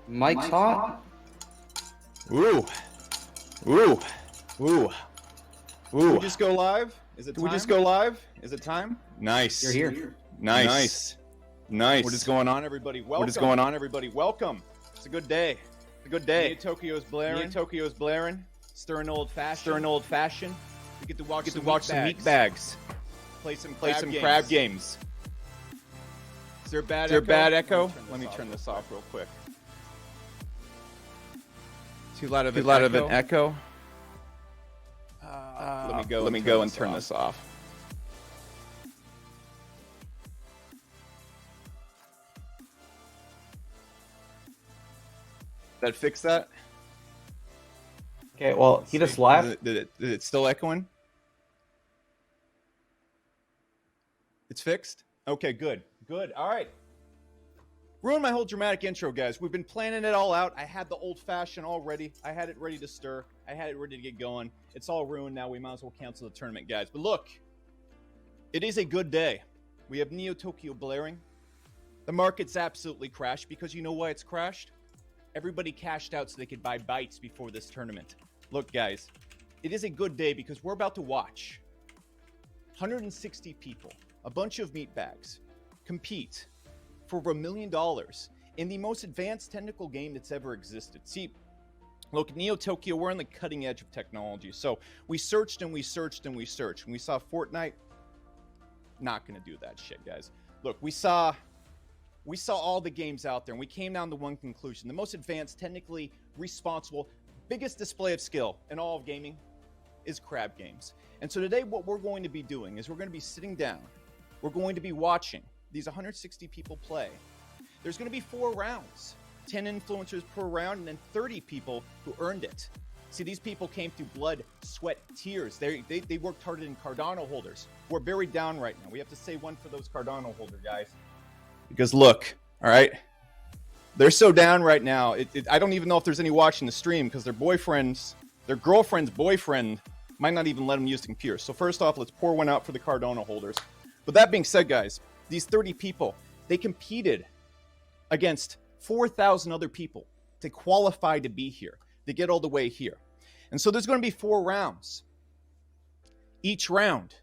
Mike's hot. Ooh. Ooh. Ooh. Ooh. Did we just go live? Is it time? Did we just go live? Is it time? Nice. You're here. Nice. Nice. What is going on, everybody? Welcome. What is going on, everybody? Welcome. It's a good day. It's a good day. Neo Tokyo's blaring. Neo Tokyo's blaring. Stirring old fashioned. Stirring old fashioned. We get to watch some meat bags. Play some crab games. Is there a bad Is there echo? bad echo? Let me turn this off real quick. Too loud of an echo. Let me go and turn this off. That fix that? Okay, well, he just left. Did it still echoing? It's fixed? Okay, good. Good. All right. Ruined my whole dramatic intro, guys. We've been planning it all out. I had the old-fashioned all ready. I had it ready to stir. I had it ready to get going. It's all ruined now. We might as well cancel the tournament, guys. But look, it is a good day. We have Neo Tokyo blaring. The market's absolutely crashed because you know why it's crashed? Everybody cashed out so they could buy bites before this tournament. Look, guys, it is a good day because we're about to watch 160 people, a bunch of meatbags, compete for $1 million in the most advanced technical game that's ever existed. See, look, Neo Tokyo, we're on the cutting edge of technology. So we searched and we searched and we searched. And we saw Fortnite. Not going to do that shit, guys. Look, we saw we saw all the games out there, and we came down to one conclusion. The most advanced, technically responsible, biggest display of skill in all of gaming is crab games. And so today what we're going to be doing is we're going to be sitting down. We're going to be watching these 160 people play. There's going to be 4 rounds, 10 influencers per round, and then 30 people who earned it. See, these people came through blood, sweat, tears. They worked harder than Cardano holders. We're very down right now. We have to say one for those Cardano holder guys. Because look, all right, they're so down right now. I don't even know if there's any watching the stream because their girlfriend's boyfriend might not even let them use the computer. So first off, let's pour one out for the Cardano holders. But that being said, guys, these 30 people, they competed against 4,000 other people to qualify to be here, to get all the way here. And so there's going to be 4 rounds. Each round,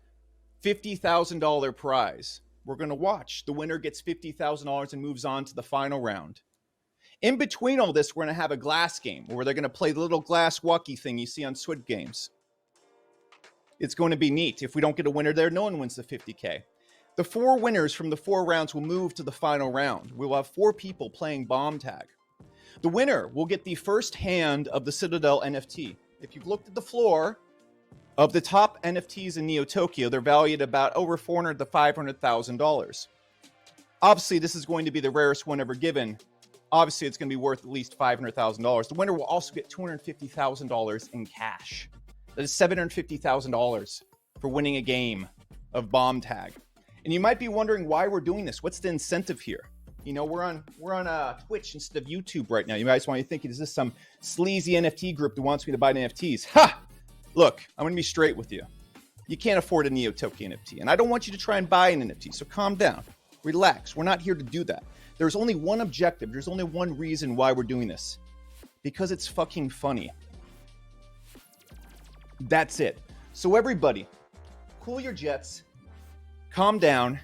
$50,000 prize. We're going to watch. The winner gets $50,000 and moves on to the final round. In between all this, we're going to have a glass game where they're going to play the little glass walkie thing you see on Squid Games. It's going to be neat. If we don't get a winner there, no one wins the 50K. The 4 winners from the 4 rounds will move to the final round. We'll have 4 people playing bomb tag. The winner will get the first hand of the Citadel NFT. If you've looked at the floor of the top NFTs in Neo Tokyo, they're valued about over $400,000 to $500,000. Obviously, this is going to be the rarest one ever given. Obviously, it's going to be worth at least $500,000. The winner will also get $250,000 in cash. That is $750,000 for winning a game of bomb tag. And you might be wondering why we're doing this. What's the incentive here? You know, we're on Twitch instead of YouTube right now. You guys might be thinking, is this some sleazy NFT group that wants me to buy NFTs? Ha! Look, I'm going to be straight with you. You can't afford a Neo Tokyo NFT, and I don't want you to try and buy an NFT, so calm down. Relax. We're not here to do that. There's only one objective. There's only one reason why we're doing this. Because it's fucking funny. That's it. So everybody, cool your jets, calm down,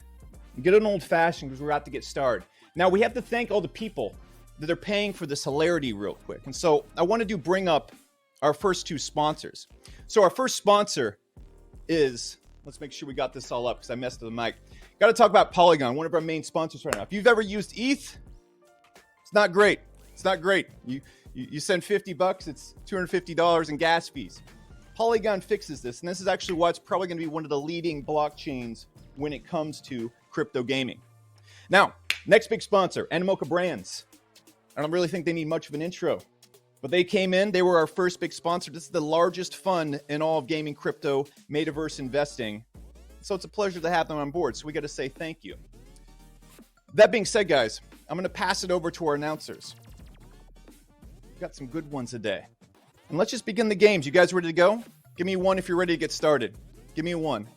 and get an old-fashioned because we're about to get started. Now, we have to thank all the people that are paying for this hilarity real quick. And so I want to bring up our first 2 sponsors. So our first sponsor is, let's make sure we got this all up because I messed with the mic. Got to talk about Polygon, one of our main sponsors right now. If you've ever used ETH, it's not great. It's not great. You send $50, it's $250 in gas fees. Polygon fixes this, and this is actually why it's probably going to be one of the leading blockchains when it comes to crypto gaming. Now, next big sponsor, Animoca Brands. I don't really think they need much of an intro, but they came in. They were our first big sponsor. This is the largest fund in all of gaming, crypto, metaverse investing. So it's a pleasure to have them on board. So we got to say thank you. That being said, guys, I'm going to pass it over to our announcers. We've got some good ones today. And let's just begin the games. You guys ready to go? Give me 1 if you're ready to get started. Give me a 1.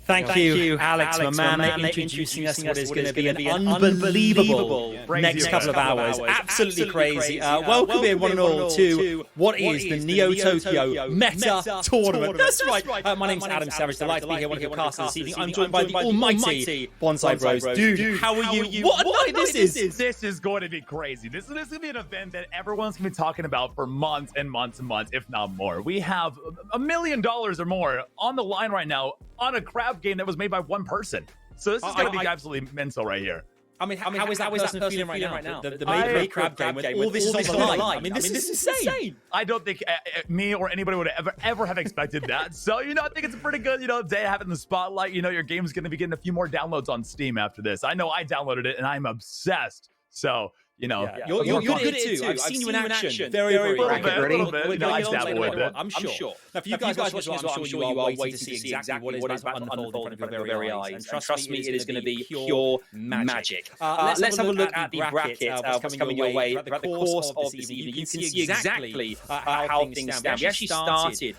Thank you, Alex, my man, introducing us to what is going to be an unbelievable next couple of hours. Absolutely crazy. Welcome in, one and all, to what is the Neo Tokyo Metatournament. That's right. My name's Adam Savage. Delighted to be here, one of your casters this evening. I'm joined by the almighty Bonsai Bros. Dude, how are you? What a night this is! This is going to be crazy. This is going to be an event that everyone's going to be talking about for months and months and months, if not more. We have $1 million or more on the line right now on a crab game that was made by one person. So this is going to be absolutely mental right here. I mean, how is that person feeling right now? The made crab game with all this on the line. I mean, this is insane. I don't think me or anybody would ever have expected that. So, I think it's a pretty good, day to have it in the spotlight. Your game's going to be getting a few more downloads on Steam after this. I know I downloaded it and I'm obsessed. So, You're good at it too. I've seen you in action. Very bit. I'm sure. Now, for you guys watching as well, I'm sure you are waiting to see exactly what is about to unfold in front of your very eyes. And trust me, it is going to be pure magic. Let's have a look at the bracket what's coming your way throughout the course of this evening. You can see exactly how things stand. We actually started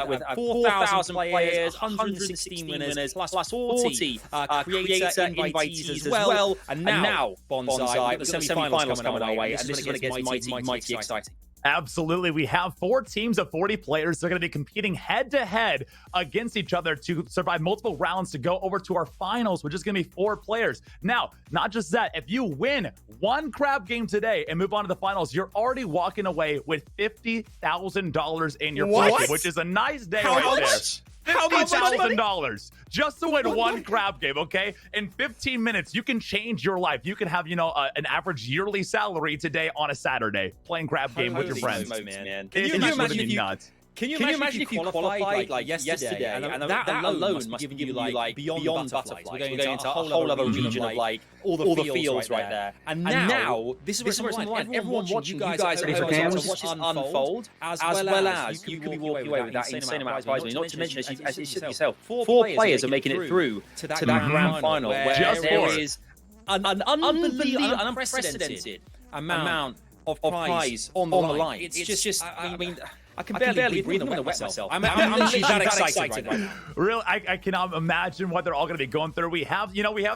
with 4,000 players, 116 winners, plus 40 creator invitees as well. And now, Bonsai, the semi-finals coming our way, and this is when it gets mighty exciting. Absolutely. We have 4 teams of 40 players. They're going to be competing head-to-head against each other to survive multiple rounds to go over to our finals, which is going to be 4 players. Now, not just that, if you win one crab game today and move on to the finals, you're already walking away with $50,000 in your pocket, which is a nice day right there. $50,000 just to win one crab game, okay? In 15 minutes, you can change your life. You can have, an average yearly salary today on a Saturday playing crab game with your friends. Man. Can you imagine if you nuts? Can you imagine if you qualified like yesterday and that alone must be giving you like beyond butterflies? We're going into a whole other region of like all the fields right there. And now this is where it's on. Everyone watching, you guys are able to watch this unfold as well as you could be walking away with that insane amount of prize money. Not to mention, as you said yourself, 4 players are making it through to that grand final where there is an unprecedented amount of prize on the line. It's just, I mean, I can barely breathe and wet myself. I'm literally that excited right now. Really, I cannot imagine what they're all going to be going through. We have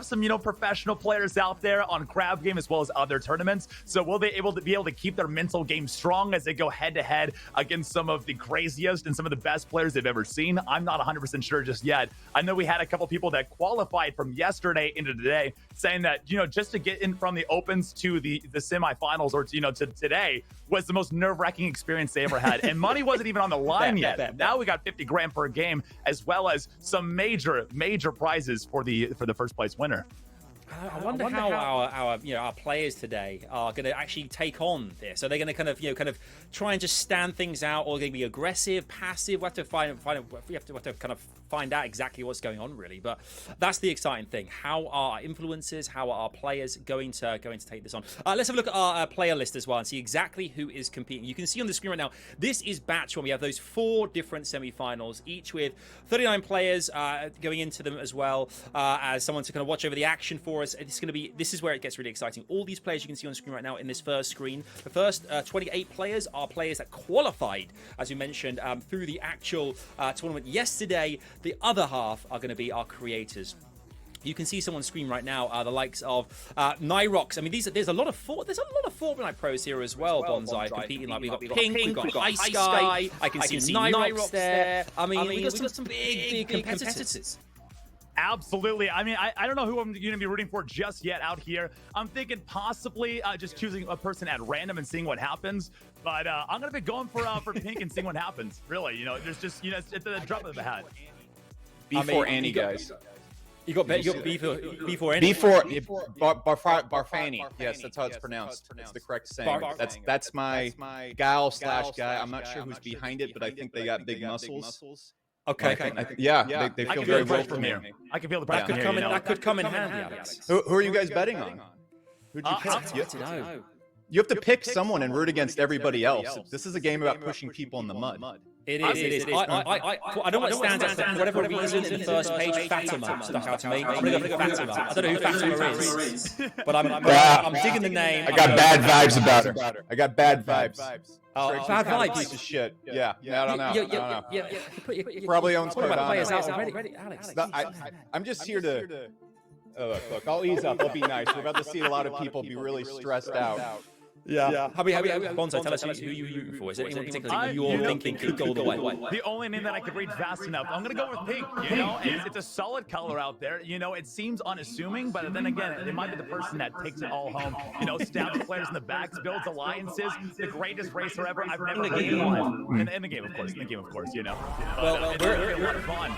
some, professional players out there on Crab Game as well as other tournaments. So will they be able to keep their mental game strong as they go head to head against some of the craziest and some of the best players they've ever seen? I'm not 100% sure just yet. I know we had a couple people that qualified from yesterday into today saying that, just to get in from the opens to the semifinals or to today was the most nerve-wracking experience they ever had. And money wasn't even on the line yet. Now we got 50 grand per game, as well as some major prizes for the first place winner. I wonder how our players today are going to actually take on this. Are they going to kind of try and just stand things out, or are they going to be aggressive, passive? We have to kind of find out exactly what's going on, really. But that's the exciting thing. How are our influencers, how are our players going to take this on? Let's have a look at our player list as well and see exactly who is competing. You can see on the screen right now, this is batch 1. We have those 4 different semi-finals, each with 39 players going into them as well, as someone to kind of watch over the action for us. This is where it gets really exciting. All these players you can see on the screen right now in this first screen. The first 28 players are players that qualified, as we mentioned, through the actual tournament yesterday. The other half are going to be our creators. You can see someone on screen right now, the likes of Nyrox. I mean, there's a lot of Fortnite pros here as well, Bonsai, competing. Like we've got Pink, we've got Ice Sky. I can see Nyrox there. I mean, we've got some big competitors. Absolutely. I mean, I don't know who I'm going to be rooting for just yet out here. I'm thinking possibly just choosing a person at random and seeing what happens. But I'm going to be going for Pink and seeing what happens. Really, there's just, it's at the drop of the hat. Before Annie, guys. You got before Annie? Before Barfani. Yes, that's how it's pronounced. It's the correct saying. That's my gal/guy. I'm not sure who's behind it, but I think they got big muscles. Okay. They feel very well from here. I can feel the pressure. That could come in handy, Alex. Who are you guys betting on? Who'd you pick? You have to pick someone and root against everybody else. This is a game about pushing people in the mud. It is. I don't know what stands out for whatever reason in the first page. Fatima stuck out to me. I'm going to go for Fatima. I don't know who Fatima is, but I'm digging the name. I got bad vibes about her. I got bad vibes. Oh, bad vibes. Piece of shit. Yeah, I don't know. Yeah. Probably owns players Cardano. out already, Alex. I'm just here to. Look, I'll ease up. I'll be nice. We're about to see a lot of people be really stressed out. Yeah. Bonsai, tell us who you rooting for. Is there anyone particularly you're thinking could go the way? The only name that I could read fast enough, I'm going to go with Pink. It's a solid color out there. It seems unassuming, but then again, it might be the person that takes it all home. Stabs players in the backs, builds alliances, the greatest racer ever. I've never heard in the game, of course. Well, we're a lot of fun.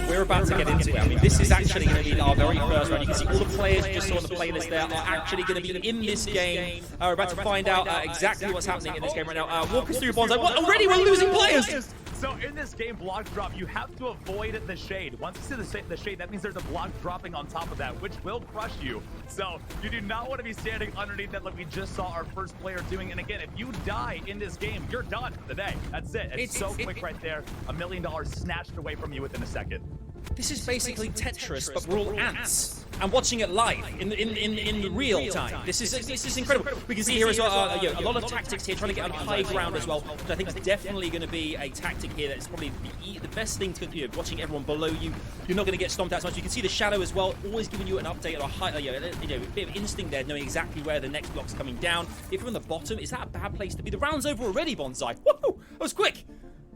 We're about to get into it. I mean, this is actually going to be our very first round. You can see all the players just saw on the playlist there are actually going to be in this game. We're about to find out exactly what's happening in this game right now. Walk us through, Bonsai. Already we're losing players! So in this game, block drop, you have to avoid the shade. Once you see the shade, that means there's a block dropping on top of that, which will crush you. So you do not want to be standing underneath that like we just saw our first player doing. And again, if you die in this game, you're done for the day. That's it. It's so quick right there. $1 million snatched away from you within a second. This is basically Tetris, but we're all ants. And watching it live in the real time. This is incredible. We can see here as well a lot of tactics here, trying to get on high ground as well, which I think is definitely going to be a tactic here that's probably the best thing to do. Watching everyone below you, you're not going to get stomped out as much. You can see the shadow as well, always giving you an update on a high, a bit of instinct there, knowing exactly where the next block's coming down. If you're on the bottom, is that a bad place to be? The round's over already, Bonsai. Woohoo! That was quick.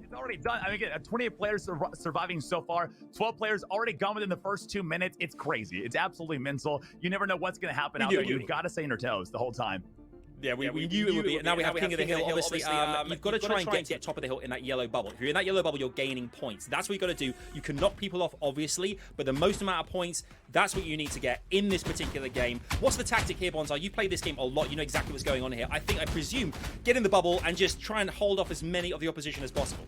It's already done. I mean, again, 28 players surviving so far. 12 players already gone within the first 2 minutes. It's crazy. It's absolutely mental. You never know what's going to happen out there. You've got to stay on your toes the whole time. Yeah, we knew it would be. Now we have King of the Hill. Obviously, you've got to try and get to the top of the hill in that yellow bubble. If you're in that yellow bubble, you're gaining points. That's what you got to do. You can knock people off, obviously, but the most amount of points, that's what you need to get in this particular game. What's the tactic here, Bonsai? You play this game a lot. You know exactly what's going on here. I presume, get in the bubble and just try and hold off as many of the opposition as possible.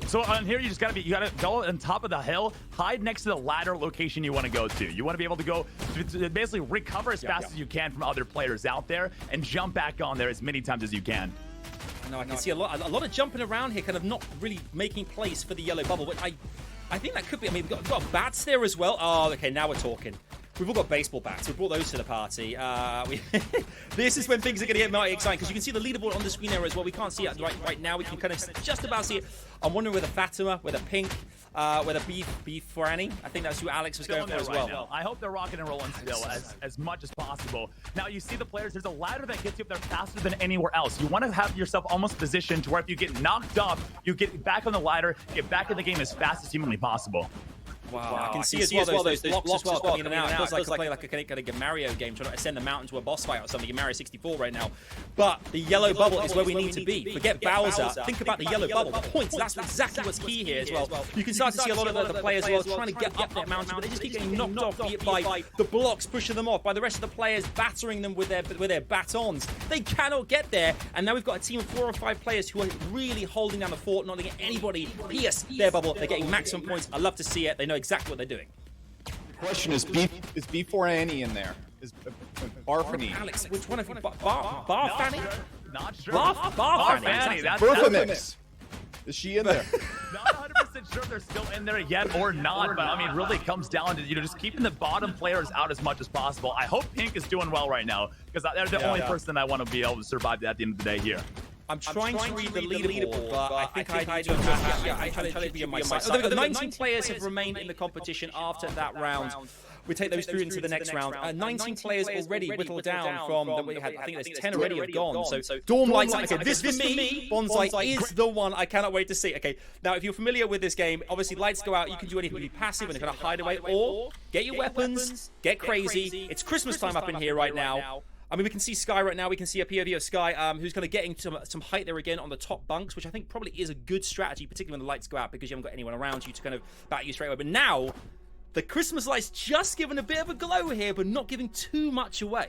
So on here, you gotta go on top of the hill, hide next to the ladder location you want to go to. You want to be able to go to basically recover as fast as you can from other players out there and jump back on there as many times as you can. I can see a lot of jumping around here, kind of not really making place for the yellow bubble. But I think that could be. I mean, we've got bats there as well. Oh, okay, now we're talking. We've all got baseball bats. We brought those to the party. This is when things are going to get mighty exciting, because you can see the leaderboard on the screen there as well. We can't see it right now. We can kind of just about see it. I'm wondering whether Fatima, whether Pink, whether Beef for Annie. I think that's who Alex was going for as well. Now. I hope they're rocking and rolling still as much as possible. Now, you see the players. There's a ladder that gets you up there faster than anywhere else. You want to have yourself almost positioned to where if you get knocked off, you get back on the ladder, get back in the game as fast as humanly possible. Wow, I can see as well those blocks as well coming in and out. It feels like a kind of Mario game, trying to ascend the mountain to a boss fight or something in Mario 64 right now. But the yellow bubble is where we need to be. Forget Bowser. Think about the yellow bubble. The points, that's exactly what's key here as well. You can start to see a lot of the players as well trying to get up that mountain, but they just keep getting knocked off, be it by the blocks pushing them off, by the rest of the players battering them with their batons. They cannot get there, and now we've got a team of 4 or 5 players who are really holding down the fort, not letting anybody pierce their bubble. They're getting maximum points. I love to see it. They know exactly what they're doing. Question is B4 Annie in there? Is Barfany? Alex, which one of you? Barfany? Not sure. Barfany. Bertha Mix. Is she in there? Not 100% sure they're still in there yet or not, but I mean, really comes down to just keeping the bottom players out as much as possible. I hope Pink is doing well right now, because they're the only person I want to be able to survive at the end of the day here. I'm trying to read the leaderboard, but I think I need to be on my side. So 19 players have remained in the competition after that round. We take those through into the next round. 19 players already whittled down from, I think there's 10 already have gone. So Dawn Lights, okay, this for me, Bonsai is the one I cannot wait to see. Okay, now if you're familiar with this game, obviously lights go out, you can do anything, be passive and kind of hide away, or get your weapons, get crazy. It's Christmas time up in here right now. I mean, we can see Sky right now. We can see a POV of Sky, who's kind of getting some height there again on the top bunks, which I think probably is a good strategy, particularly when the lights go out, because you haven't got anyone around you to kind of bat you straight away. But now, the Christmas lights just giving a bit of a glow here, but not giving too much away.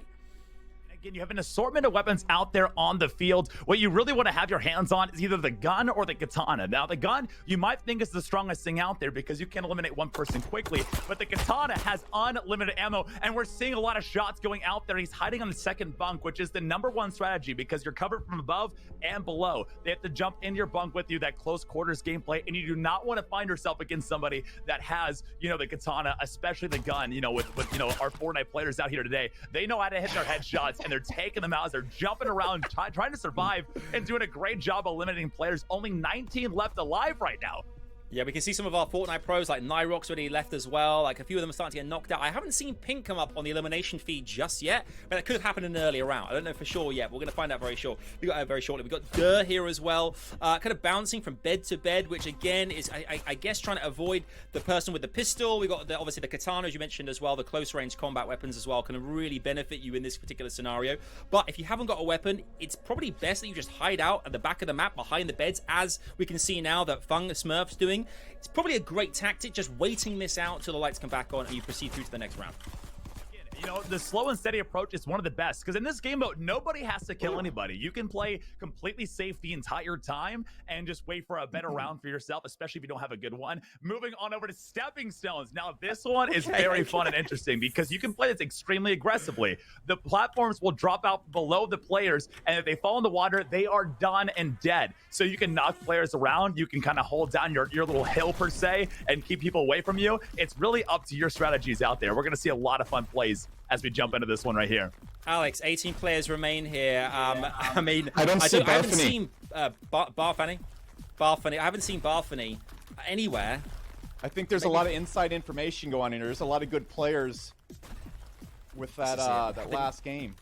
Again, you have an assortment of weapons out there on the field. What you really want to have your hands on is either the gun or the katana. Now, the gun, you might think is the strongest thing out there because you can eliminate one person quickly, but the katana has unlimited ammo, and we're seeing a lot of shots going out there. He's hiding on the second bunk, which is the #1 strategy because you're covered from above and below. They have to jump in your bunk with you, that close quarters gameplay, and you do not want to find yourself against somebody that has, the katana, especially the gun, with our Fortnite players out here today. They know how to hit their headshots, and they're taking them out as they're jumping around, trying to survive, and doing a great job eliminating players. Only 19 left alive right now. Yeah, we can see some of our Fortnite pros, like Nyrox already left as well. Like, a few of them are starting to get knocked out. I haven't seen Pink come up on the elimination feed just yet, but that could have happened in an earlier round. I don't know for sure yet. We're going to find out very shortly. We've got Durr here as well, kind of bouncing from bed to bed, which again is, I guess, trying to avoid the person with the pistol. We've got, obviously, the katana, as you mentioned as well. The close-range combat weapons as well can really benefit you in this particular scenario. But if you haven't got a weapon, it's probably best that you just hide out at the back of the map behind the beds, as we can see now that Fung Smurf's doing. It's probably a great tactic, just waiting this out till the lights come back on and you proceed through to the next round. The slow and steady approach is one of the best, because in this game mode, nobody has to kill anybody. You can play completely safe the entire time and just wait for a better round for yourself, especially if you don't have a good one. Moving on over to Stepping Stones. Now, this one is very fun and interesting because you can play this extremely aggressively. The platforms will drop out below the players, and if they fall in the water, they are done and dead. So you can knock players around. You can kind of hold down your little hill, per se, and keep people away from you. It's really up to your strategies out there. We're going to see a lot of fun plays as we jump into this one right here. Alex, 18 players remain here. I mean, I haven't seen Barfany. I haven't seen Barfany anywhere. I think there's a lot of inside information going on here. There's a lot of good players with that last game.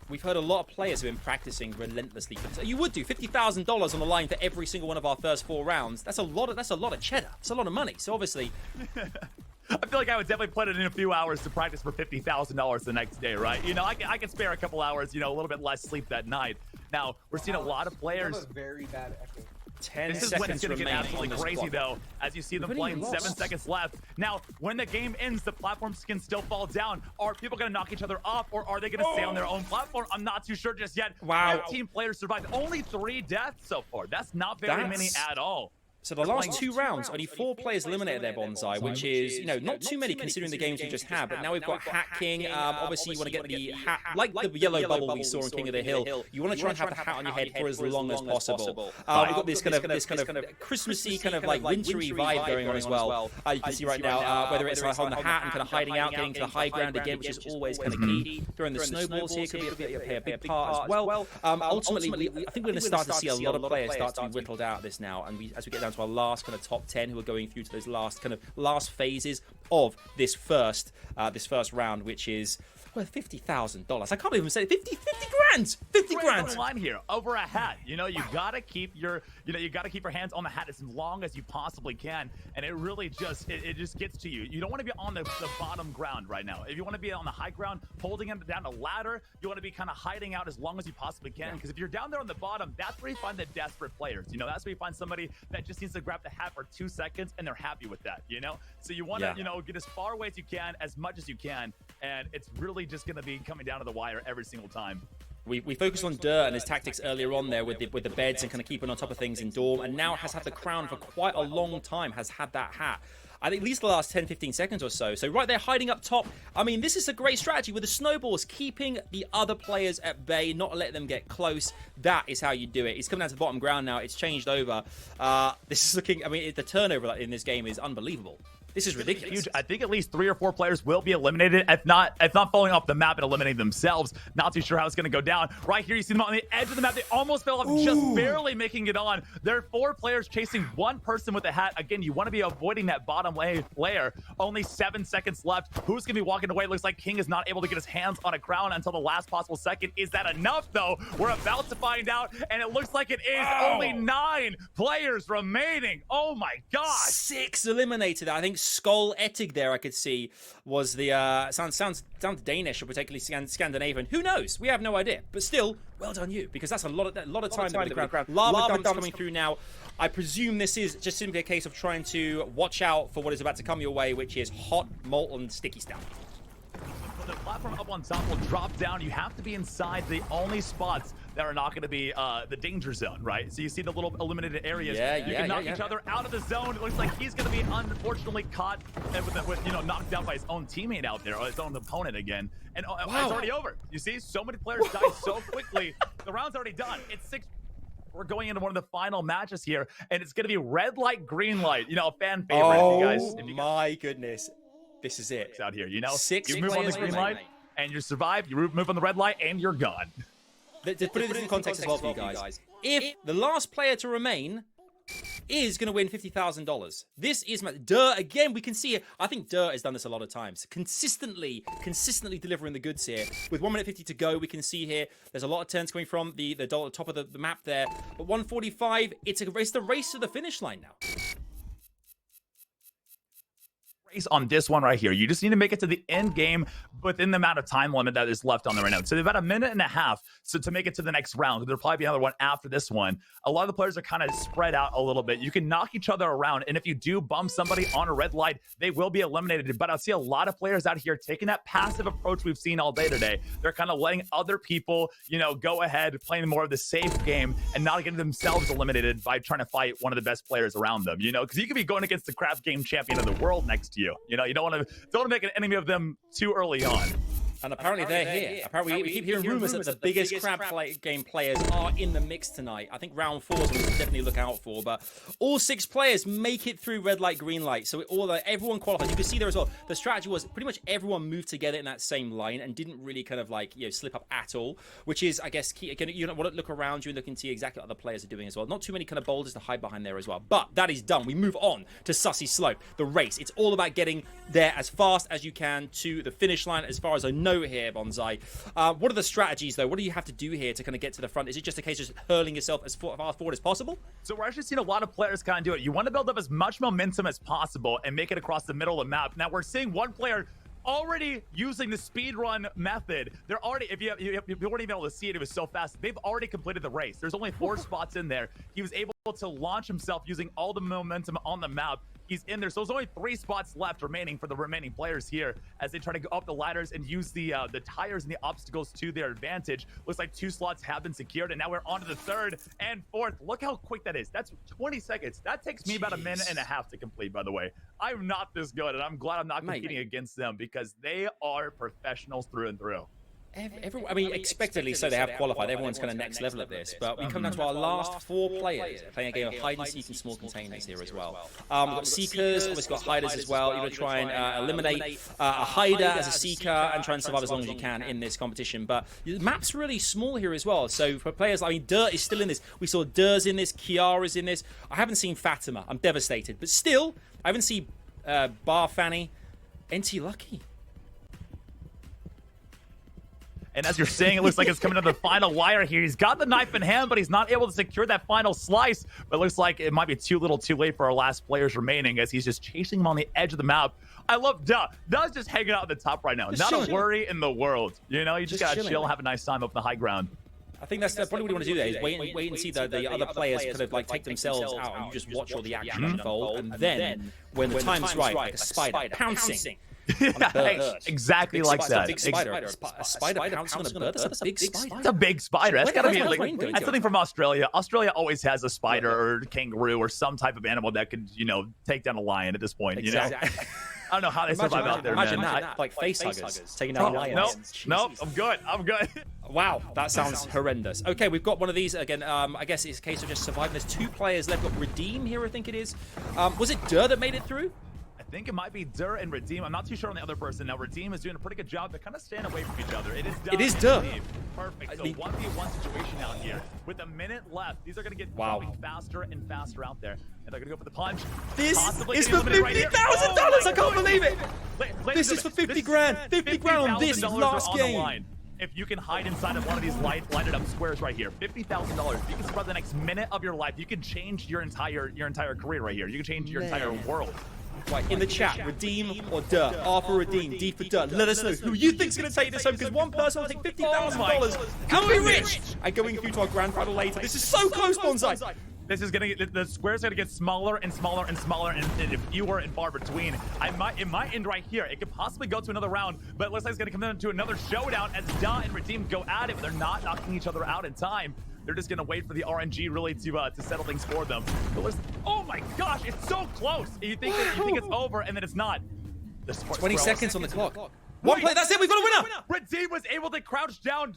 We've heard a lot of players who have been practicing relentlessly. You would do $50,000 on the line for every single one of our first 4 rounds. That's a lot of cheddar. That's a lot of money. So obviously. I feel like I would definitely put it in a few hours to practice for $50,000 the next day, right? You know, I can spare a couple hours, you know, a little bit less sleep that night. Now, we're seeing a lot of players. A very bad echo. 10 this is seconds when it's going to get absolutely crazy, though, as you see them playing 7 seconds left. Now, when the game ends, the platforms can still fall down. Are people going to knock each other off, or are they going to stay on their own platform? I'm not too sure just yet. Wow. 15 players survived. Only 3 deaths so far. That's not very many at all. So the last 2 rounds, only 4 players eliminated their Bonsai, which is, you know, not too many considering the games we just had. But now we've got Hat King. Obviously, you want to get the hat, like the yellow bubble we saw in King of the Hill. You want to try and have the hat on your head for as long as possible. We've got this kind of Christmassy, kind of like wintry vibe going on as well. You can see right now, whether it's like on the hat and kind of hiding out, getting to the high ground again, which is always kind of key. Throwing the snowballs here could be a big part as well. Ultimately, I think we're going to start to see a lot of players start to be whittled out of this now, and as we get down to our last kind of top 10 who are going through to those last phases of this first round, which is worth $50,000. I can't even say it. 50 grand. 50 grand. Line here over a hat. You know, you gotta keep your hands on the hat as long as you possibly can, and it really just it just gets to you. You don't want to be on the bottom ground right now. If you want to be on the high ground, holding it down a ladder, you want to be kind of hiding out as long as you possibly can. Because if you're down there on the bottom, that's where you find the desperate players. You know, that's where you find somebody that just needs to grab the hat for 2 seconds and they're happy with that. You know, so you want to get as far away as you can, as much as you can, and it's really just going to be coming down to the wire every single time. We focused on Dirt and his tactics earlier on there with the beds and kind of keeping on top of things in Dorm, and now has had the crown for quite a long time, has had that hat. I think at least the last 10-15 seconds or so. So right there, hiding up top. I mean, this is a great strategy with the snowballs, keeping the other players at bay, not letting them get close. That is how you do it. He's coming down to the bottom ground now. It's changed over. This is looking, I mean, the turnover in this game is unbelievable. This is ridiculous. Huge. I think at least 3 or 4 players will be eliminated, if not falling off the map and eliminating themselves. Not too sure how it's going to go down. Right here, you see them on the edge of the map. They almost fell off, just barely making it on. There are 4 players chasing 1 person with a hat. Again, you want to be avoiding that bottom layer. Only 7 seconds left. Who's going to be walking away? It looks like King is not able to get his hands on a crown until the last possible second. Is that enough, though? We're about to find out, and it looks like it is. Only 9 players remaining. Oh, my God. 6 eliminated. I think Skol Etig there I could see was the sounds Danish or particularly Scandinavian. Who knows? We have no idea. But still, well done you, because that's a lot of time in the crowd. Lava dumps coming through now. I presume this is just simply a case of trying to watch out for what is about to come your way, which is hot molten sticky stuff. The platform up on top will drop down. You have to be inside the only spots that are not going to be the danger zone, right? So you see the little eliminated areas. You can knock each other out of the zone. It looks like he's going to be unfortunately caught with knocked out by his own teammate out there, or his own opponent again. And it's already over. You see, so many players died so quickly. The round's already done. It's 6. We're going into one of the final matches here, and it's going to be red light, green light. You know, a fan favorite. Oh, if you guys, my goodness. This is it. Out here, you know, 6 you move on the green light and you survive. You move on the red light and you're gone. To put it in context as well for you guys, if the last player to remain is going to win $50,000, this is Dirt again. We can see it. I think Dirt has done this a lot of times, consistently delivering the goods here. With 1 minute 50 to go, we can see here there's a lot of turns coming from the top of the map there. But 145, it's the race to the finish line now. On this one right here, you just need to make it to the end game within the amount of time limit that is left on there right now. So they've got a minute and a half to make it to the next round. There'll probably be another one after this one. A lot of the players are kind of spread out a little bit. You can knock each other around, and if you do bump somebody on a red light, they will be eliminated. But I see a lot of players out here taking that passive approach we've seen all day today. They're kind of letting other people, go ahead, playing more of the safe game and not getting themselves eliminated by trying to fight one of the best players around them. Because you could be going against the craft game champion of the world next to you. You don't want to make an enemy of them too early on. And apparently they're here. Apparently we keep hearing rumors that the biggest crab game players are in the mix tonight. I think round 4 is what we should definitely look out for. But all 6 players make it through red light, green light. So everyone qualifies. You can see there as well. The strategy was pretty much everyone moved together in that same line and didn't really kind of slip up at all. Which is, I guess, key. Again, you want to look around you and look and see exactly what other players are doing as well. Not too many kind of boulders to hide behind there as well. But that is done. We move on to Sussy Slope, the race. It's all about getting there as fast as you can to the finish line. As far as I know, note here, Bonsai. What are the strategies, though? What do you have to do here to kind of get to the front? Is it just a case of hurling yourself as far forward as possible? So we're actually seeing a lot of players kind of do it. You want to build up as much momentum as possible and make it across the middle of the map. Now we're seeing one player already using the speed run method. They're already, if you weren't even able to see it, it was so fast. They've already completed the race. There's only 4 spots in there. He was able to launch himself using all the momentum on the map. He's in there. So there's only 3 spots left remaining for the remaining players here as they try to go up the ladders and use the tires and the obstacles to their advantage. Looks like 2 slots have been secured, and now we're on to the 3rd and 4th. Look how quick that is. That's 20 seconds. That takes me about a minute and a half to complete, by the way. I'm not this good, and I'm glad I'm not competing against them because they are professionals through and through. Everyone, I mean, expectedly so they have qualified. Everyone's kind of next level at this. But we come down to our last 4 players playing a game of hide and seek in small containers here as well. We've got seekers, obviously got hiders as well. You're going to try and eliminate a hider as a seeker and try and survive as long as you can in this competition. But the map's really small here as well. So for players, I mean, Dirt is still in this. We saw Dur's in this, Kiara's in this. I haven't seen Fatima. I'm devastated. But still, I haven't seen Bar Fanny, NT Lucky. And as you're saying, it looks like it's coming to the final wire here. He's got the knife in hand, but he's not able to secure that final slice. But it looks like it might be too little too late for our last players remaining as he's just chasing him on the edge of the map. I love Duh. Duh's just hanging out at the top right now. Not a worry in the world. You know, you just gotta chill, have a nice time up the high ground. I think that's probably what you want to do there is wait and see the other players kind of like take themselves out and you just watch all the action unfold. And then when the time's right, like a spider pouncing. Exactly like that. A spider pouncing on a bird. That's a big spider. It's a big spider. That's gotta be like that's something from Australia. Australia always has a spider or kangaroo or some type of animal that could, you know, take down a lion at this point. Exactly. You know, I don't know how they survive out there. Imagine that, like face huggers taking down lions. Nope. I'm good. Wow, that sounds horrendous. Okay, we've got one of these again. I guess it's a case of just surviving. There's 2 players left. Got Redeem here, I think it is. Was it Dur that made it through? I think it might be Dur and Redeem. I'm not too sure on the other person. Now, Redeem is doing a pretty good job. They're kind of staying away from each other. It is Dur. Perfect. So 1v1 situation out here. With a minute left, these are going to get going faster and faster out there. And they're going to go for the punch. This is for $50,000. I can't believe it. This is for 50 grand. 50 grand on this last game. If you can hide inside of one of these lighted up squares right here, $50,000. You can survive the next minute of your life. You can change your entire career right here. You can change your entire world. Right, in the chat, Redeem or Dur. R for Redeem, D for Dur. Let us know who you think's going to take this home, because one person will take $50,000 and be rich. And going through to our grand final later. This is so close, Bonsai. This is gonna get, the squares are gonna get smaller and smaller and smaller and fewer and far between. It might end right here. It could possibly go to another round, but it looks like it's gonna come into another showdown as Da and Redeem go at it, but they're not knocking each other out in time. They're just gonna wait for the RNG really to settle things for them. But listen, oh my gosh, it's so close. You think it's over, and then it's not. 20 seconds on the clock. One play, that's it, we've got a winner! Redeem was able to crouch down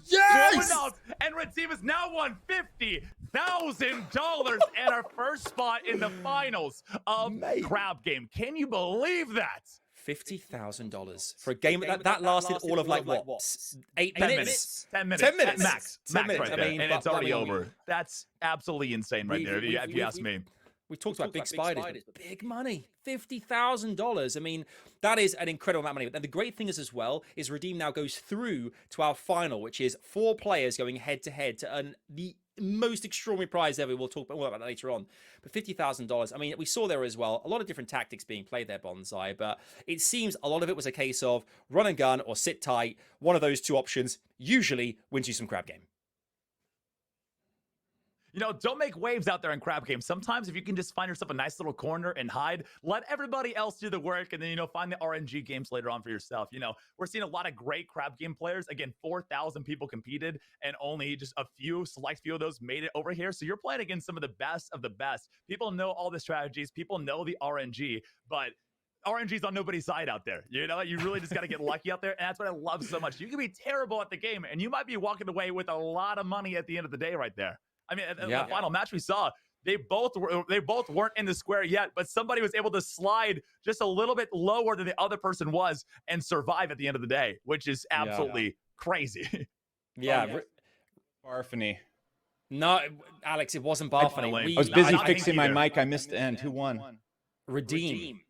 enough, and Redeem has now won $50,000 and our first spot in the finals of Crab Game. Can you believe that? $50,000 for a game that lasted all of like what? 8 minutes? 10 minutes. 10 minutes. Max right there. I mean, and it's already over. That's absolutely insane right there, if you ask me. We talked about big spiders, but big money, $50,000. I mean, that is an incredible amount of money. And the great thing is as well, is Redeem now goes through to our final, which is 4 players going head to head to earn the most extraordinary prize ever. We'll talk more about that later on. But $50,000, I mean, we saw there as well, a lot of different tactics being played there, Bonsai, but it seems a lot of it was a case of run and gun or sit tight. One of those 2 options usually wins you some Crab Game. You know, don't make waves out there in Crab Game. Sometimes if you can just find yourself a nice little corner and hide, let everybody else do the work, and then, you know, find the RNG games later on for yourself. You know, we're seeing a lot of great Crab Game players. Again, 4,000 people competed, and only just a select few of those made it over here. So you're playing against some of the best of the best. People know all the strategies. People know the RNG, but RNG's on nobody's side out there. You know, you really just got to get lucky out there. And that's what I love so much. You can be terrible at the game, and you might be walking away with a lot of money at the end of the day right there. I mean, the final match we saw, they both weren't in the square yet, but somebody was able to slide just a little bit lower than the other person was and survive at the end of the day, which is absolutely crazy. Barfany. No, Alex, it wasn't Barfany. I was busy fixing my mic. I missed the end. Who won? Redeem.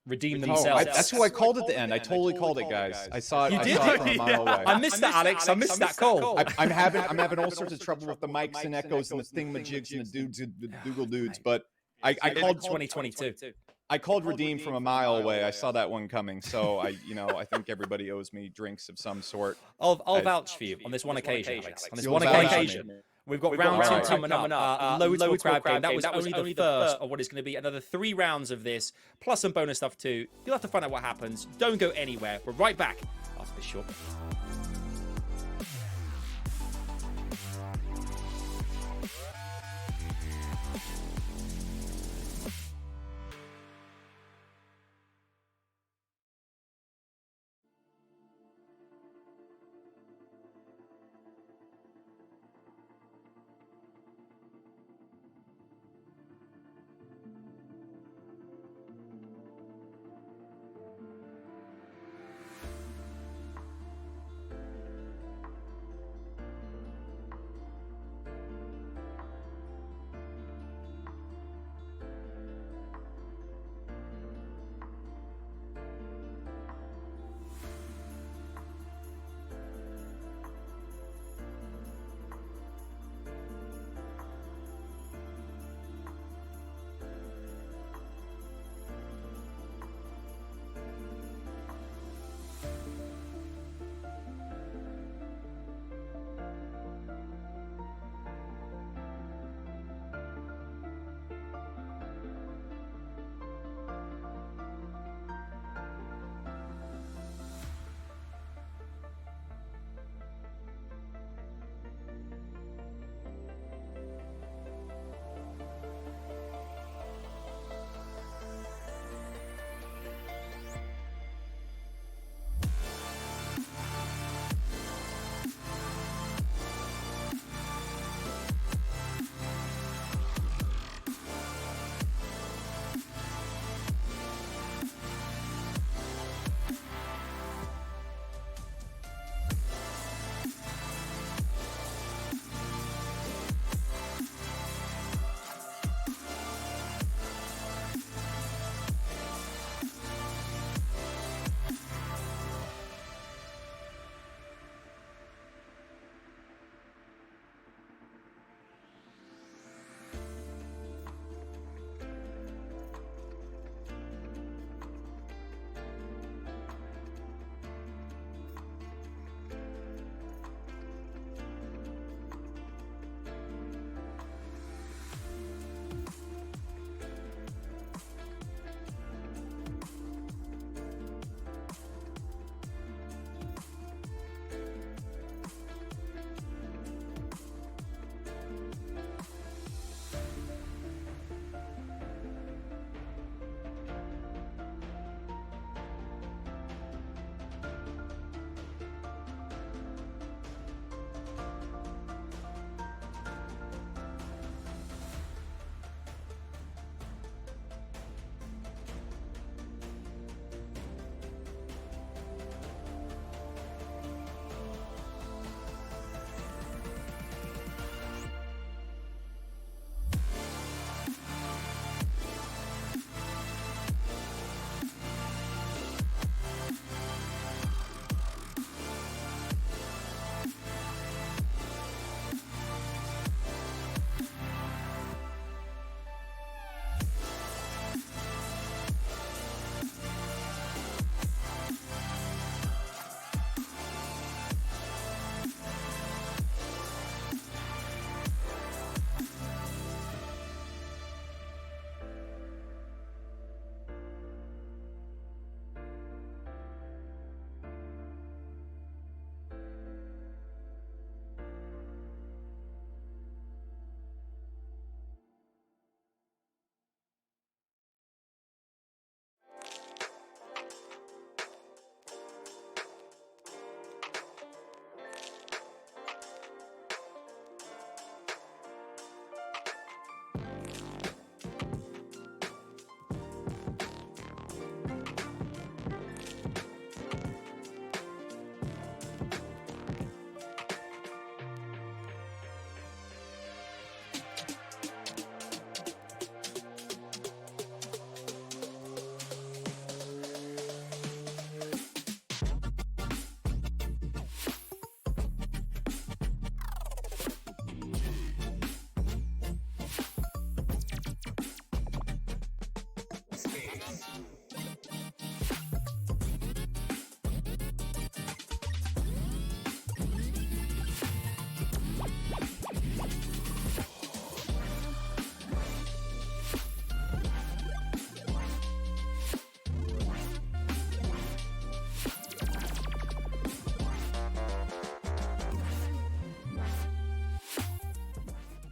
redeem Oh, themselves. that's who I called at the end. I totally called it, guys. I saw it. You I did? saw it from a mile away. I missed that, Alex. I missed that call. I'm having all sorts of trouble with the mics and echoes and the thingamajigs and the Dougal dudes, but I called 2022. I called redeem from a mile away. I saw that one coming, so I think everybody owes me drinks of some sort. I'll vouch for you on this one occasion, Alex. On this You'll one vouch for occasion. me. We've got round two coming up. Loads more crab game. That was only the first of what is going to be another 3 rounds of this, plus some bonus stuff too. You'll have to find out what happens. Don't go anywhere. We're right back after this short break.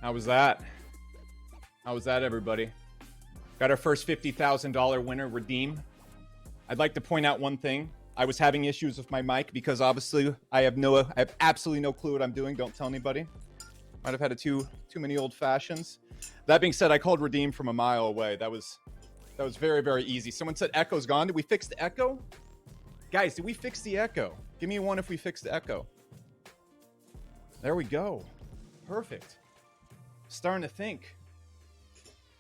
How was that? How was that, everybody? Got our first $50,000 winner redeem. I'd like to point out one thing. I was having issues with my mic because obviously I have absolutely no clue what I'm doing. Don't tell anybody. Might have had too many old fashions. That being said, I called redeem from a mile away. That was very, very easy. Someone said echo's gone. Did we fix the echo? Guys, did we fix the echo? Give me one if we fixed the echo. There we go. Perfect. Starting to think.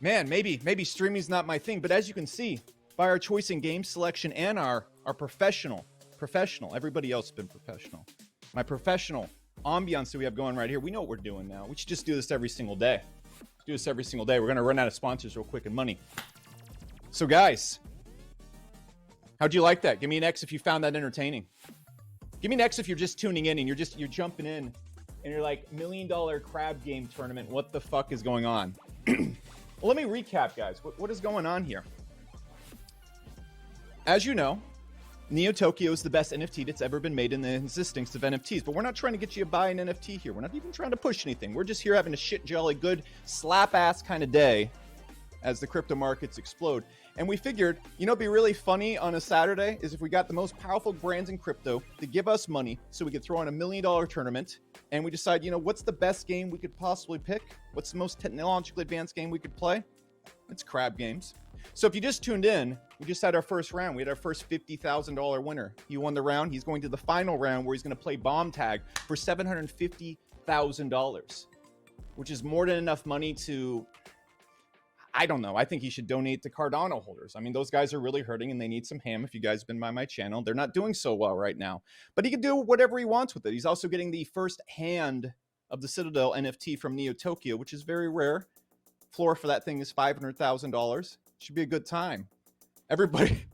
Man, maybe streaming's not my thing, but as you can see, by our choice in game selection and our professional, everybody else has been professional. My professional ambiance that we have going right here, we know what we're doing now. We should just do this every single day. Do this every single day. We're going to run out of sponsors real quick and money. So guys, how'd you like that? Give me an X if you found that entertaining. Give me an X if you're just tuning in and you're jumping in and you're like, $1 million crab game tournament. What the fuck is going on? Well, let me recap, guys. What is going on here? As you know, Neo Tokyo is the best NFT that's ever been made in the existence of NFTs. But we're not trying to get you to buy an NFT here. We're not even trying to push anything. We're just here having a shit jolly good slap ass kind of day as the crypto markets explode. And we figured, you know, it'd be really funny on a Saturday is if we got the most powerful brands in crypto to give us money so we could throw on $1 million tournament. And we decide, you know, what's the best game we could possibly pick? What's the most technologically advanced game we could play? It's crab games. So if you just tuned in, we just had our first round. We had our first $50,000 winner. He won the round. He's going to the final round where he's going to play bomb tag for $750,000, which is more than enough money to, I don't know. I think he should donate to Cardano holders. I mean, those guys are really hurting and they need some ham. If you guys have been by my channel, they're not doing so well right now, but he can do whatever he wants with it. He's also getting the first hand of the Citadel NFT from Neo Tokyo, which is very rare. Floor for that thing is $500,000. Should be a good time. Everybody.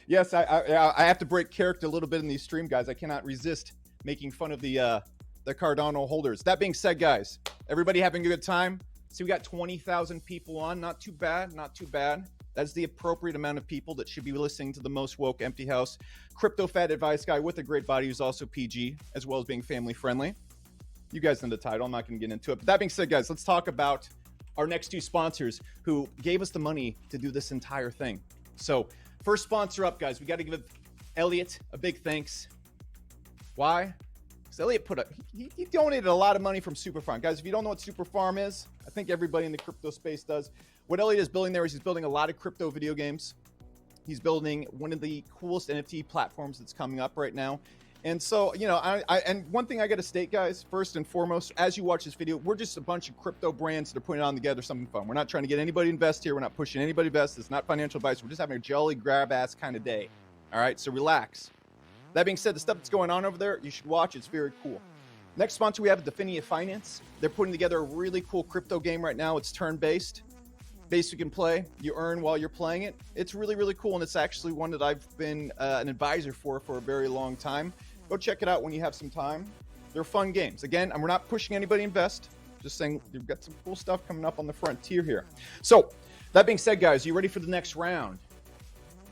Yes, I have to break character a little bit in these stream, guys. I cannot resist making fun of the Cardano holders. That being said, guys, everybody having a good time? See, we got 20,000 people on. Not too bad. Not too bad. That's the appropriate amount of people that should be listening to the most woke empty house crypto fat advice guy with a great body who's also PG, as well as being family friendly. You guys know the title. I'm not going to get into it. But that being said, guys, let's talk about our next two sponsors who gave us the money to do this entire thing. So first sponsor up, guys, we got to give Elliot a big thanks. Why? Because Elliot he donated a lot of money from Superfarm. Guys, if you don't know what Superfarm is, I think everybody in the crypto space does. What Elliot is building there is he's building a lot of crypto video games. He's building one of the coolest NFT platforms that's coming up right now. And so, you know, and one thing I got to state, guys, first and foremost, as you watch this video, we're just a bunch of crypto brands that are putting on together something fun. We're not trying to get anybody to invest here. We're not pushing anybody to invest. It's not financial advice. We're just having a jolly grab ass kind of day. All right, so relax. That being said, the stuff that's going on over there, you should watch. It's very cool. Next sponsor we have Definitive Finance. They're putting together a really cool crypto game right now. It's turn-based. Base you can play. You earn while you're playing it. It's really, really cool, and it's actually one that I've been an advisor for a very long time. Go check it out when you have some time. They're fun games. Again, we're not pushing anybody to invest. Just saying you've got some cool stuff coming up on the frontier here. So, that being said, guys, are you ready for the next round?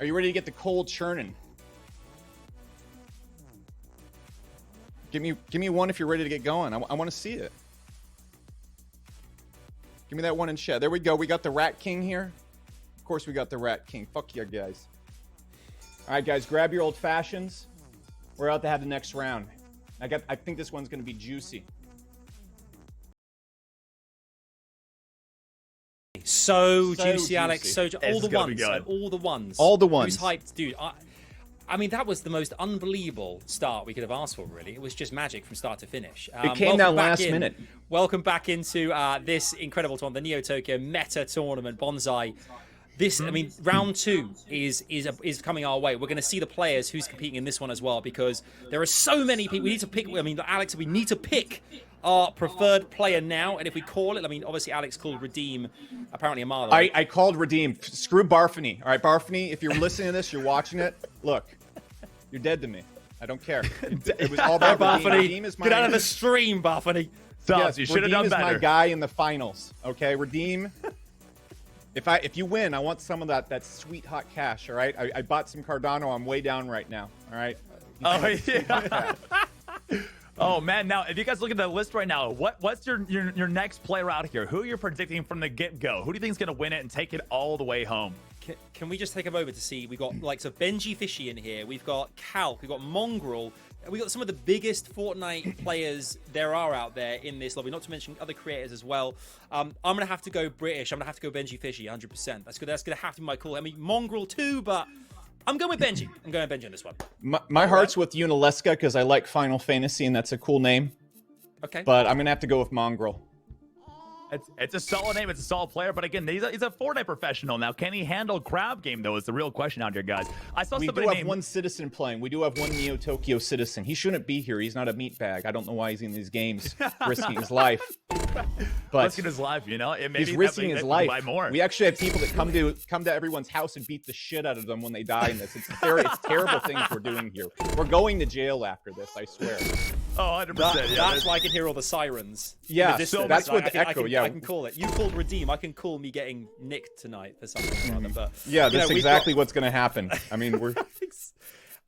Are you ready to get the cold churning? Give me one if you're ready to get going. I want to see it. Give me that one in chat. There we go. We got the Rat King here. Of course, we got the Rat King. Fuck yeah, guys. All right, guys, grab your old fashions. We're out to have the next round. I think this one's going to be juicy. So juicy, Alex. So all the ones. All the ones. Who's hyped, dude? I mean, that was the most unbelievable start we could have asked for, really. It was just magic from start to finish. It came down last minute. Welcome back into this incredible tournament, the Neo Tokyo Metatournament Bonsai. This, I mean, round two is coming our way. We're going to see the players who's competing in this one as well, because there are so many people. We need to pick. I mean, Alex, we need to pick our preferred player now. And if we call it, I mean, obviously Alex called Redeem apparently a mile. I called Redeem. Screw Barfany. All right, Barfany, if you're listening to this, you're watching it. Look, you're dead to me. I don't care. It was all about Barfany. Redeem is my Get out of the stream, Barfany. Yes, you should have done better. Redeem is my guy in the finals. Okay, Redeem. If you win, I want some of that sweet hot cash. All right, I bought some Cardano. I'm way down right now. All right. Oh yeah. Oh man, now if you guys look at the list right now, what's your next player out here? Who you're predicting from the get-go? Who do you think is going to win it and take it all the way home? Can we just take a moment to see? We've got like so Benji Fishy in here. We've got Calc. We've got Mongrel. We've got some of the biggest Fortnite players there are out there in this lobby, not to mention other creators as well. I'm going to have to go British. I'm going to have to go Benji Fishy, 100%. That's going to have to be my call. I mean, Mongrel too, but I'm going with Benji. I'm going with Benji on this one. My heart's with Unaleska because I like Final Fantasy, and that's a cool name. Okay. But I'm going to have to go with Mongrel. It's a solid name. It's a solid player. But again, he's a Fortnite professional. Now, can he handle Crab Game, though, is the real question out here, guys. I saw we somebody do have one citizen playing. We do have one Neo Tokyo citizen. He shouldn't be here. He's not a meatbag. I don't know why he's in these games risking his life. But risking his life, you know? He's risking his life. Buy more. We actually have people that come to everyone's house and beat the shit out of them when they die in this. It's terrible things we're doing here. We're going to jail after this, I swear. Oh, 100%. Yeah, that's why I can hear all the sirens. Yeah, so that's what the echo, I can call it. You called Redeem. I can call me getting nicked tonight for something or other. But yeah, that's exactly what's going to happen. I mean, we're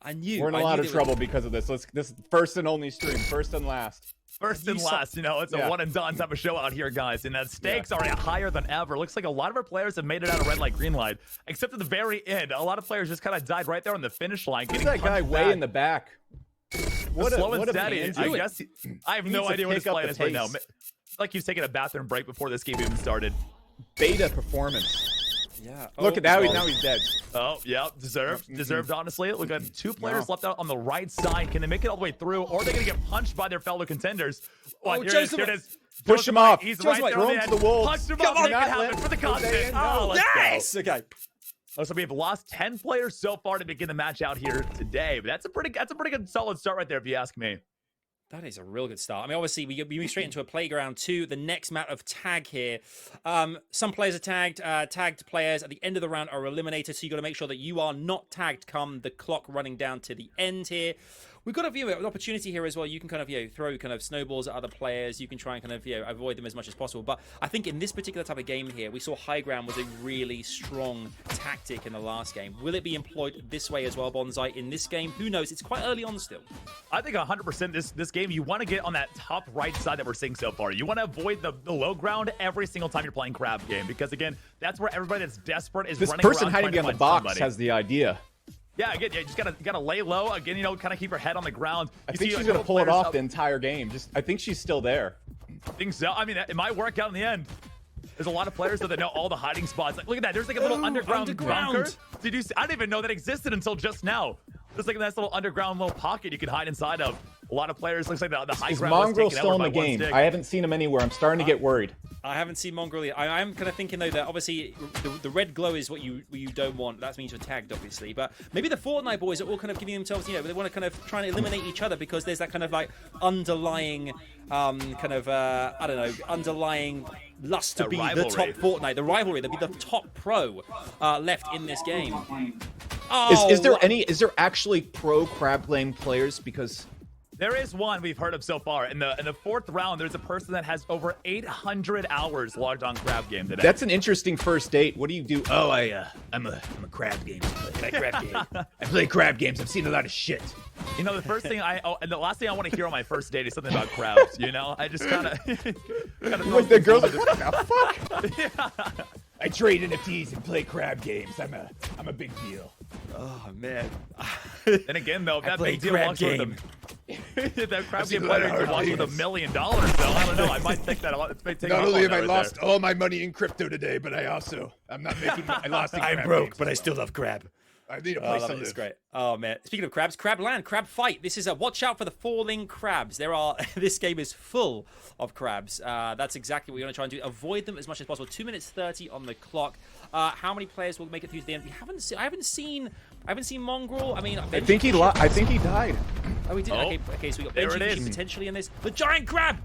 in a lot of trouble because of this. This first and only stream, first and last. First and last, you know, it's a one and done type of show out here, guys. And the stakes are higher than ever. Looks like a lot of our players have made it out of red light, green light, except at the very end. A lot of players just kind of died right there on the finish line. Who's that guy way in the back? Slow and steady. I guess I have no idea what his plan is right now. Like he's taking a bathroom break before this game even started. Beta performance. Yeah. Look at now he's dead. Oh, yeah. Deserved, honestly. Look at two players left out on the right side. Can they make it all the way through, or are they going to get punched by their fellow contenders? Oh, here it is. Push him off. He's right there. Throw him to the wolves. Punch him off. Make it happen for the content. Oh, yes. Go. Okay. Oh, so we have lost 10 players so far to begin the match out here today. But that's a pretty good solid start right there, if you ask me. That is a real good start. I mean, obviously, we move straight into a playground 2. The next map of tag here. Some players are tagged. Tagged players at the end of the round are eliminated, so you got to make sure that you are not tagged come the clock running down to the end here. We've got an opportunity here as well. You can kind of throw kind of snowballs at other players. You can try and kind of avoid them as much as possible. But I think in this particular type of game here, we saw high ground was a really strong tactic in the last game. Will it be employed this way as well, Bonsai, in this game? Who knows? It's quite early on still. I think 100% this game, you want to get on that top right side that we're seeing so far. You want to avoid the low ground every single time you're playing Crab Game, because again, that's where everybody that's desperate is running around. This person hiding behind the box has the idea. Yeah, again, you just gotta lay low. Again, kind of keep her head on the ground. I think she's gonna pull it off the entire game. I think she's still there. I think so. I mean, it might work out in the end. There's a lot of players that know all the hiding spots. Like, look at that. There's like a little underground bunker. Did you see? I didn't even know that existed until just now. There's like a nice little underground little pocket you can hide inside of. A lot of players, looks like the high ground was Mongrel taken still over in the by game? one stick. I haven't seen him anywhere. I'm starting to get worried. I haven't seen Mongrel yet. I'm kind of thinking, though, that obviously the red glow is what you don't want. That means you're tagged, obviously. But maybe the Fortnite boys are all kind of giving themselves, they want to kind of try and eliminate each other because there's that kind of like underlying, underlying lust to be the top Fortnite. The rivalry, to be the top pro left in this game. Oh, is there actually pro Crab Game players? Because there is one we've heard of so far. In the fourth round, there's a person that has over 800 hours logged on Crab Game today. That's an interesting first date. What do you do? Oh, I'm a Crab Game. I play Crab Games. I've seen a lot of shit. The first thing and the last thing I want to hear on my first date is something about crabs. I just kind of. The girl's like, what the fuck? Yeah. I trade NFTs and play Crab Games. I'm a big deal. Oh man. And again, though, that big deal walks with them. That Crab Game player walks with $1 million. Though I don't know. I might take that. Not only have I lost all my money in crypto today, but I'm not making. I lost. I'm broke, but I still love crab. I need to play something. That's great. Oh man! Speaking of crabs, Crabland, Crab Fight. This is a watch out for the falling crabs. This game is full of crabs. That's exactly what we're going to try and do. Avoid them as much as possible. 2 minutes 30 on the clock. How many players will make it through to the end? I haven't seen Mongrel. I mean, I think he died. Oh, he did. Okay. So we got Benji potentially in this. The giant crab.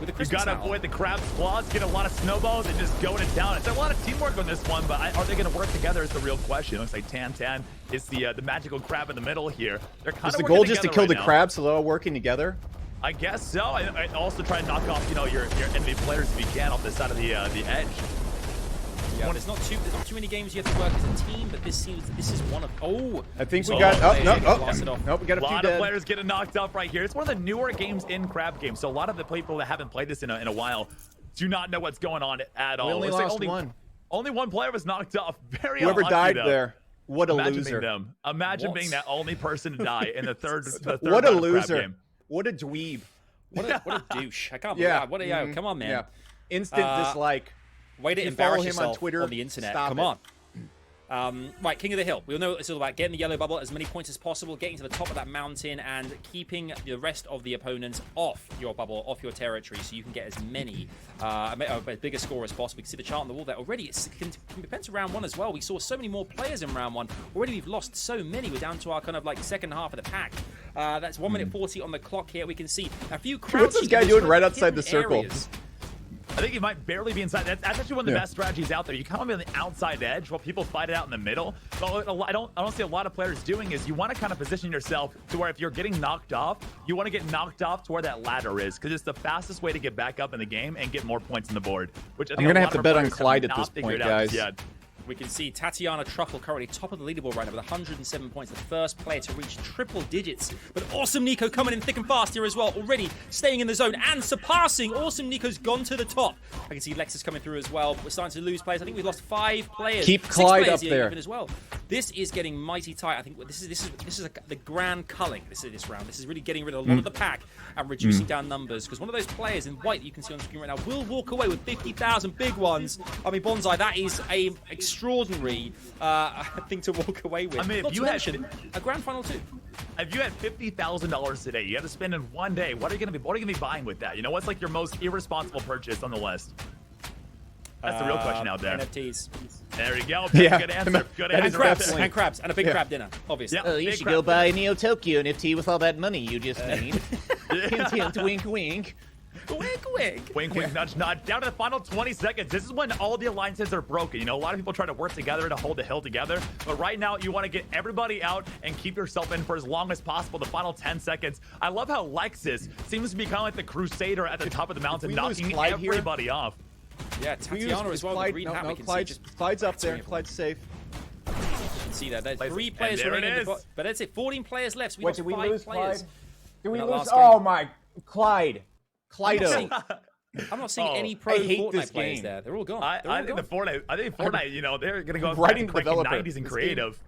You gotta avoid the crab's claws, get a lot of snowballs, and just going it down. It's a lot of teamwork on this one, but are they gonna work together is the real question. It looks like Tan is the magical crab in the middle here. They're kind of the goal just to kill the crabs, so they're all working together? I guess so. I also try and knock off, your enemy players if you can off the side of the edge. one. There's not too many games you have to work as a team, but this is one of. Oh, I think we got. Oh, nope, we got a few lot dead. of players getting knocked off right here. It's one of the newer games in Crab Game, so a lot of the people that haven't played this in a while do not know what's going on at all. We only lost one. Only one player was knocked off. Very Whoever unlucky, died though. there. What a Imagine loser. Being them. Imagine being that only person to die in the third What a round of Crab loser. Game. What a dweeb. what a douche! I can't believe that. What a come on, man. Yeah. Instant dislike. Way to You embarrass follow him yourself on Twitter. on the internet. Stop Come it. on. Right, King of the Hill. We all know what it's all about. Getting the yellow bubble, as many points as possible, getting to the top of that mountain, and keeping the rest of the opponents off your bubble, off your territory, so you can get as many, as big a score as possible. You can see the chart on the wall there. Already, it depends on round one as well. We saw so many more players in round one. Already, we've lost so many. We're down to our kind of like second half of the pack. That's 1 minute 40 on the clock here. We can see a few crouching. What's this guy doing right outside the circle? Areas. I think he might barely be inside. That's actually one of the best strategies out there. You kind of be on the outside edge while people fight it out in the middle. But what I don't see a lot of players doing is you want to kind of position yourself to where if you're getting knocked off, you want to get knocked off to where that ladder is, because it's the fastest way to get back up in the game and get more points on the board. Which I think I'm gonna a have lot to of bet on players have Clyde at not this figured point, out guys. yet. We can see Tatiana Truffle currently top of the leaderboard right now with 107 points, the first player to reach triple digits. But Awesome Nico coming in thick and fast here as well, already staying in the zone and surpassing. Awesome Nico's gone to the top. I can see Lexus coming through as well. We're starting to lose players. I think we've lost 5 players. Keep 6 Clyde players up here there. even as well. This is getting mighty tight. I think this is the grand culling. This round. This is really getting rid of a lot of the pack and reducing down numbers, because one of those players in white that you can see on the screen right now will walk away with 50,000 big ones. I mean, Bonsai, that is a extraordinary thing to walk away with. I mean, Not if you to had mention a grand final too. If you had $50,000 today, you had to spend in one day. What are you gonna be buying with that? You know, what's like your most irresponsible purchase on the list? That's the real question out there. NFTs. There you go. Yeah. Good answer. Good That answer. is And crabs. definitely- And crabs. And a big crab dinner, obviously. Yeah. You Big should crap. go buy Neo Tokyo NFT with all that money you just made. Hint, hint, wink, wink. Wink, wink. Wink, wink, nudge, nudge. Down to the final 20 seconds. This is when all the alliances are broken. You know, a lot of people try to work together to hold the hill together. But right now, you want to get everybody out and keep yourself in for as long as possible. The final 10 seconds. I love how Lexus seems to be kind of like the Crusader at the top of the mountain, we lose knocking Clyde here? everybody off. Yeah, Tatiana as well. The green hat, we can see just Clyde's up there. Clyde's safe. you can see that. There's 3 players there it remaining in the is. But that's it. 14 players left. So we Wait, lost did we 5 lose players. Clyde? Did we in that lose? last game. Oh my, Clyde. Clydo. I'm not seeing Oh, any pro I hate Fortnite this players game. there. They're all gone. I They're all think gone. Fortnite, you know, they're going to go Writing back to developer. 90s and This creative.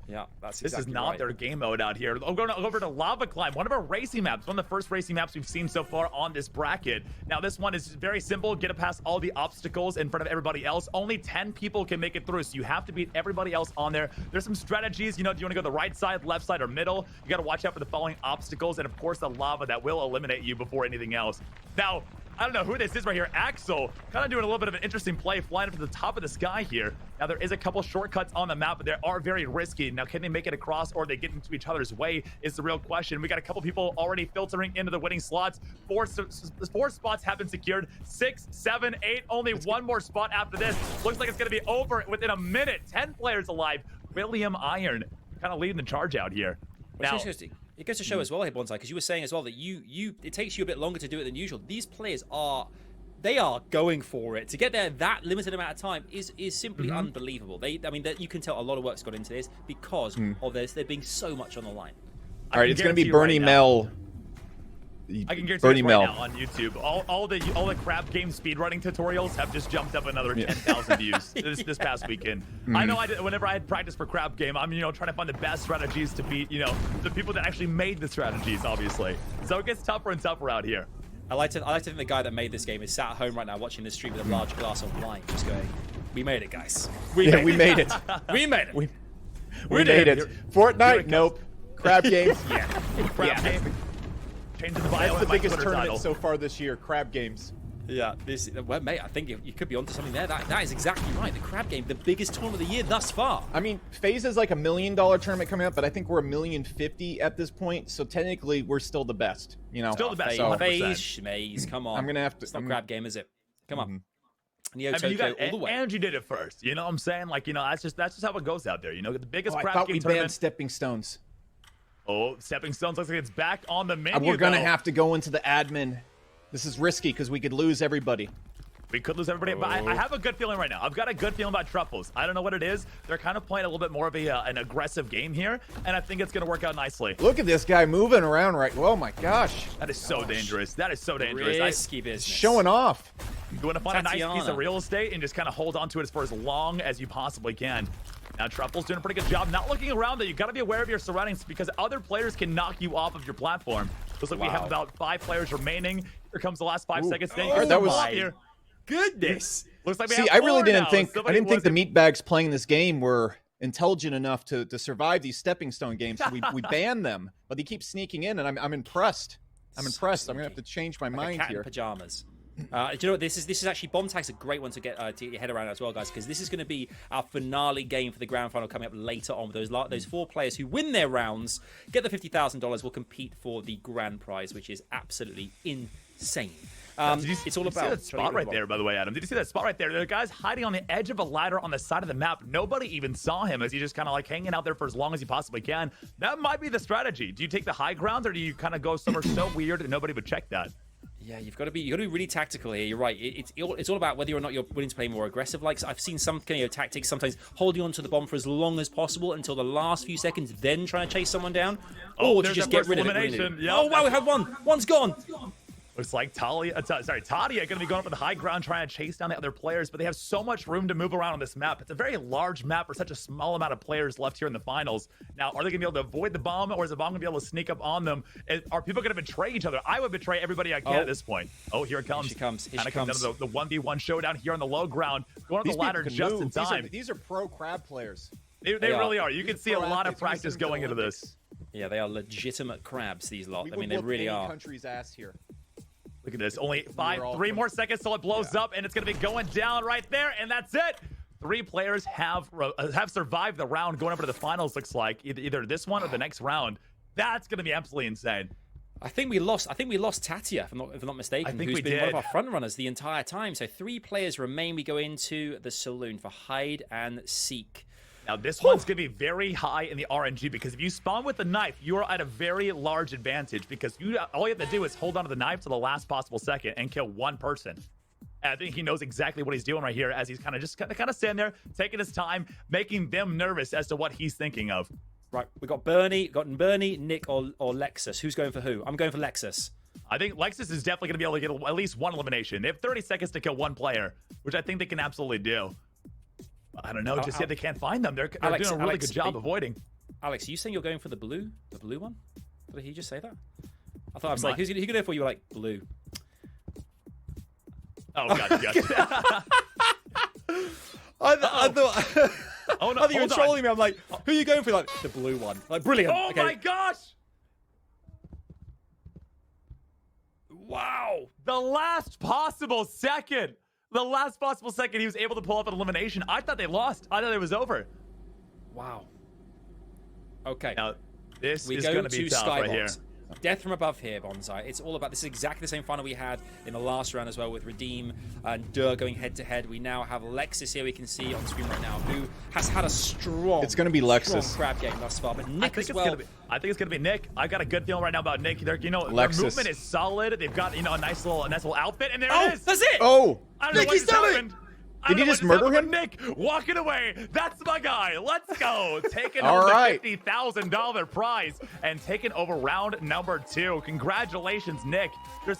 Yeah, that's This exactly is not right. their game mode out here. I'm going over to Lava Climb, one of our racing maps, one of the first racing maps we've seen so far on this bracket. Now, this one is very simple. Get past all the obstacles in front of everybody else. Only 10 people can make it through, so you have to beat everybody else on there. There's some strategies. You know, do you want to go the right side, left side, or middle? You got to watch out for the following obstacles, and of course, the lava that will eliminate you before anything else. Now, I don't know who this is right here. Axel kind of doing a little bit of an interesting play, flying up to the top of the sky here. Now, there is a couple shortcuts on the map, but they are very risky. Now, can they make it across, or they get into each other's way is the real question. We got a couple people already filtering into the winning slots. Four spots have been secured. 6, 7, 8. Only one more spot after this. Looks like it's going to be over within a minute. 10 players alive. William Iron kind of leading the charge out here. Now, It goes to show as well, hey Bonsai, because you were saying as well that it takes you a bit longer to do it than usual. These players are going for it. To get there that limited amount of time is simply unbelievable. I mean, you can tell a lot of work's gone into this because of there being so much on the line. All right, it's going to be Bernie Mel. I can guarantee Bernie right Mel. now on YouTube, all the crap game speedrunning tutorials have just jumped up another 10,000 views this past weekend. I know whenever I had practice for crap game, I'm trying to find the best strategies to beat the people that actually made the strategies, obviously. So it gets tougher and tougher out here. I like to think the guy that made this game is sat at home right now watching this stream with a large glass of wine, just going, "We made it, guys. We made it. We made it. We made it. Fortnite? Nope. Crab games? Yeah. Crap game. Changing the bio That's in the my biggest Twitter tournament title. so far this year. Crab games. Yeah, well, mate, I think you could be onto something there. That is exactly right. The crab game, the biggest tournament of the year thus far. I mean, FaZe is like $1 million tournament coming up, but I think we're $1,050,000 at this point. So technically, we're still the best. Still the best. So- 100%. Maze, come on. I'm gonna have to. It's not crab game, is it? Come on. Neo I mean, you Tokyo got all the way. and you did it first. You know what I'm saying? Like, that's just how it goes out there. The biggest Oh, I crap thought game we banned tournament. stepping stones. Oh, Stepping Stones looks like it's back on the menu. We're gonna though. have to go into the admin. This is risky because we could lose everybody. We could lose everybody, but I have a good feeling right now. I've got a good feeling about Truffles. I don't know what it is. They're kind of playing a little bit more of an aggressive game here, and I think it's going to work out nicely. Look at this guy moving around right. Oh my gosh. That is so dangerous. That is so dangerous. Risky business. Showing off. You want to find a nice piece of real estate and just kind of hold on to it for as long as you possibly can. Now, Truffle's doing a pretty good job not looking around, though. You got to be aware of your surroundings because other players can knock you off of your platform. Looks like we have about 5 players remaining. Here comes the last 5 seconds. That was here. Goodness. Looks like we See, have I really 4 didn't now. think Somebody the meatbags playing this game were intelligent enough to survive these stepping stone games. So we banned them, but they keep sneaking in, and I'm impressed. I'm impressed. I'm gonna have to change my mind cat here. in pajamas. Do you know what this is actually Bomb Tag's a great one to get your head around as well, guys, because this is going to be our finale game for the grand final coming up later on with those 4 players who win their rounds, get the $50,000, will compete for the grand prize, which is absolutely insane. It's all about see that spot right there, by the way, Adam. Did you see that spot right there? The guy's hiding on the edge of a ladder on the side of the map. Nobody even saw him as he just kind of like hanging out there for as long as he possibly can. That might be the strategy. Do you take the high ground or do you kind of go somewhere so weird that nobody would check that? Yeah, you've got to be really tactical here. You're right. It's all about whether or not you're willing to play more aggressive. Like I've seen some kind of tactics, sometimes holding on to the bomb for as long as possible until the last few seconds, then trying to chase someone down, or to just get rid of it. Yep. Oh wow, we have one. One's gone. Looks like Tadia going to be going for the high ground, trying to chase down the other players, but they have so much room to move around on this map. It's a very large map for such a small amount of players left here in the finals. Now, are they going to be able to avoid the bomb, or is the bomb going to be able to sneak up on them? Are people going to betray each other? I would betray everybody I can at this point. Oh, here it comes. Here she comes. Here she comes. The 1v1 showdown here on the low ground. Going up the ladder just in time. These are pro crab players. They really are. You can see a lot of practice going into this. Yeah, they are legitimate crabs, these lot. I mean, they really are. Country's ass here. Look at this. Only 3 more seconds till it blows up, and it's going to be going down right there, and that's it. 3 players have survived the round going over to the finals, looks like. Either this one or the next round. That's going to be absolutely insane. I think we lost Tatia, if I'm not mistaken, who's been one of our front runners the entire time. So 3 players remain. We go into the saloon for hide and seek. Now, this one's going to be very high in the RNG because if you spawn with the knife, you are at a very large advantage because all you have to do is hold on to the knife to the last possible second and kill 1 person. And I think he knows exactly what he's doing right here as he's kind of standing there, taking his time, making them nervous as to what he's thinking of. Right, we got Bernie, Nick, or Lexus. Who's going for who? I'm going for Lexus. I think Lexus is definitely going to be able to get at least 1 elimination. They have 30 seconds to kill 1 player, which I think they can absolutely do. I don't know, just yet they can't find them. They're doing a really good job avoiding. Alex, are you saying you're going for the blue one? Did he just say that? I thought I was like, who's going to go for? You were like, blue. Oh, God, yes. I thought oh, no, I thought you were trolling me. I'm like, who are you going for? Like, the blue one. Like, brilliant. Oh, okay. my gosh. Wow. The last possible second. The last possible second he was able to pull up an elimination. I thought they lost. I thought it was over. Wow. Okay. Now, this is going to be tough right here. Death from above here, Bonsai. It's all about, this is exactly the same final we had in the last round as well with Redeem and Dur going head to head. We now have Lexus here, we can see on screen right now, who has had a strong, it's going to be Lexus crab game thus far, but Nick as well. I think it's going to be Nick. I got a good feeling right now about Nick. Their movement is solid. They've got, a nice little outfit, and there it is. That's it. Oh, I don't know what just happened. Did he just murder him? Nick, walking away. That's my guy. Let's go. Taking home the $50,000 prize and taking over round number 2. Congratulations, Nick.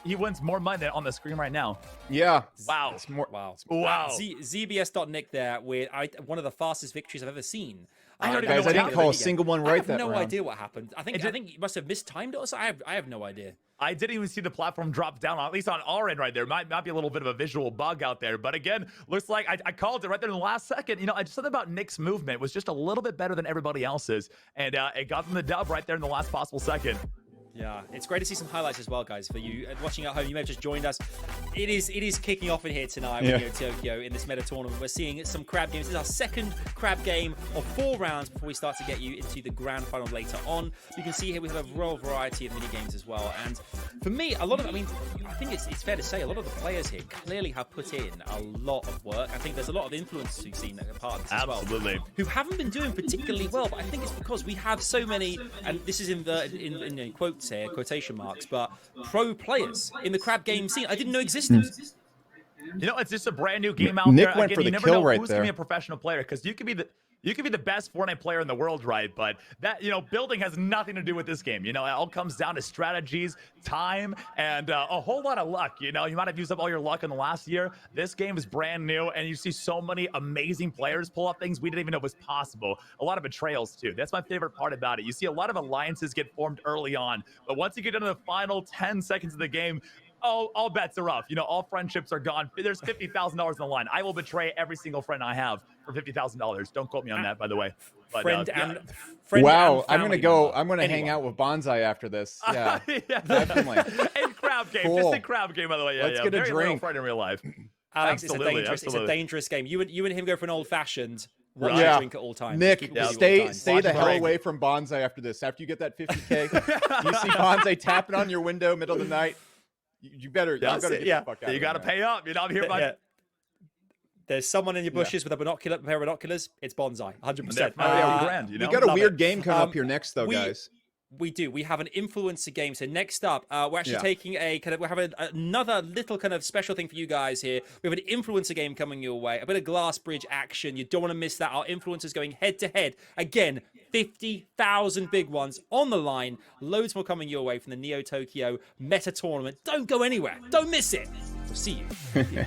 He wins more money than on the screen right now. Yeah. Wow. Wow. ZBS.Nick there with one of the fastest victories I've ever seen. I didn't call a single one right that round. I have no idea what happened. I think you must have mistimed it or something. I have no idea. I didn't even see the platform drop down, at least on our end right there. Might be a little bit of a visual bug out there. But again, looks like I called it right there in the last second. I just said about Nick's movement was just a little bit better than everybody else's. And it got them the dub right there in the last possible second. Yeah, it's great to see some highlights as well, guys. For you watching at home, you may have just joined us. It is kicking off in here tonight with Neo Tokyo in this meta tournament. We're seeing some crab games. This is our second crab game of 4 rounds before we start to get you into the grand final later on. You can see here we have a royal variety of mini games as well. And for me, I think it's fair to say a lot of the players here clearly have put in a lot of work. I think there's a lot of influencers who've seen that are part of this as well. Absolutely. Who haven't been doing particularly well, but I think it's because we have so many, and this is in quotes here, quotation marks, but pro players in the crab game scene I didn't know existed. You know, it's just a brand new game out Nick there. went Again, for you the never kill know right who's there. gonna be a professional player, because you could be the best Fortnite player in the world, right? But that, you know, building has nothing to do with this game. You know, it all comes down to strategies, time, and a whole lot of luck. You know, you might have used up all your luck in the last year. This game is brand new, and you see so many amazing players pull off things we didn't even know was possible. A lot of betrayals too. That's my favorite part about it. You see a lot of alliances get formed early on, but once you get into the final 10 seconds of the game, all bets are off. You know, all friendships are gone. There's $50,000 on the line. I will betray every single friend I have for $50,000. Don't quote me on that, by the way. But, friend yeah. Wow, I'm family gonna go. member. I'm gonna hang Anyone. out with Bonsai after this. Yeah, Yeah. definitely. And crab game, Cool. just a crab game, by the way. Yeah, Let's yeah. get a Very little drink. friend in real life. Alex, Absolutely, it's a dangerous game. You and him go for an old fashioned. Watch Yeah. your drink at all times. Nick, Keep it with you at all stay times. the Watch hell break. away from Bonsai after this. After you get that 50K, you see Bonsai tapping on your window middle of the night. You better. Yeah, You better get the fuck out you of got to there, man. pay up. You know, I'm here by. Yeah. There's someone in your bushes with a pair of binoculars. It's Bonsai, 100%. Grand, you know? We got a Love weird it. game coming up here next, though, we- guys. We do. We have an influencer game. So next up, we're actually taking we're having another little kind of special thing for you guys here. We have an influencer game coming your way. A bit of glass bridge action. You don't want to miss that. Our influencers going head to head. Again, 50,000 big ones on the line. Loads more coming your way from the Neo Tokyo Metatournament. Don't go anywhere. Don't miss it. We'll see you.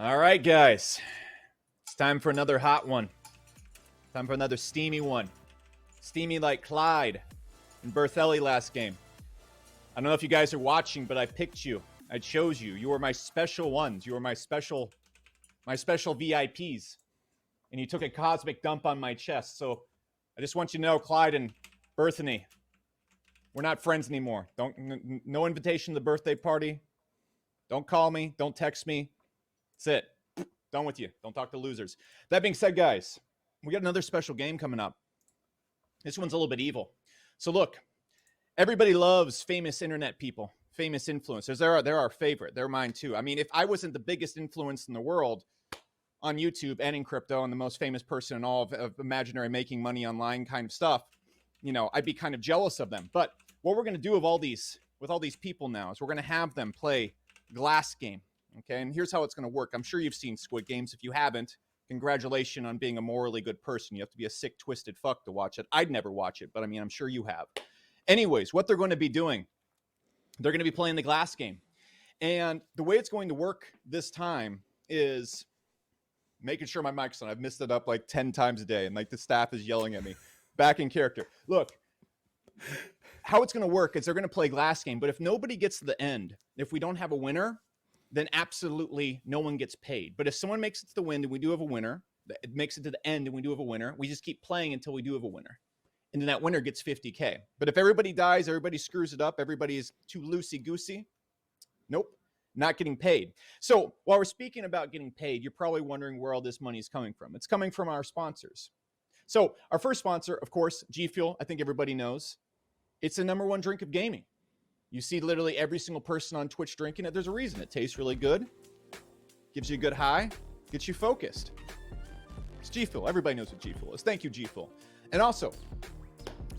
All right, guys. It's time for another hot one. Time for another steamy one. Steamy like Clyde and Berthelli last game. I don't know if you guys are watching, but I picked you. I chose you. You were my special ones. You were my special VIPs. And you took a cosmic dump on my chest. So I just want you to know, Clyde and Berthany, we're not friends anymore. No invitation to the birthday party. Don't call me. Don't text me. That's it. Done with you. Don't talk to losers. That being said, guys, we got another special game coming up. This one's a little bit evil. So look, everybody loves famous internet people, famous influencers. They're our favorite. They're mine too. I mean, if I wasn't the biggest influence in the world on YouTube and in crypto and the most famous person in all of imaginary making money online kind of stuff, you know, I'd be kind of jealous of them. But what we're going to do with all these people now is we're going to have them play Glass Game. Okay, and here's how it's going to work. I'm sure you've seen Squid Games. If you haven't, congratulations on being a morally good person. You have to be a sick, twisted fuck to watch it. I'd never watch it, but I mean, I'm sure you have. Anyways, what they're going to be doing, they're going to be playing the Glass Game. And the way it's going to work this time is making sure my mic's on. I've missed it up like 10 times a day, and like the staff is yelling at me. Back in character. Look, how it's going to work is they're going to play Glass Game, but if nobody gets to the end, if we don't have a winner, then absolutely no one gets paid. But if someone makes it to the win, then we do have a winner. It makes it to the end, and we do have a winner. We just keep playing until we do have a winner. And then that winner gets 50K. But if everybody dies, everybody screws it up, everybody is too loosey-goosey, nope, not getting paid. So while we're speaking about getting paid, you're probably wondering where all this money is coming from. It's coming from our sponsors. So our first sponsor, of course, G Fuel, I think everybody knows. It's the #1 drink of gaming. You see literally every single person on Twitch drinking it. There's a reason. It tastes really good. Gives you a good high. Gets you focused. It's G Fuel. Everybody knows what G Fuel is. Thank you, G Fuel. And also,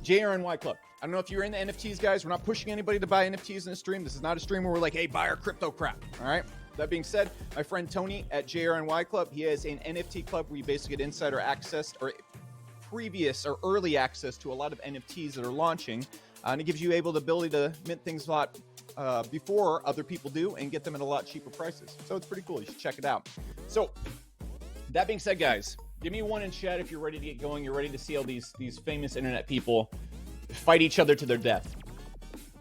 JRNY Club. I don't know if you're in the NFTs, guys. We're not pushing anybody to buy NFTs in a stream. This is not a stream where we're like, hey, buy our crypto crap. All right? That being said, my friend Tony at JRNY Club, he has an NFT club where you basically get insider access or previous or early access to a lot of NFTs that are launching. And it gives you the ability to mint things a lot before other people do and get them at a lot cheaper prices. So it's pretty cool. You should check it out. So that being said, guys, give me one in chat if you're ready to get going. You're ready to see all these famous internet people fight each other to their death.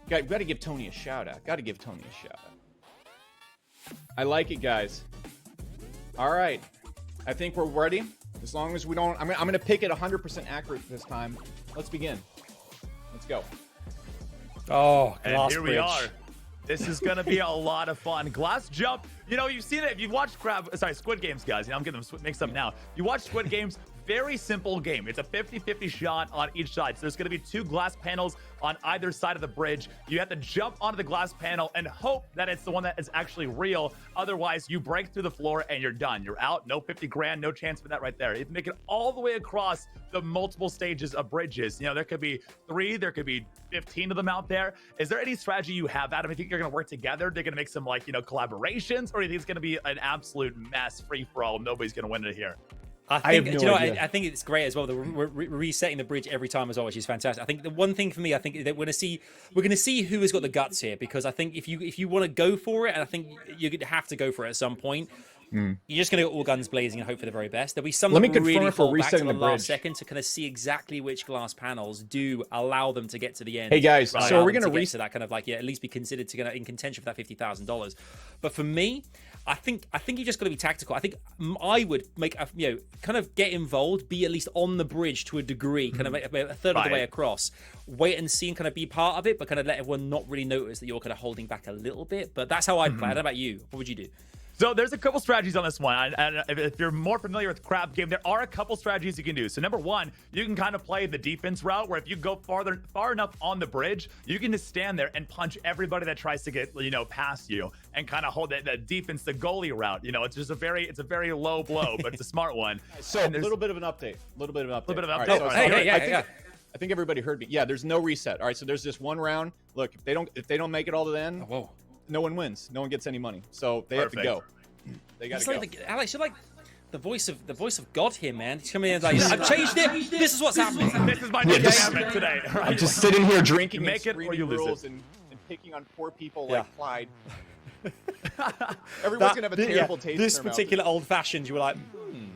Got to give Tony a shout out. Got to give Tony a shout out. I like it, guys. All right. I think we're ready. As long as we don't, I'm going to pick it 100% accurate this time. Let's begin. Let's go. Oh, and here we are. This is going to be a lot of fun. Glass jump. You know, you've seen it. If you've watched Squid Games, guys. You know, I'm getting them mixed up now. You watch Squid Games. Very simple game. It's a 50-50 shot on each side. So there's going to be 2 glass panels on either side of the bridge. You have to jump onto the glass panel and hope that it's the one that is actually real. Otherwise, you break through the floor and you're done. You're out. No 50 grand. No chance for that right there. You make it all the way across the multiple stages of bridges. You know, there could be 3. There could be 15 of them out there. Is there any strategy you have, Adam? I think you're going to work together. They're going to make some, like, you know, collaborations, or do you think it's going to be an absolute mass free-for-all? Nobody's going to win it here. I think it's great as well that we're resetting the bridge every time as well, which is fantastic. I think the one thing for me, I think that we're going to see who has got the guts here, because I think if you want to go for it, and I think you're going to have to go for it at some point. You're just going to go all guns blazing and hope for the very best. There'll be some that really fall back to the last second to kind of see exactly which glass panels do allow them to get to the end. Hey guys, so we're going to get to that kind of, like, at least be considered to get in contention for that $50,000. But for me, I think you just got to be tactical. I think I would make kind of get involved, be at least on the bridge to a degree, kind of a third of the way across, wait and see and kind of be part of it, but kind of let everyone not really notice that you're kind of holding back a little bit. But that's how I'd play. I don't know about you. What would you do? So there's a couple strategies on this one. And if you're more familiar with Crab Game, there are a couple strategies you can do. So number one, you can kind of play the defense route, where if you go far enough on the bridge, you can just stand there and punch everybody that tries to get, you know, past you, and kind of hold the defense, the goalie route. You know, it's just a very low blow, but it's a smart one. So a little bit of an update. I think everybody heard me. Yeah, there's no reset. All right, so there's just one round. Look, if they don't make it all to the end, no one wins. No one gets any money. So they have to go. They got to go. Alex, you're like the voice of God here, man. He's coming in like, I've changed it. This is what's happening. This is my new game today. Right? I'm just sitting here drinking, make it or you lose it, and picking on poor people like Clyde. Everyone's gonna have a terrible taste. This in their particular old-fashioned, you were like,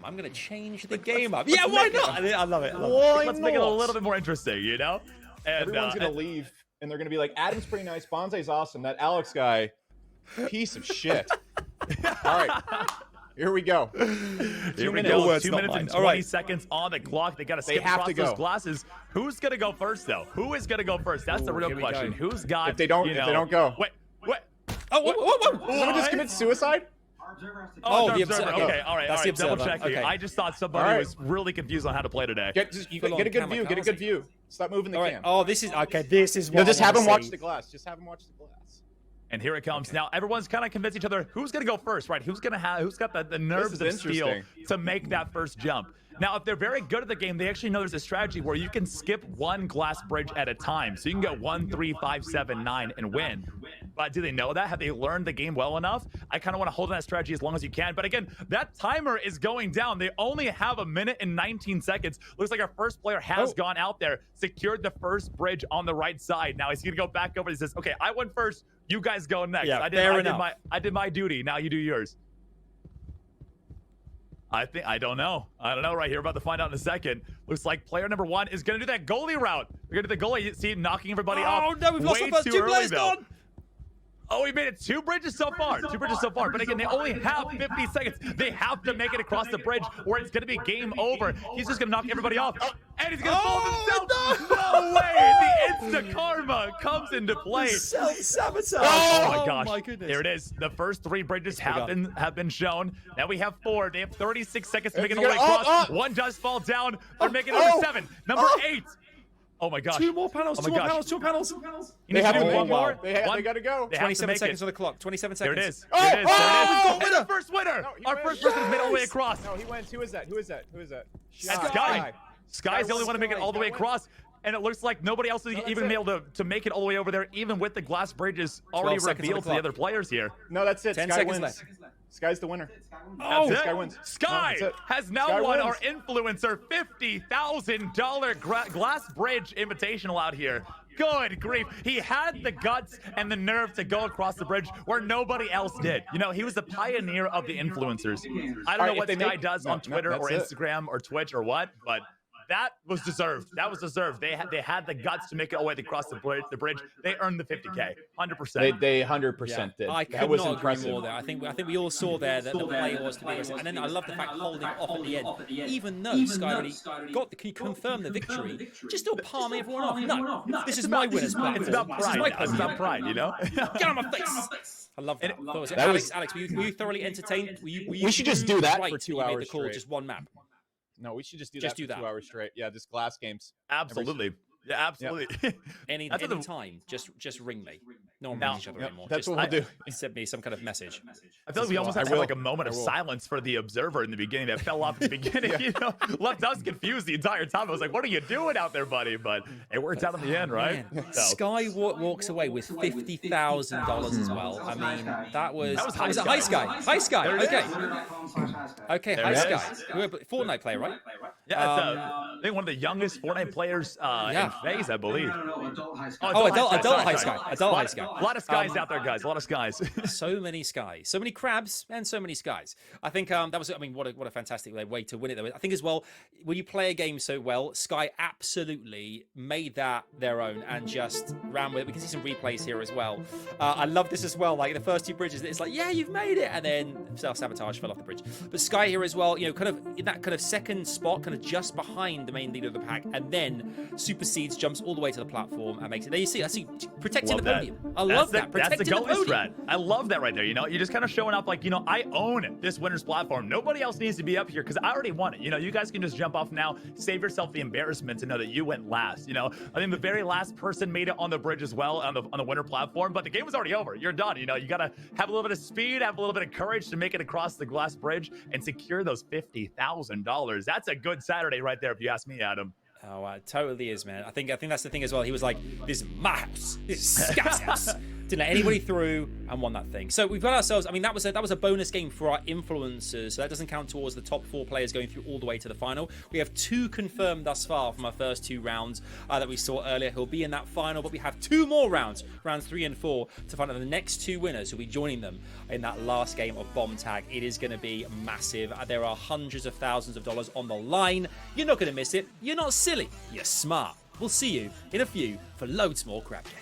I'm gonna change the game up. Yeah, why not? I love it. Let's make it a little bit more interesting, you know? And, everyone's gonna leave, and they're gonna be like, Adam's pretty nice, Bonsai's awesome, that Alex guy, piece of shit. All right, here we go. Here we go. 2 minutes and 20 seconds on the clock. They got to skip across those glasses. Who's gonna go first, though? Who is gonna go first? That's the real question. Who's got? If they don't go. Wait. Oh, whoa. Someone just commit suicide? Oh, the observer. Okay, all right. That's the observer. Double checking. Okay. I just thought somebody was really confused on how to play today. Get a good view. Stop moving the cam. Oh, this is what. No, just have him watch the glass. And here it comes. Now everyone's kind of convinced each other who's gonna go first, right? Who's got the nerves of steel to make that first jump. Now, if they're very good at the game, they actually know there's a strategy where you can skip one glass bridge at a time. So you can go 1, 3, 5, 7, 9 and win. But do they know that? Have they learned the game well enough? I kind of want to hold on that strategy as long as you can. But again, that timer is going down. They only have 1 minute and 19 seconds. Looks like our first player has gone out there, secured the first bridge on the right side. Now he's going to go back over. He says, okay, I went first. You guys go next. Yeah, I did my duty. Now you do yours. I don't know right here. About to find out in a second. Looks like player number 1 is going to do that goalie route. We're going to do the goalie. See, knocking everybody off. Oh, no, we've lost the first 2 players gone. Oh, we made it 2 bridges so far. 2 bridges so far. But again, they only have 50 seconds. They have to make it across the bridge or it's going to be game over. He's just going to knock everybody off. And he's going to fall himself. No way. The insta karma comes into play. Self-sabotage. Oh my gosh. My goodness. There it is. The first 3 bridges have been shown. Now we have 4. They have 36 seconds to make it all the way across. 1 does fall down. They're making it number 7. Number 8. Oh my gosh. 2 more panels, 2 more panels. They have to do one more. They got to go. 27 seconds on the clock. 27 seconds. There it is. Oh, there it is. oh, Our first winner. Our first person has made it all the way across. No, he wins. Who is that? That's Sky. Sky's the only one to make it all the way across. And it looks like nobody else is even able to make it all the way over there, even with the glass bridges already revealed to the other players here. No, that's it. 10 Sky seconds wins. left. Sky's the winner. Oh, Sky wins. Sky has now won our influencer $50,000 glass bridge invitational out here. Good grief. He had the guts and the nerve to go across the bridge where nobody else did. You know, he was the pioneer of the influencers. I don't know what Sky does on Twitter or Instagram or Twitch or what, but that was deserved. That was deserved. They had the guts to make it all the way across the bridge. They earned the 50K, 100%. They 100% did. I could not agree more there. I think we all saw there that the play was to be aggressive. And then I love the fact holding it off at the end. Even though Sky already confirmed the victory, just still palming everyone off. No, this is my winner's plan. It's about pride. It's about pride, you know? Get on my face. I love that. Alex, were you thoroughly entertained? We should just do that for 2 hours straight. Just one map. No, we should just do that for 2 hours straight. Yeah, just glass games. Absolutely. Yeah, absolutely. Yep. Any time, just ring me. No one rings each other anymore. That's what we'll do. Send me some kind of message. I feel like we almost had to have like a moment of silence for the observer in the beginning that fell off at the beginning. You know, left us confused the entire time. I was like, "What are you doing out there, buddy?" But it worked out in the end, right? So. Sky walks away with $50,000 as well. I mean, that was Hi Sky. Hi Sky. Okay, Hi Sky. Fortnite player, right? Yeah, I think one of the youngest Fortnite players in FaZe, I believe. Adult High Sky. Adult High Sky. A lot of Skies out there, guys. A lot of Skies. So many Skies. So many crabs and so many Skies. I think that was, what a fantastic way to win it, though. I think as well, when you play a game so well, Sky absolutely made that their own and just ran with it. We can see some replays here as well. I love this as well. Like the first 2 bridges, it's like, yeah, you've made it. And then self-sabotage fell off the bridge. But Sky here as well, you know, kind of in that kind of second spot, kind of just behind the main leader of the pack, and then supersedes, jumps all the way to the platform and makes it. There you see, I see protecting the podium. I love that. That's the goalie strat. I love that right there. You know, you're just kind of showing off like, you know, I own this winner's platform. Nobody else needs to be up here because I already won it. You know, you guys can just jump off now, save yourself the embarrassment to know that you went last. You know, I think the very last person made it on the bridge as well on the winner platform, but the game was already over. You're done. You know, you got to have a little bit of speed, have a little bit of courage to make it across the glass bridge and secure those $50,000. That's a good Saturday right there, if you ask me, Adam. Oh, it totally is, man. I think that's the thing as well. He was like, "This is my house. This is Scott's house." Didn't let anybody through and won that thing. So we've got ourselves, I mean, that was a bonus game for our influencers. So that doesn't count towards the top 4 players going through all the way to the final. We have 2 confirmed thus far from our first 2 rounds that we saw earlier who'll be in that final. But we have 2 more rounds 3 and 4, to find out the next 2 winners who'll be joining them in that last game of Bomb Tag. It is going to be massive. There are hundreds of thousands of dollars on the line. You're not going to miss it. You're not silly. You're smart. We'll see you in a few for loads more Crab Game.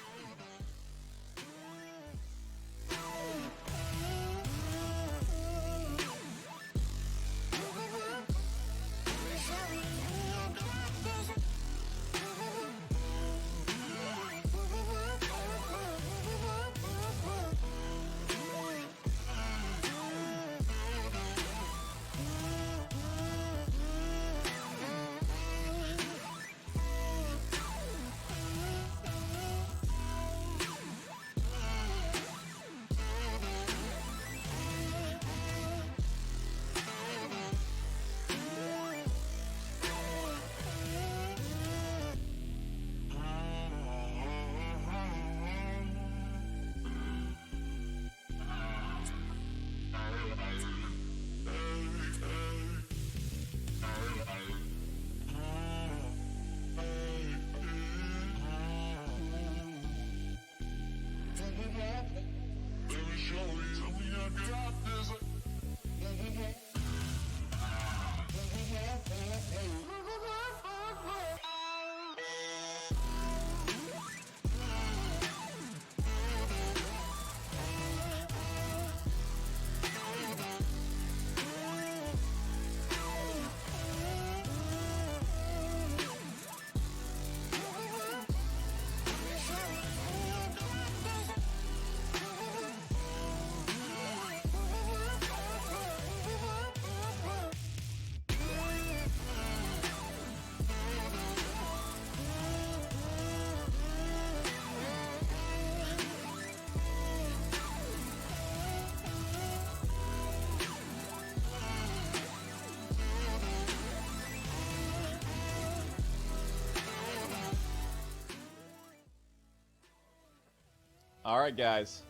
All right, guys.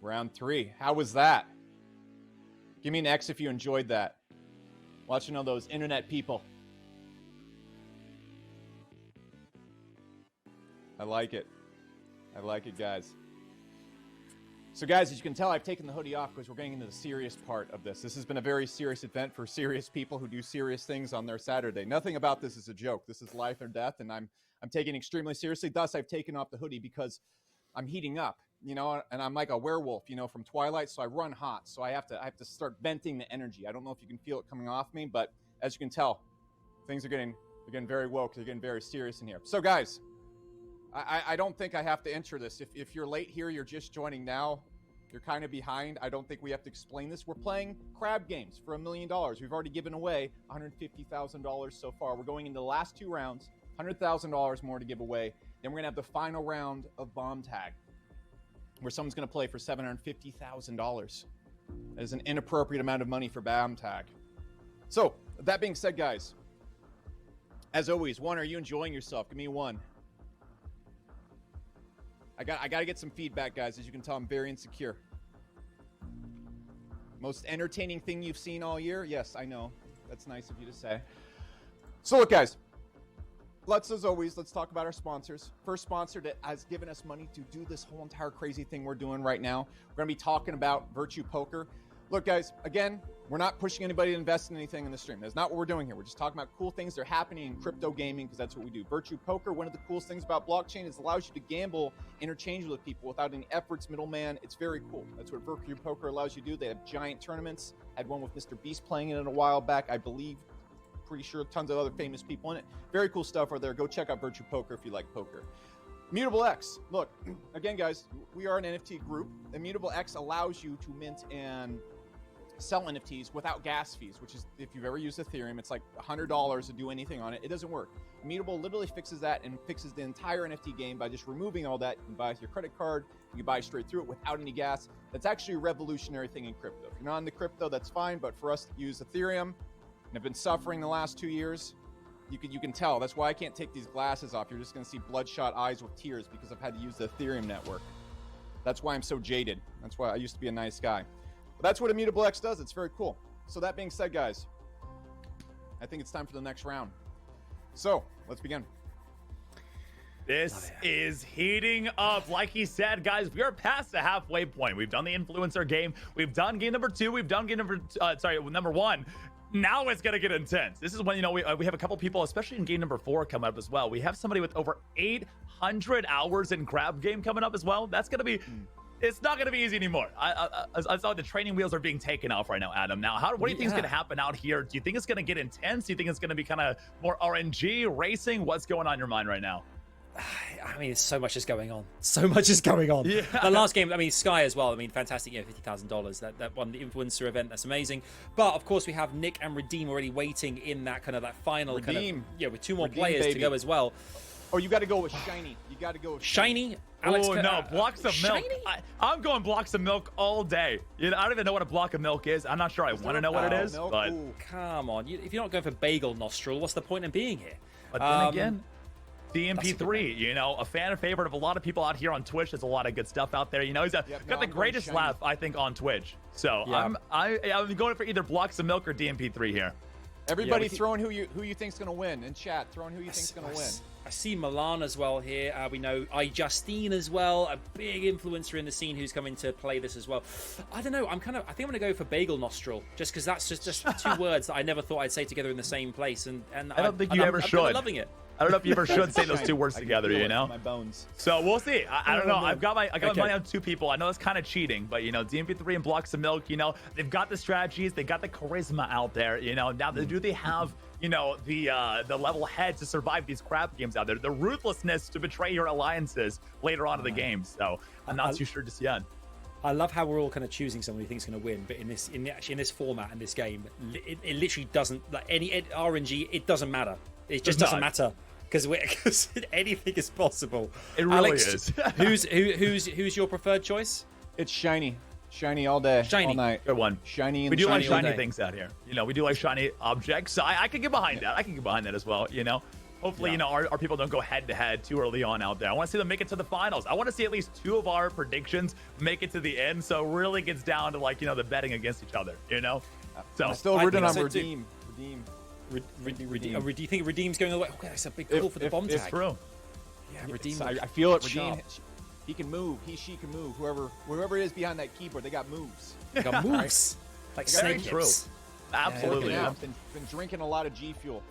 Round 3. How was that? Give me an X if you enjoyed that. Watching all those internet people. I like it. I like it, guys. So, guys, as you can tell, I've taken the hoodie off because we're getting into the serious part of this. This has been a very serious event for serious people who do serious things on their Saturday. Nothing about this is a joke. This is life or death, and I'm taking it extremely seriously. Thus, I've taken off the hoodie because I'm heating up, you know, and I'm like a werewolf, you know, from Twilight. So I run hot. So I have to start venting the energy. I don't know if you can feel it coming off me, but as you can tell, things are getting very woke. They're getting very serious in here. So, guys, I don't think I have to enter this. If you're late here, you're just joining now, you're kind of behind. I don't think we have to explain this. We're playing crab games for $1 million. We've already given away $150,000 so far. We're going into the last 2 rounds. $100,000 more to give away. Then we're gonna have the final round of Bomb Tag, where someone's gonna play for $750,000. That is an inappropriate amount of money for Bomb Tag. So that being said, guys, as always, 1, are you enjoying yourself? Give me 1. I gotta get some feedback, guys. As you can tell, I'm very insecure. Most entertaining thing you've seen all year? Yes, I know. That's nice of you to say. So look, guys. As always, let's talk about our sponsors. First sponsor that has given us money to do this whole entire crazy thing we're doing right now. We're going to be talking about Virtue Poker. Look, guys, again, we're not pushing anybody to invest in anything in the stream. That's not what we're doing here. We're just talking about cool things that are happening in crypto gaming because that's what we do. Virtue Poker, one of the coolest things about blockchain is it allows you to gamble interchangeably with people without any efforts, middleman. It's very cool. That's what Virtue Poker allows you to do. They have giant tournaments. I had one with Mr. Beast playing it a while back, I believe. Pretty sure tons of other famous people in it. Very cool stuff right there. Go check out Virtue Poker if you like poker. Immutable X. Look, again, guys, we are an NFT group. Immutable X allows you to mint and sell NFTs without gas fees, which is, if you've ever used Ethereum, it's like $100 to do anything on it. It doesn't work. Immutable literally fixes that and fixes the entire NFT game by just removing all that. You can buy with your credit card. You can buy straight through it without any gas. That's actually a revolutionary thing in crypto. If you're not into crypto, that's fine. But for us to use Ethereum, and have been suffering the last 2 years, You can tell. That's why I can't take these glasses off. You're just gonna see bloodshot eyes with tears because I've had to use the Ethereum network. That's why I'm so jaded. That's why I used to be a nice guy. But that's what Immutable X does. It's very cool. So that being said, guys, I think it's time for the next round. So let's begin. This is heating up. Like he said, guys, we are past the halfway point. We've done the influencer game. We've done game number 2. We've done game number 1. Now it's going to get intense. This is when, we have a couple people, especially in game number 4 coming up as well. We have somebody with over 800 hours in Crab Game coming up as well. That's going to be... It's not going to be easy anymore. I saw the training wheels are being taken off right now, Adam. Now, what do you think is going to happen out here? Do you think it's going to get intense? Do you think it's going to be kind of more RNG, racing? What's going on in your mind right now? I mean, so much is going on. So much is going on. Yeah. The last game, I mean, Sky as well. I mean, fantastic, $50,000. That won the influencer event. That's amazing. But of course, we have Nick and Redeem already waiting in that kind of that final with 2 more players to go as well. Oh, you got to go with Shiny. You got to go with Shiny. Alex, no, blocks of milk. I'm going blocks of milk all day. I don't even know what a block of milk is. I'm not sure I want to know what it is. But come on, if you're not going for bagel nostril, what's the point in being here? But then again, DMP3, a fan favorite of a lot of people out here on Twitch. There's a lot of good stuff out there. He's got the greatest laugh, I think, on Twitch. So I'm going for either blocks of milk or DMP3 here. Everybody throwing who you think's gonna win in chat. Throwing who you think's gonna win. I see Milan as well here. We know Justine as well, a big influencer in the scene who's coming to play this as well. I don't know. I think I'm gonna go for bagel nostril, just because that's just 2 words that I never thought I'd say together in the same place, and I don't think you ever should. I'm loving it. I don't know if you ever should say those 2 words together, My bones. So we'll see. I don't know. I've got my money on 2 people. I know it's kind of cheating, but DMP3 and blocks of milk. They've got the strategies, they got the charisma out there. Now do they have the level head to survive these crap games out there? The ruthlessness to betray your alliances later on in the game. So I'm not too sure just yet. I love how we're all kind of choosing someone who thinks going to win, but in this format in this game, it literally doesn't any RNG. It doesn't matter. It just doesn't matter because anything is possible. It really Alex, is. who's your preferred choice? It's Shiny. Shiny all day, all night. Good one. Shiny. We do like shiny things out here. We do like shiny objects. So I can get behind that. I can get behind that as well. Hopefully, our people don't go head to head too early on out there. I want to see them make it to the finals. I want to see at least 2 of our predictions make it to the end. So it really gets down to the betting against each other. So I'm still rooting on Redeem. Do you think Redeem's going all the way? Okay, that's a big call for the bomb tag. It's true. Yeah, Redeem. I feel it. Redeem. He can move. She can move. Whoever it is behind that keyboard, they got moves. They got moves. Like snake hips. Absolutely. I've been drinking a lot of G Fuel.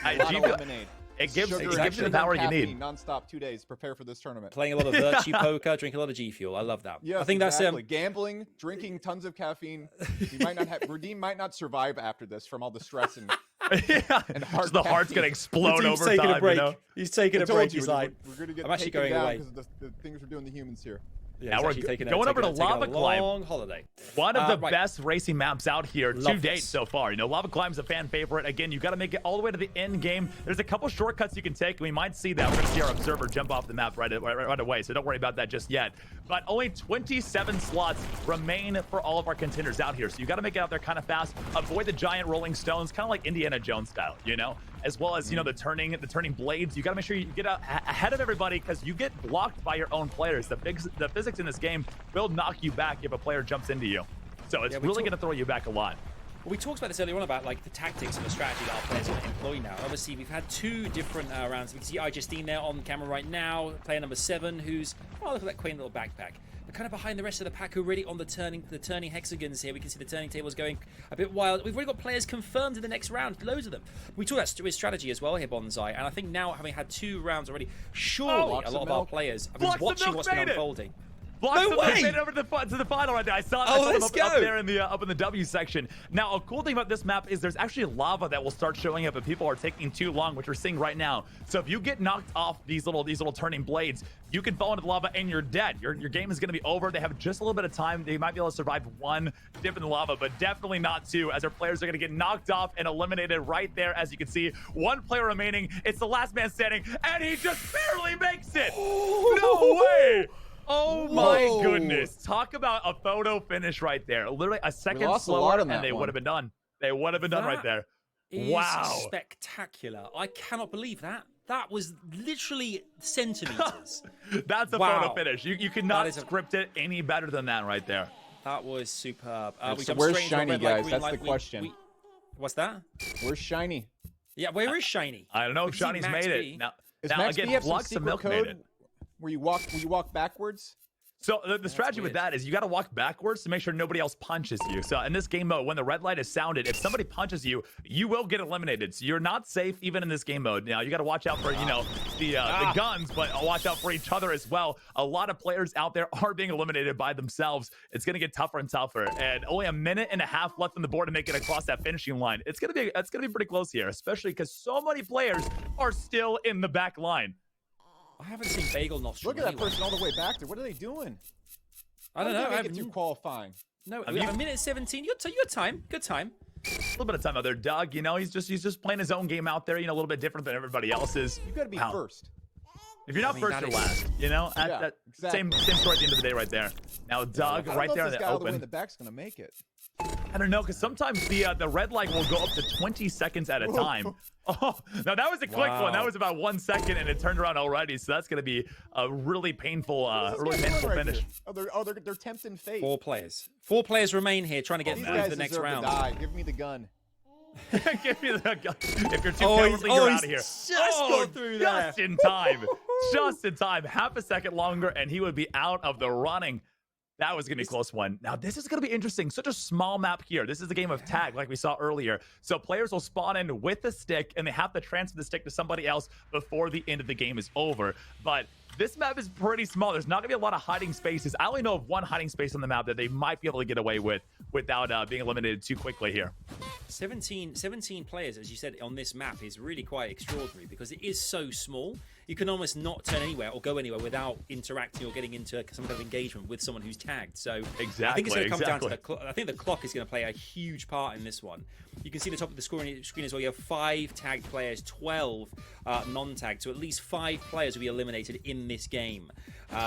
A lot of lemonade. It gives you the power you need. Non-stop 2 days. Prepare for this tournament. Playing a lot of virtue poker, drinking a lot of G Fuel. I love that. Yes, I think exactly. That's gambling, drinking tons of caffeine. He might not have. Redeem might not survive after this from all the stress and and the heart's gonna explode over taking time. A break. He's taking a break. He's like, we're gonna get. I'm actually going away because of the things we're doing to humans here. Yeah, now we're going over to Lava Climb. Long holiday. One of the best racing maps out here to date so far. Lava Climb's a fan favorite. Again, you got to make it all the way to the end game. There's a couple shortcuts you can take. We might see that. We're going to see our observer jump off the map right away, so don't worry about that just yet. But only 27 slots remain for all of our contenders out here, so you got to make it out there kind of fast. Avoid the giant rolling stones, kind of like Indiana Jones style, as well as the turning blades. You got to make sure you get out ahead of everybody because you get blocked by your own players. The physics in this game will knock you back if a player jumps into you, so it's really going to throw you back a lot. Well, we talked about this earlier on about the tactics and the strategy that our players are employing now. Obviously, we've had 2 different rounds. We can see Justine there on camera right now, player number 7, who's look at that quaint little backpack. But kind of behind the rest of the pack, who are really on the turning hexagons here. We can see the turning tables going a bit wild. We've already got players confirmed in the next round, loads of them. We talked about with strategy as well here, Bonsai, and I think now having had 2 rounds already, surely a lot of our players have been watching what's been unfolding. Blocks made it over to the final right there. I saw them up there in the W section. Now, a cool thing about this map is there's actually lava that will start showing up if people are taking too long, which we're seeing right now. So if you get knocked off these little turning blades, you can fall into the lava and you're dead. Your game is going to be over. They have just a little bit of time. They might be able to survive 1 dip in the lava, but definitely not 2, as our players are going to get knocked off and eliminated right there. As you can see, 1 player remaining. It's the last man standing, and he just barely makes it. No way. Oh my goodness. Talk about a photo finish right there. Literally a second slower and they would have been done. They would have been done right there. is Wow. spectacular. I cannot believe that. That was literally centimeters. That's a Wow. photo finish. You could not That is script it any better than that right there. That was superb. So We jumped where's straight into a Shiny, red light, guys? green That's light. the question. What's that? Where's Shiny? Yeah, where is Shiny? I don't know if We've seen Shiny's Max made B. it. Now Does now Max B again, have some Flux and secret Milk made code it. where you walk backwards? So the strategy with weird. that is you got to walk backwards to make sure nobody else punches you. So in this game mode, when the red light is sounded, if somebody punches you, you will get eliminated. So you're not safe even in this game mode. Now you got to watch out for the guns, but watch out for each other as well. A lot of players out there are being eliminated by themselves. It's gonna get tougher and tougher, and only a minute and a half left on the board to make it across that finishing line. It's gonna be pretty close here, especially because so many players are still in the back line. I haven't seen Bagel Nostril. Look at that anywhere. person all the way back there. What are they doing? I don't How know. did I they make it through qualifying? No, Have we you- have a minute 17. Your time. Good time. A little bit of time out there, Doug. He's just playing his own game out there. A little bit different than everybody else's. You got to be Wow. first. If you're not I mean, first, that you're is- last. Yeah, That exactly. same story at the end of the day, right there. Now, Doug, I don't right know there if in this the guy all the way in open. the back's gonna make it. I don't know, because sometimes the red light will go up to 20 seconds at a time. Oh, now that was a quick one. That Wow. was about 1 second, and it turned around already. So that's going to be a really painful, What's really this guy painful doing right finish. here? Oh, they're tempting fate. 4 players. 4 players remain here trying to get These through to guys the next deserve round. to die. Give me the gun. Give me the gun. If you're too Oh, he's- cowardly, oh, you're he's out of here. just got through there. Just in time. Just in time. Half a second longer, and he would be out of the running. That was going to be a close one. Now, this is going to be interesting. Such a small map here. This is a game of tag, like we saw earlier. So players will spawn in with the stick, and they have to transfer the stick to somebody else before the end of the game is over. But this map is pretty small. There's not going to be a lot of hiding spaces. I only know of one hiding space on the map that they might be able to get away with without being eliminated too quickly here. 17 players, as you said, on this map is really quite extraordinary because it is so small. You can almost not turn anywhere or go anywhere without interacting or getting into some kind of engagement with someone who's tagged. So Exactly, I think it's going to come down to exactly. I think the clock is going to play a huge part in this one. You can see the top of the screen as well. You have 5 tagged players, 12 non-tagged. So at least 5 players will be eliminated in this game,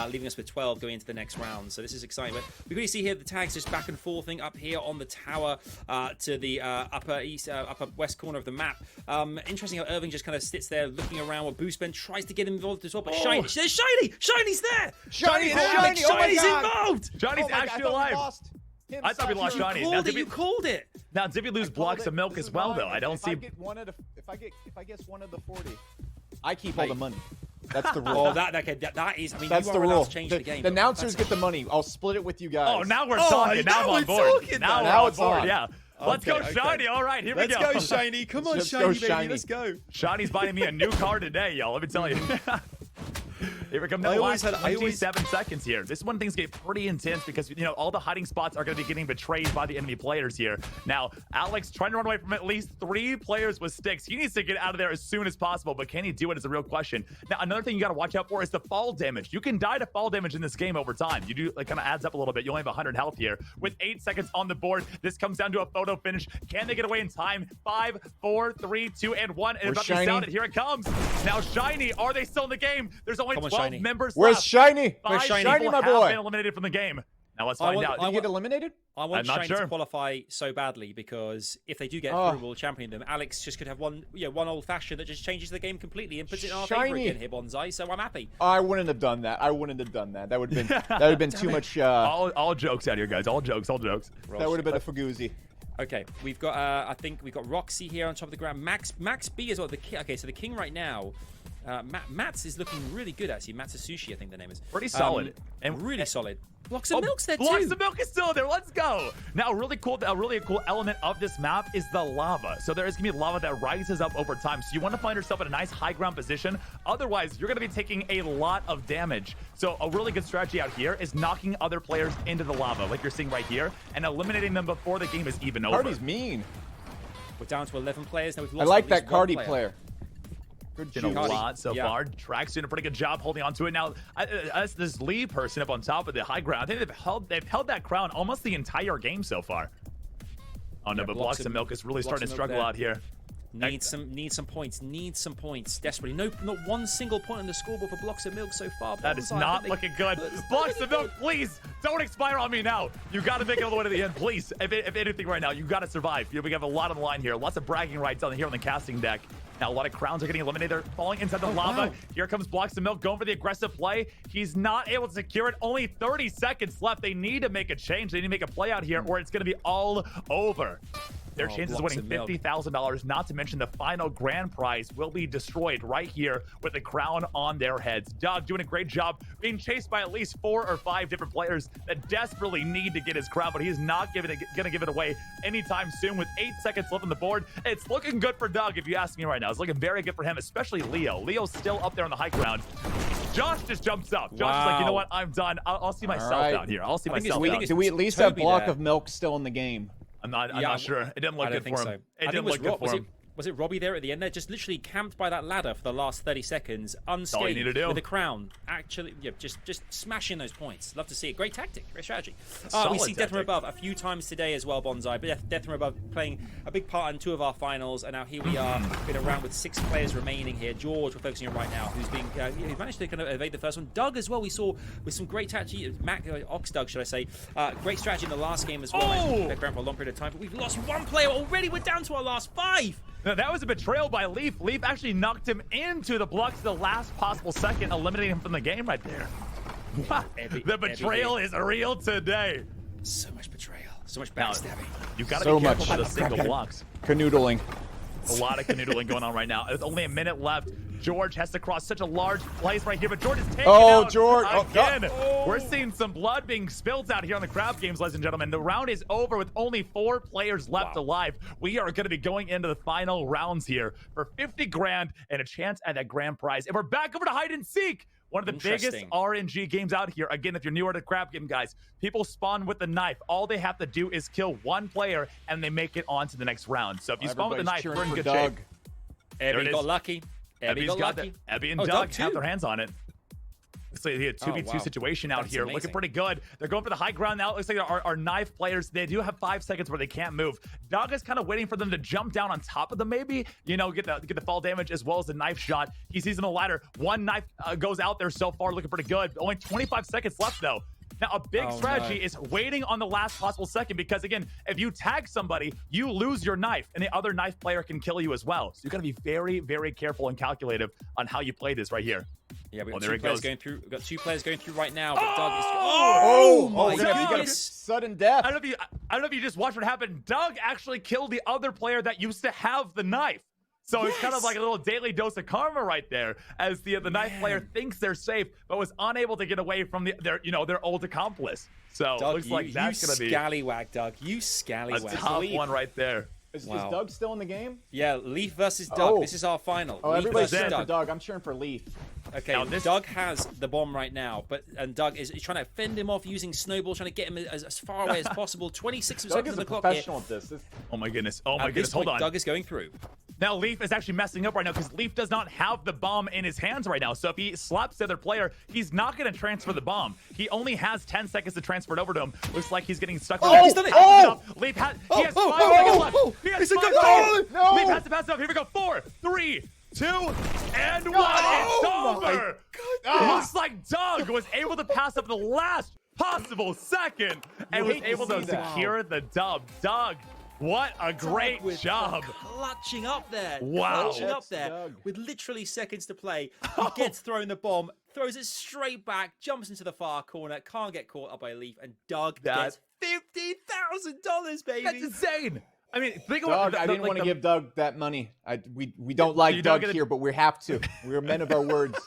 leaving us with 12 going into the next round. So this is exciting. But we really see here the tags just back and forthing up here on the tower to the upper west corner of the map. Interesting how Irving just kind of sits there looking around while Boostman tries to get involved as well. But Shiny, there's Shiny! Shiny's there! Shiny! Shiny's Shiny! Oh my Shiny's God! involved! Johnny's Oh my God, actually I thought we alive. lost him. I thought we lost You Shiny. Now, Called did it, we- you called it! Now, did we lose called blocks it. of milk This as is well, mine. though? I don't If see. If I guess one of the 40, I keep all the money. That's the rule. Oh, that is. I mean, That's you the are allowed rule. to change the game. The but announcers that's- get the money. I'll split it with you guys. Oh, now we're Oh, talking. Now I'm now on we're board. talking Now then. we're Now on it's board. on. Yeah. Let's go, Okay, Shiny. All right, here we Let's go. go, Shiny. Come on, Let's Shiny, go, baby. Shiny. Let's go. Shiny's buying me a new car today, y'all. Let me tell you. Here we come. Now, I always last had- I always- 27 seconds here. This one things get pretty intense because all the hiding spots are going to be getting betrayed by the enemy players here. Now, Alex trying to run away from at least 3 players with sticks. He needs to get out of there as soon as possible, but can he do it is a real question. Now, another thing you got to watch out for is the fall damage. You can die to fall damage in this game over time. You do, kind of adds up a little bit. You only have 100 health here. With 8 seconds on the board, this comes down to a photo finish. Can they get away in time? 5, 4, 3, 2, and 1. And Where's about to Shiny? sound it. Here it comes. Now, Shiny, are they still in the game? There's only Come on, 12 Shiny. members Where's left. Shiny? 5 Shiny, people my have boy? been eliminated from the game. Now let's I find want- out. Did you get eliminated? I want I'm not Shiny sure. to qualify so badly because if they do get Oh. through, we'll champion them. Alex just could have one old fashioned that just changes the game completely and puts it in our favor Shiny. again here, Bonsai. So I'm happy. I wouldn't have done that. That would have been too much. all jokes out here, guys. All jokes. That would have been a Fuguzi. Okay, we've got I think we've got Roxy here on top of the ground. Max B as well. Okay, so the king right now. Mats is looking really good actually. Matsusushi, I think the name is. Pretty solid. And really solid. Blocks of Milk's there too. Blocks of Milk is still there. Let's go. Now, a really cool element of this map is the lava. So there is going to be lava that rises up over time. So you want to find yourself in a nice high ground position. Otherwise, you're going to be taking a lot of damage. So a really good strategy out here is knocking other players into the lava, like you're seeing right here, and eliminating them before the game is even over. Cardi's mean. We're down to 11 players now. We've I lost like at that least one Cardi player. player. Good Did a juice. lot so Yeah. far. Track's doing a pretty good job holding on to it. Now, as this Lee person up on top of the high ground, I think they've held that crown almost the entire game so far. Oh no, Yeah, but Blocks of Milk is really Blocks starting to of Milk struggle there. out here. Need some points. Need some points desperately. No, not one single point on the scoreboard for Blocks of Milk so far. That is not looking good. Blocks of Milk, please don't expire on me now. You got to make it all the way to the end, please. If anything, right now, you got to survive. We have a lot on the line here. Lots of bragging rights on here on the casting deck. Now, a lot of crowns are getting eliminated. They're falling inside the lava. Wow. Here comes Blocks of Milk going for the aggressive play. He's not able to secure it. Only 30 seconds left. They need to make a change. They need to make a play out here, or it's going to be all over. Their chances of winning $50,000, not to mention the final grand prize, will be destroyed right here with the crown on their heads. Doug doing a great job, being chased by at least 4 or 5 different players that desperately need to get his crown, but he's not going to give it away anytime soon. With 8 seconds left on the board, it's looking good for Doug, if you ask me right now. It's looking very good for him, especially Leo. Leo's still up there on the high ground. Josh just jumps up. Josh is like, you know what? I'm done. I'll see myself out here. I'll see myself out. Do we at least have Block of Milk still in the game? I'm not sure. It didn't look good for him. So. It didn't look good for him. Was it Robbie there at the end there? Just literally camped by that ladder for the last 30 seconds, unscathed with a crown. Actually, yeah, just smashing those points. Love to see it. Great tactic, great strategy. We see Death from Above a few times today as well, Bonsai. But Death from Above playing a big part in 2 of our finals, and now here we are, been around with 6 players remaining here. George, we're focusing on right now, who's being he managed to kind of evade the first one. Doug as well, we saw with some great strategy. Oxdoug, should I say? Great strategy in the last game as well. Background for a long period of time, but we've lost 1 player already. We're down to our last 5. Now, that was a betrayal by Leaf. Leaf actually knocked him into the blocks the last possible second, eliminating him from the game right there. Wow. The betrayal is real today. So much betrayal. So much backstabbing. You got to be careful with the single blocks. Canoodling. A lot of canoodling going on right now. There's only a minute left. George has to cross such a large place right here, but George is taken out George. again. We're seeing some blood being spilled out here on the crab games, ladies and gentlemen. The round is over with only 4 players left alive. We are going to be going into the final rounds here for 50 grand and a chance at that grand prize. And we're back over to hide and seek. One of the biggest RNG games out here. Again, if you're newer to crab game, guys, people spawn with the knife. All they have to do is kill 1 player, and they make it on to the next round. So if you spawn with the knife, we're in good shape. Abby got lucky. Abby and Doug have their hands on it. So a 2v2 situation out here. Amazing. Looking pretty good. They're going for the high ground now. It looks like our knife players, they do have 5 seconds where they can't move. Doug is kind of waiting for them to jump down on top of them, maybe, you know, get the fall damage as well as the knife shot. He sees them a ladder. 1 knife goes out there so far, looking pretty good. Only 25 seconds left though. Now, a big strategy is waiting on the last possible second because, again, if you tag somebody, you lose your knife, and the other knife player can kill you as well. So you got to be very, very careful and calculative on how you play this right here. Yeah, we've got 2 players going through. We've got 2 players going through right now. But Doug is. My goodness! Sudden death. I don't know if you just watched what happened. Doug actually killed the other player that used to have the knife. So it's kind of like a little daily dose of karma right there, as the knife player thinks they're safe, but was unable to get away from their old accomplice. So Doug, it looks like that's going to be scallywag, Doug. You scallywag. A tough one right there. Is Doug still in the game? Yeah, Leaf versus Doug. This is our final. Everybody's cheering for Doug. I'm cheering for Leaf. Okay, now Doug has the bomb right now, and Doug is trying to fend him off using snowballs, trying to get him as far away as possible. 26 seconds on the clock here. At this. Oh my goodness. Oh my goodness. Hold on. Doug is going through. Now, Leaf is actually messing up right now because Leaf does not have the bomb in his hands right now. So if he slaps the other player, he's not going to transfer the bomb. He only has 10 seconds to transfer it over to him. Looks like he's getting stuck. He's done it. Leaf has 5 seconds left. He has 5 seconds. Leaf has to pass it up. Here we go. 4, 3, 2, and 1. It's over. Looks like Doug was able to pass up the last possible second and was able to secure the dub. Doug, what a great job. Clutching up there. Wow. Clutching up there with literally seconds to play. He gets thrown the bomb, throws it straight back, jumps into the far corner, can't get caught up by Leaf, and Doug gets $50,000, baby. That's insane. I mean, think Doug, about I didn't want to give Doug that money. We don't like Doug here, but we have to. We're men of our words.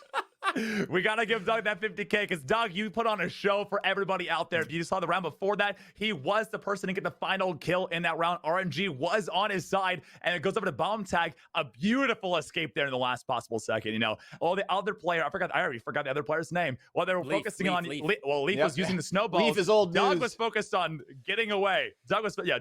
We got to give Doug that 50K because, Doug, you put on a show for everybody out there. If you saw the round before that, he was the person to get the final kill in that round. RNG was on his side, and it goes over to Bomb Tag. A beautiful escape there in the last possible second. You know, the other player, I already forgot the other player's name. Well, they were focusing on Leaf. Leaf was using the snowballs. Leaf is old news. Doug was focused on getting away.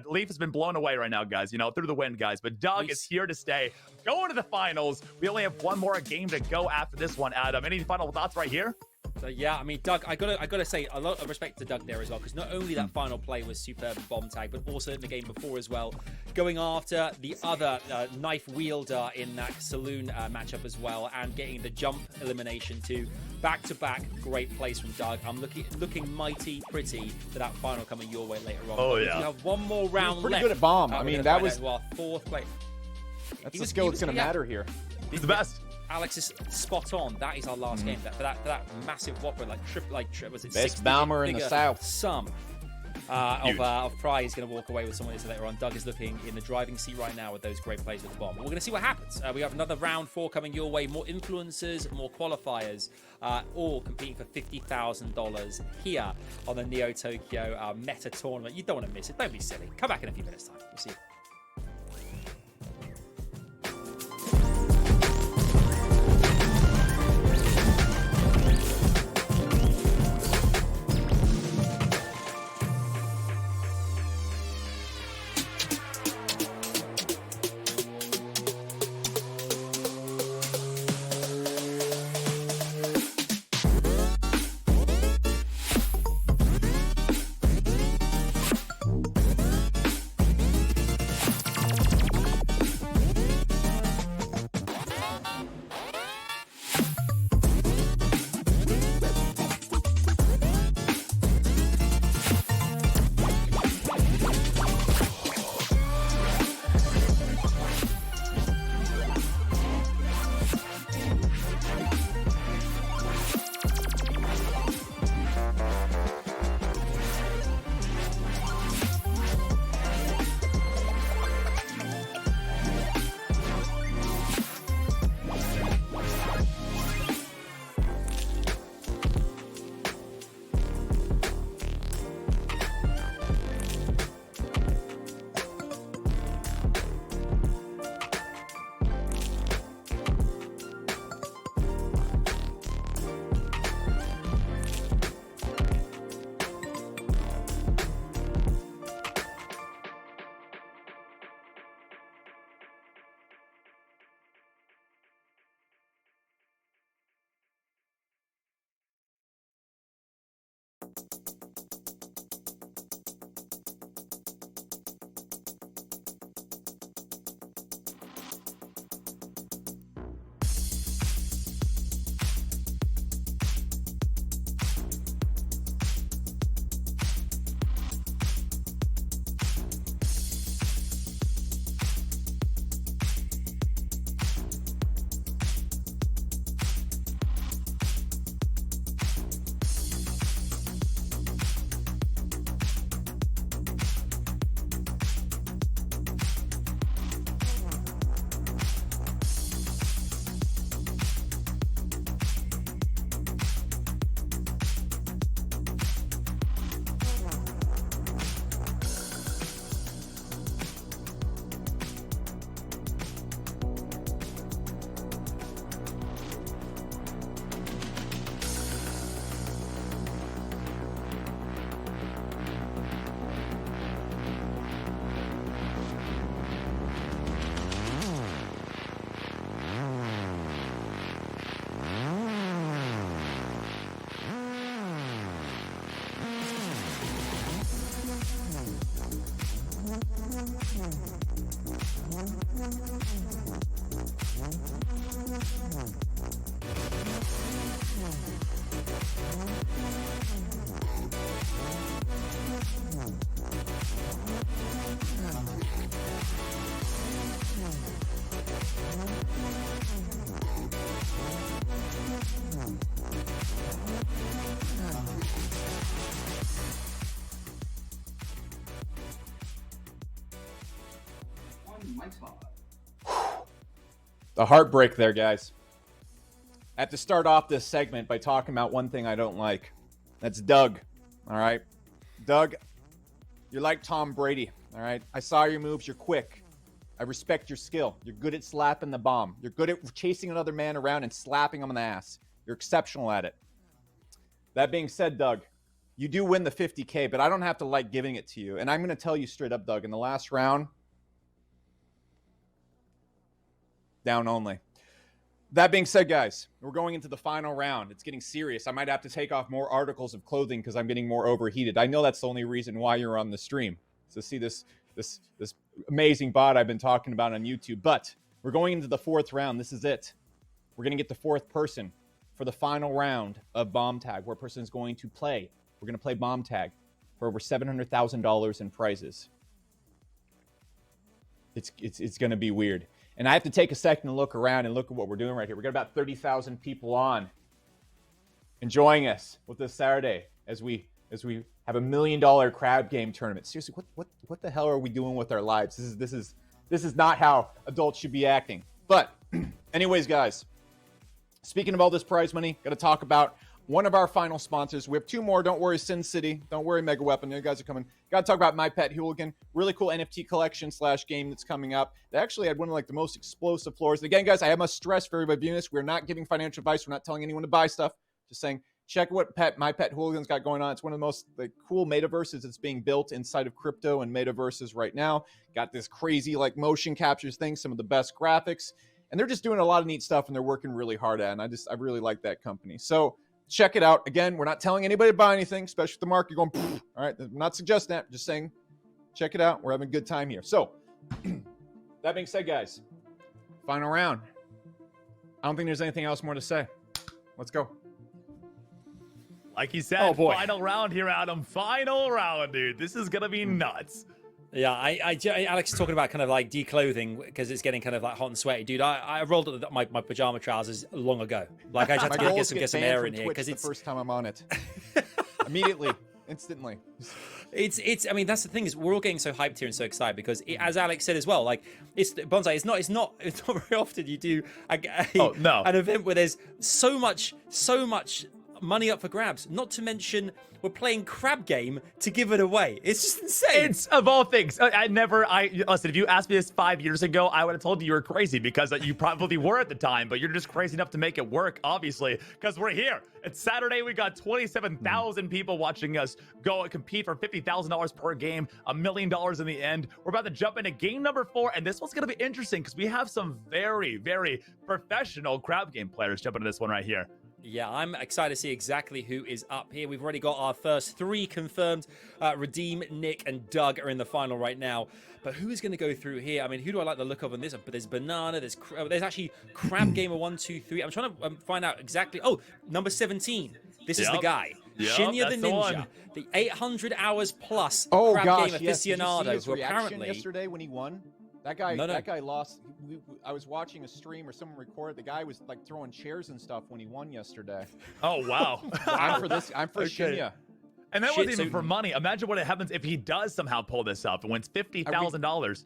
Leaf has been blown away right now, guys, through the wind, guys. But Doug is here to stay. Going to the finals. We only have one more game to go after this one, Adam. Any final thoughts right here? So yeah, I mean, Doug, I gotta say a lot of respect to Doug there as well, because not only that final play was superb bomb tag, but also in the game before as well, going after the other knife wielder in that saloon matchup as well, and getting the jump elimination too. Back to back, great plays from Doug. I'm looking mighty pretty for that final coming your way later on. Oh, But yeah. you have one more round pretty left. good at bomb. We're I mean, gonna that find was out who our fourth play. that's the skill that's going to matter here. He's the best. Alex is spot on. That is our last game. For that massive whopper, was it Best 6 bomber in the figure South. Sum of prize is going to walk away with someone later on. Doug is looking in the driving seat right now with those great plays with the bomb. But we're going to see what happens. We have another round 4 coming your way. More influencers, more qualifiers, all competing for $50,000 here on the Neo Tokyo Meta Tournament. You don't want to miss it. Don't be silly. Come back in a few minutes' time. We'll see you. The heartbreak there, guys. I have to start off this segment by talking about one thing I don't like. That's Doug. All right. Doug, you're like Tom Brady. All right. I saw your moves. You're quick. I respect your skill. You're good at slapping the bomb. You're good at chasing another man around and slapping him on the ass. You're exceptional at it. That being said, Doug, you do win the 50K, but I don't have to like giving it to you. And I'm going to tell you straight up, Doug, in the last round, down only. That being said, guys, we're going into the final round. It's getting serious. I might have to take off more articles of clothing because I'm getting more overheated. I know that's the only reason why you're on the stream, to see this amazing bot I've been talking about on YouTube. But we're going into the fourth round. This is it. We're going to get the fourth person for the final round of Bomb Tag, where a person is going to play. We're going to play Bomb Tag for over $700,000 in prizes. It's going to be weird. And I have to take a second to look around and look at what we're doing right here. We got about 30,000 people on, enjoying us with this Saturday as we have $1 million crab game tournament. Seriously, what the hell are we doing with our lives? This is not how adults should be acting. But anyways, guys, speaking of all this prize money, got to talk about one of our final sponsors. We have two more. Don't worry, Sin City. Don't worry, Mega Weapon. You guys are coming. Got to talk about My Pet Hooligan. Really cool NFT collection / game that's coming up. They actually had one of the most explosive floors. And again, guys, I must stress for everybody viewing this, we're not giving financial advice. We're not telling anyone to buy stuff. Just saying, check what My Pet Hooligan's got going on. It's one of the most cool metaverses that's being built inside of crypto and metaverses right now. Got this crazy motion captures thing, some of the best graphics. And they're just doing a lot of neat stuff, and they're working really hard at it. And I really like that company. So check it out. Again, we're not telling anybody to buy anything, especially with the market going, pfft. All right, I'm not suggesting that. Just saying, check it out. We're having a good time here. So that being said, guys, final round. I don't think there's anything else more to say. Let's go. Like he said, final round here, Adam. Final round, dude. This is going to be nuts. Yeah, Alex is talking about kind of declothing because it's getting kind of hot and sweaty, dude. I rolled up my pajama trousers long ago. I just had to get some air in here because it's the first time I'm on it. Immediately, instantly. I mean, that's the thing, is we're all getting so hyped here and so excited because as Alex said as well, it's Bonsai. It's not very often you do an event where there's so much money up for grabs. Not to mention we're playing crab game to give it away. It's just insane. It's of all things. Listen, if you asked me this 5 years ago, I would have told you you were crazy because you probably were at the time, but you're just crazy enough to make it work, obviously, because we're here. It's Saturday. We got 27,000 people watching us go and compete for $50,000 per game, $1 million in the end. We're about to jump into game number 4, and this one's going to be interesting because we have some very, very professional crab game players jumping into this one right here. Yeah, I'm excited to see exactly who is up here. We've already got our first 3 confirmed. Redeem, Nick, and Doug are in the final right now. But who is going to go through here? I mean, who do I like the look of on this? But there's Banana, there's actually Crab Gamer 1, 2, 3. I'm trying to find out exactly. Oh, number 17. This is the guy. Shinya the Ninja, the 800 hours plus Crab Game aficionado, who apparently yesterday when he won. That guy lost. I was watching a stream or someone recorded. The guy was throwing chairs and stuff when he won yesterday. Oh wow! I'm for Shinya. And that wasn't even for money. Imagine what happens if he does somehow pull this up and wins $50,000.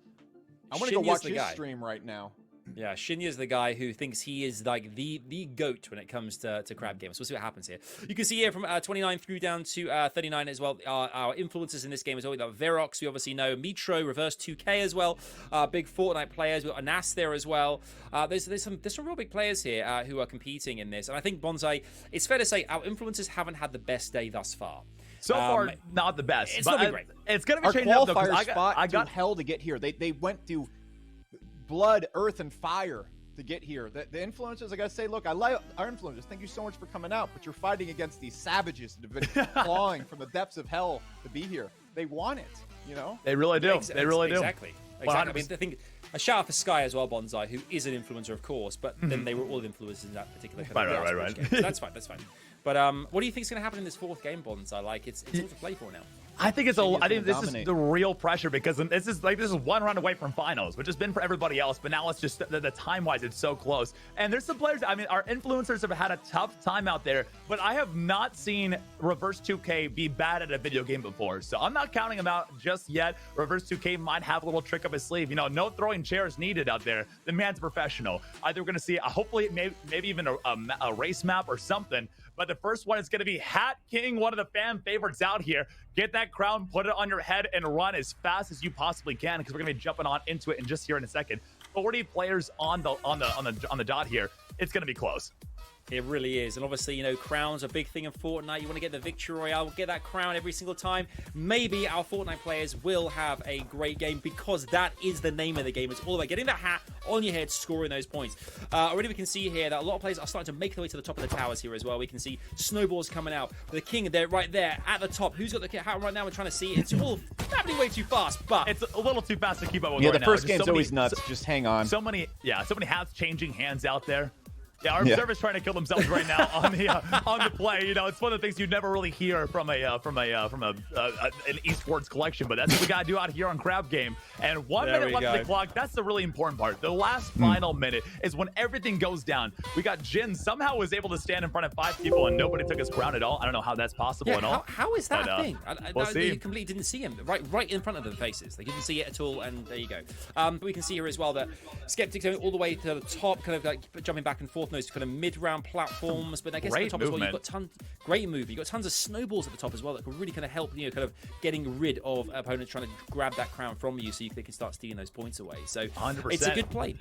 I want to go watch his stream right now. Yeah, Shinya's the guy who thinks he is the GOAT when it comes to crab games. We'll see what happens here. You can see here from 29 through down to 39 as well. Our influencers in this game as well. We've got Verox, we obviously know. Metro, Reverse 2K as well. Big Fortnite players. We've got Anas there as well. There's some real big players here who are competing in this. And I think, Bonsai, it's fair to say our influencers haven't had the best day thus far. So far, not the best. It's not been great. It's going to be changing up, though. I got hell to get here. They went through blood, earth, and fire to get here. The influencers, I gotta say, look, I like our influencers. Thank you so much for coming out, but you're fighting against these savages that have been clawing from the depths of hell to be here. They want it, you know? They really do. They really do. Exactly. I mean, I think a shout out for Sky as well, Bonsai, who is an influencer, of course, but then they were all influencers in that particular right. game. So that's fine. But what do you think is going to happen in this 4th game, Bonsai? It's all to play for now. I think this is the real pressure because this is one round away from finals, which has been for everybody else. But now it's just the time-wise, it's so close. And there's some players. I mean, our influencers have had a tough time out there, but I have not seen Reverse 2K be bad at a video game before, so I'm not counting him out just yet. Reverse 2K might have a little trick up his sleeve. You know, no throwing chairs needed out there. The man's professional. Either we're gonna see hopefully maybe even a race map or something. But the first one is going to be Hat King, one of the fan favorites out here. Get that crown, put it on your head, and run as fast as you possibly can because we're going to be jumping on into it in just here in a second. 40 players on the dot here. It's going to be close. It really is. And obviously, you know, crowns are a big thing in Fortnite. You want to get the Victory Royale, get that crown every single time. Maybe our Fortnite players will have a great game because that is the name of the game. It's all about getting that hat on your head, scoring those points. Already we can see here that a lot of players are starting to make their way to the top of the towers here as well. We can see snowballs coming out. The king, they're right there at the top. Who's got the hat right now? We're trying to see. It's all happening way too fast, but it's a little too fast to keep up with. Yeah, right the first now. game's always nuts. Just hang on. So many hats changing hands out there. Yeah, our observer's trying to kill themselves right now on the play. You know, it's one of the things you never really hear from an esports collection, but that's what we gotta do out here on Crab Game. And 1 minute left on the clock. That's the really important part. The last final minute is when everything goes down. We got Jin somehow was able to stand in front of 5 people and nobody took his crown at all. I don't know how that's possible at all. How is that a thing? We'll see. They completely didn't see him right in front of their faces. They didn't see it at all, and there you go. But we can see here as well that Skeptic's going all the way to the top, kind of like jumping back and forth. Those kind of mid-round platforms, but I guess at the top as well, you've got great move. You've got tons of snowballs at the top as well that can really kind of help, you know, kind of getting rid of opponents trying to grab that crown from you, so they can start stealing those points away. So 100%. It's a good play.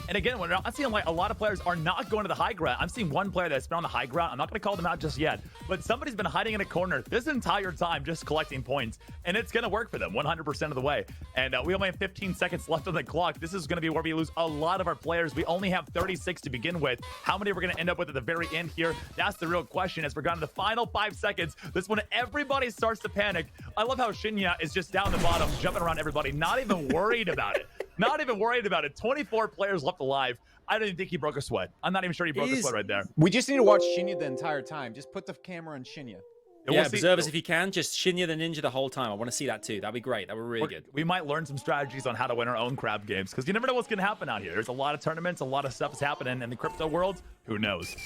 And again, when I'm seeing like a lot of players are not going to the high ground. I'm seeing one player that's been on the high ground. I'm not going to call them out just yet, but somebody's been hiding in a corner this entire time, just collecting points, and it's going to work for them 100% of the way. And we only have 15 seconds left on the clock. This is going to be where we lose a lot of our players. We only have 36 to begin with. How many we're going to end up with at the very end here? That's the real question as we're going to the final 5 seconds. This one, everybody starts to panic. I love how Shinya is just down the bottom, jumping around everybody, not even worried about it. Not even worried about it. 24 players left alive. I don't even think he broke a sweat. I'm not even sure he broke a sweat right there. We just need to watch Shinya the entire time. Just put the camera on Shinya. Yeah, observers if you can. Just Shinya the Ninja the whole time. I want to see that too. That'd be great. That would be really good. We might learn some strategies on how to win our own crab games, because you never know what's going to happen out here. There's a lot of tournaments, a lot of stuff is happening in the crypto world. Who knows?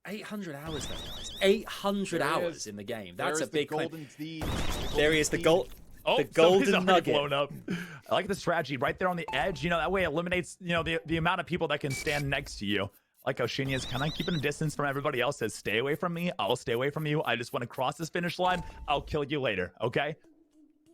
800 hours though, guys. 800 hours in the game. That's a big golden seed. There he is, the gold. Oh, the golden nugget blown up. I like the strategy right there on the edge. You know, that way it eliminates, you know, the amount of people that can stand next to you. Like how Shinya's kind of keeping a distance from everybody else. Says, stay away from me. I'll stay away from you. I just want to cross this finish line. I'll kill you later. Okay.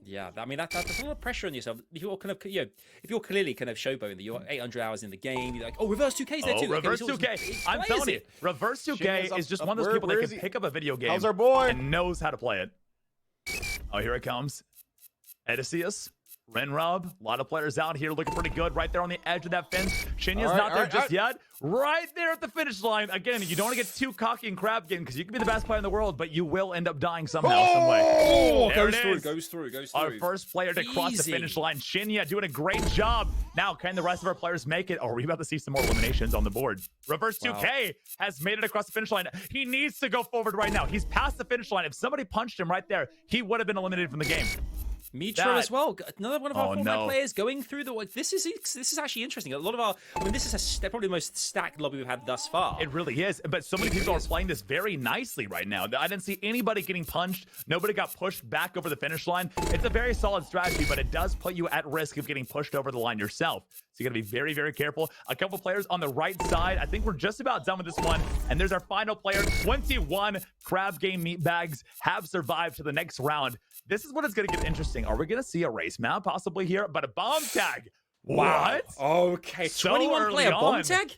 Yeah, I mean that's a lot of pressure on yourself. If you're kind of, you know, if you're clearly kind of showboating that you're 800 hours in the game, you're like, oh, reverse 2K's there too. Reverse 2K. I'm telling you, reverse 2K is just one of those people that can pick up a video game. How's our boy? And knows how to play it. Oh, here it comes. Odysseus, Renrob, a lot of players out here looking pretty good right there on the edge of that fence. Shinya's not there just yet. Right there at the finish line. Again, you don't want to get too cocky in crab game because you can be the best player in the world, but you will end up dying somehow, some way. Oh, goes through. Our first player to cross the finish line. Shinya doing a great job. Now, can the rest of our players make it? Or are we about to see some more eliminations on the board? Reverse 2K has made it across the finish line. He needs to go forward right now. He's past the finish line. If somebody punched him right there, he would have been eliminated from the game. Mitro as well. Another one of our Fortnite players going through the. This is actually interesting. A lot of our. I mean, this is probably the most stacked lobby we've had thus far. It really is. But so many people are playing this very nicely right now. I didn't see anybody getting punched. Nobody got pushed back over the finish line. It's a very solid strategy, but it does put you at risk of getting pushed over the line yourself. So you got to be very, very careful. A couple players on the right side. I think we're just about done with this one. And there's our final player. 21 Crab Game meat bags have survived to the next round. This is what it's going to get interesting. Are we going to see a race map possibly here? But a bomb tag. Wow. What? Okay. 21 player bomb tag?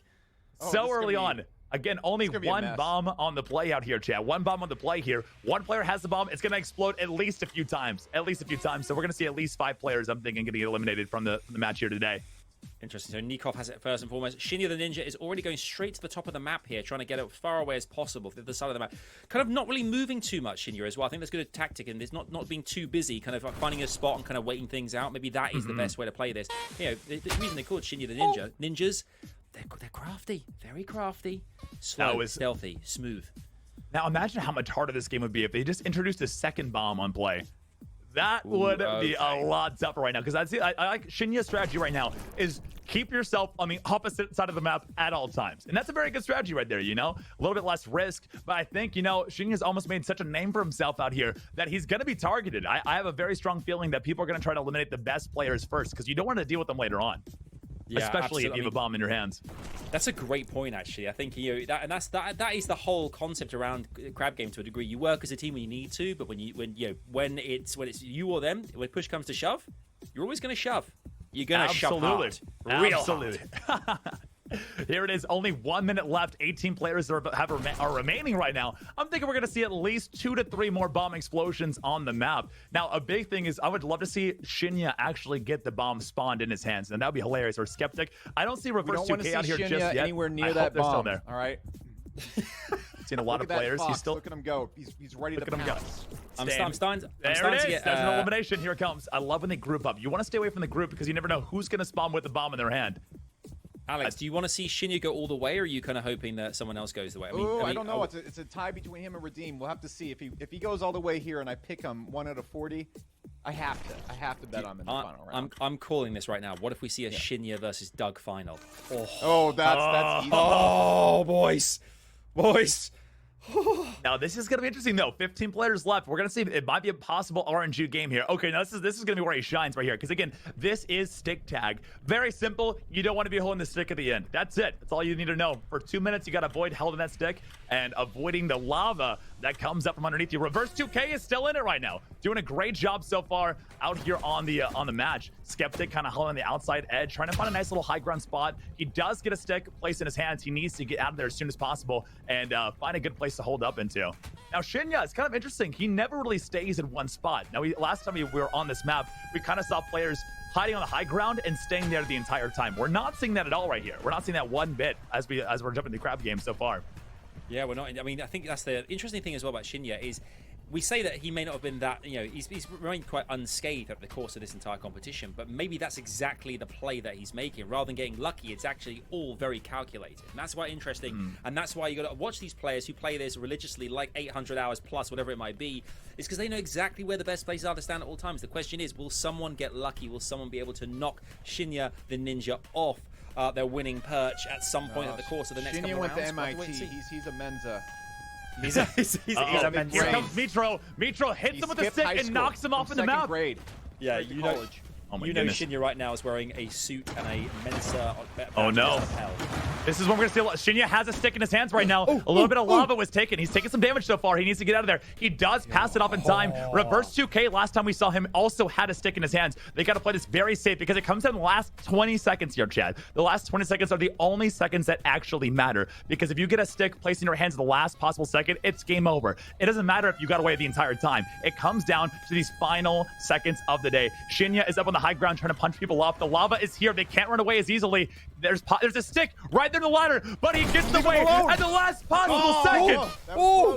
So early on. Again, only one bomb on the play out here, chat. One bomb on the play here. One player has the bomb. It's going to explode at least a few times. So we're going to see at least 5 players, I'm thinking, going to get eliminated from the match here today. Interesting. So Nikov has it first and foremost. Shinya the Ninja is already going straight to the top of the map here, trying to get it as far away as possible to the side of the map. Kind of not really moving too much, Shinya, as well. I think that's good tactic, and it's not being too busy, kind of like finding a spot and kind of waiting things out. Maybe that is the best way to play this. You know, the reason they call it Shinya the Ninja, ninjas, they're crafty, very crafty, slow, stealthy, smooth. Now imagine how much harder this game would be if they just introduced a second bomb on play. That would be a lot tougher right now, because I like Shinya's strategy right now is keep yourself on the opposite side of the map at all times. And that's a very good strategy right there, you know? A little bit less risk, but I think, you know, Shinya's almost made such a name for himself out here that he's going to be targeted. I have a very strong feeling that people are going to try to eliminate the best players first, because you don't want to deal with them later on. Yeah, especially if you have a bomb in your hands. That's a great point, actually. I think that is the whole concept around Crab Game to a degree. You work as a team when you need to, but when it's you or them, when push comes to shove, you're always going to shove. You're going to shove hard. Real hard. Here it is, only 1 minute left. 18 players are remaining right now. I'm thinking we're going to see at least 2 to 3 more bomb explosions on the map. Now, a big thing is I would love to see Shinya actually get the bomb spawned in his hands, and that would be hilarious. Or Skeptic. I don't see Reverse 2K out here Shinya just yet. Anywhere near I that hope they're bomb. still there. All right. Seen a lot of players. Fox. He's still. Look at him go. He's ready to pounce. I'm starting to There it is. get, There's an elimination. Here it comes. I love when they group up. You want to stay away from the group because you never know who's going to spawn with the bomb in their hand. Alex, do you want to see Shinya go all the way, or are you kind of hoping that someone else goes the way? I don't know. It's a tie between him and Redeem. We'll have to see if he goes all the way here and I pick him 1 out of 40. I have to bet on him in the final round. I'm calling this right now. What if we see a Shinya versus Doug final? Oh, that's easy. Oh, boys. Now, this is going to be interesting, though. 15 players left. We're going to see. It might be a possible RNG game here. Okay, now this is going to be where he shines right here. Because, again, this is stick tag. Very simple. You don't want to be holding the stick at the end. That's it. That's all you need to know. For 2 minutes, you got to avoid holding that stick and avoiding the lava that comes up from underneath you. Reverse 2K is still in it right now. Doing a great job so far out here on the match. Skeptic kind of holding the outside edge, trying to find a nice little high ground spot. He does get a stick placed in his hands. He needs to get out of there as soon as possible and find a good place to hold up into. Now, Shinya is kind of interesting. He never really stays in one spot. Now, last time we were on this map, we kind of saw players hiding on the high ground and staying there the entire time. We're not seeing that at all right here. We're not seeing that one bit as we're jumping the crab game so far. Yeah, we're not. I mean, I think that's the interesting thing as well about Shinya is we say that he may not have been that, he's remained quite unscathed over the course of this entire competition, but maybe that's exactly the play that he's making. Rather than getting lucky, it's actually all very calculated. And that's why interesting, and that's why you got to watch these players who play this religiously, like 800 hours plus, whatever it might be, is because they know exactly where the best places are to stand at all times. The question is, will someone get lucky? Will someone be able to knock Shinya the Ninja off their winning perch at some point at the course of the next couple of rounds? Shinya went to MIT. He's a Mensa. He's a Mensa. Here comes Mitro. Mitro hits him with a stick and knocks him off in the map. Grade. Yeah, you know. Oh my you goodness. know Shinya right now is wearing a suit and a Mensa. Oh no. This is when we're going to see Shinya has a stick in his hands right now. A little bit of lava was taken. He's taking some damage so far. He needs to get out of there. He does pass it off in time. Reverse 2K, last time we saw him, also had a stick in his hands. They got to play this very safe because it comes in the last 20 seconds here, Chad. The last 20 seconds are the only seconds that actually matter. Because if you get a stick placed in your hands at the last possible second, it's game over. It doesn't matter if you got away the entire time. It comes down to these final seconds of the day. Shinya is up on the high ground trying to punch people off. The lava is here. They can't run away as easily. There's a stick right there in the ladder, but he gets away at the last possible second.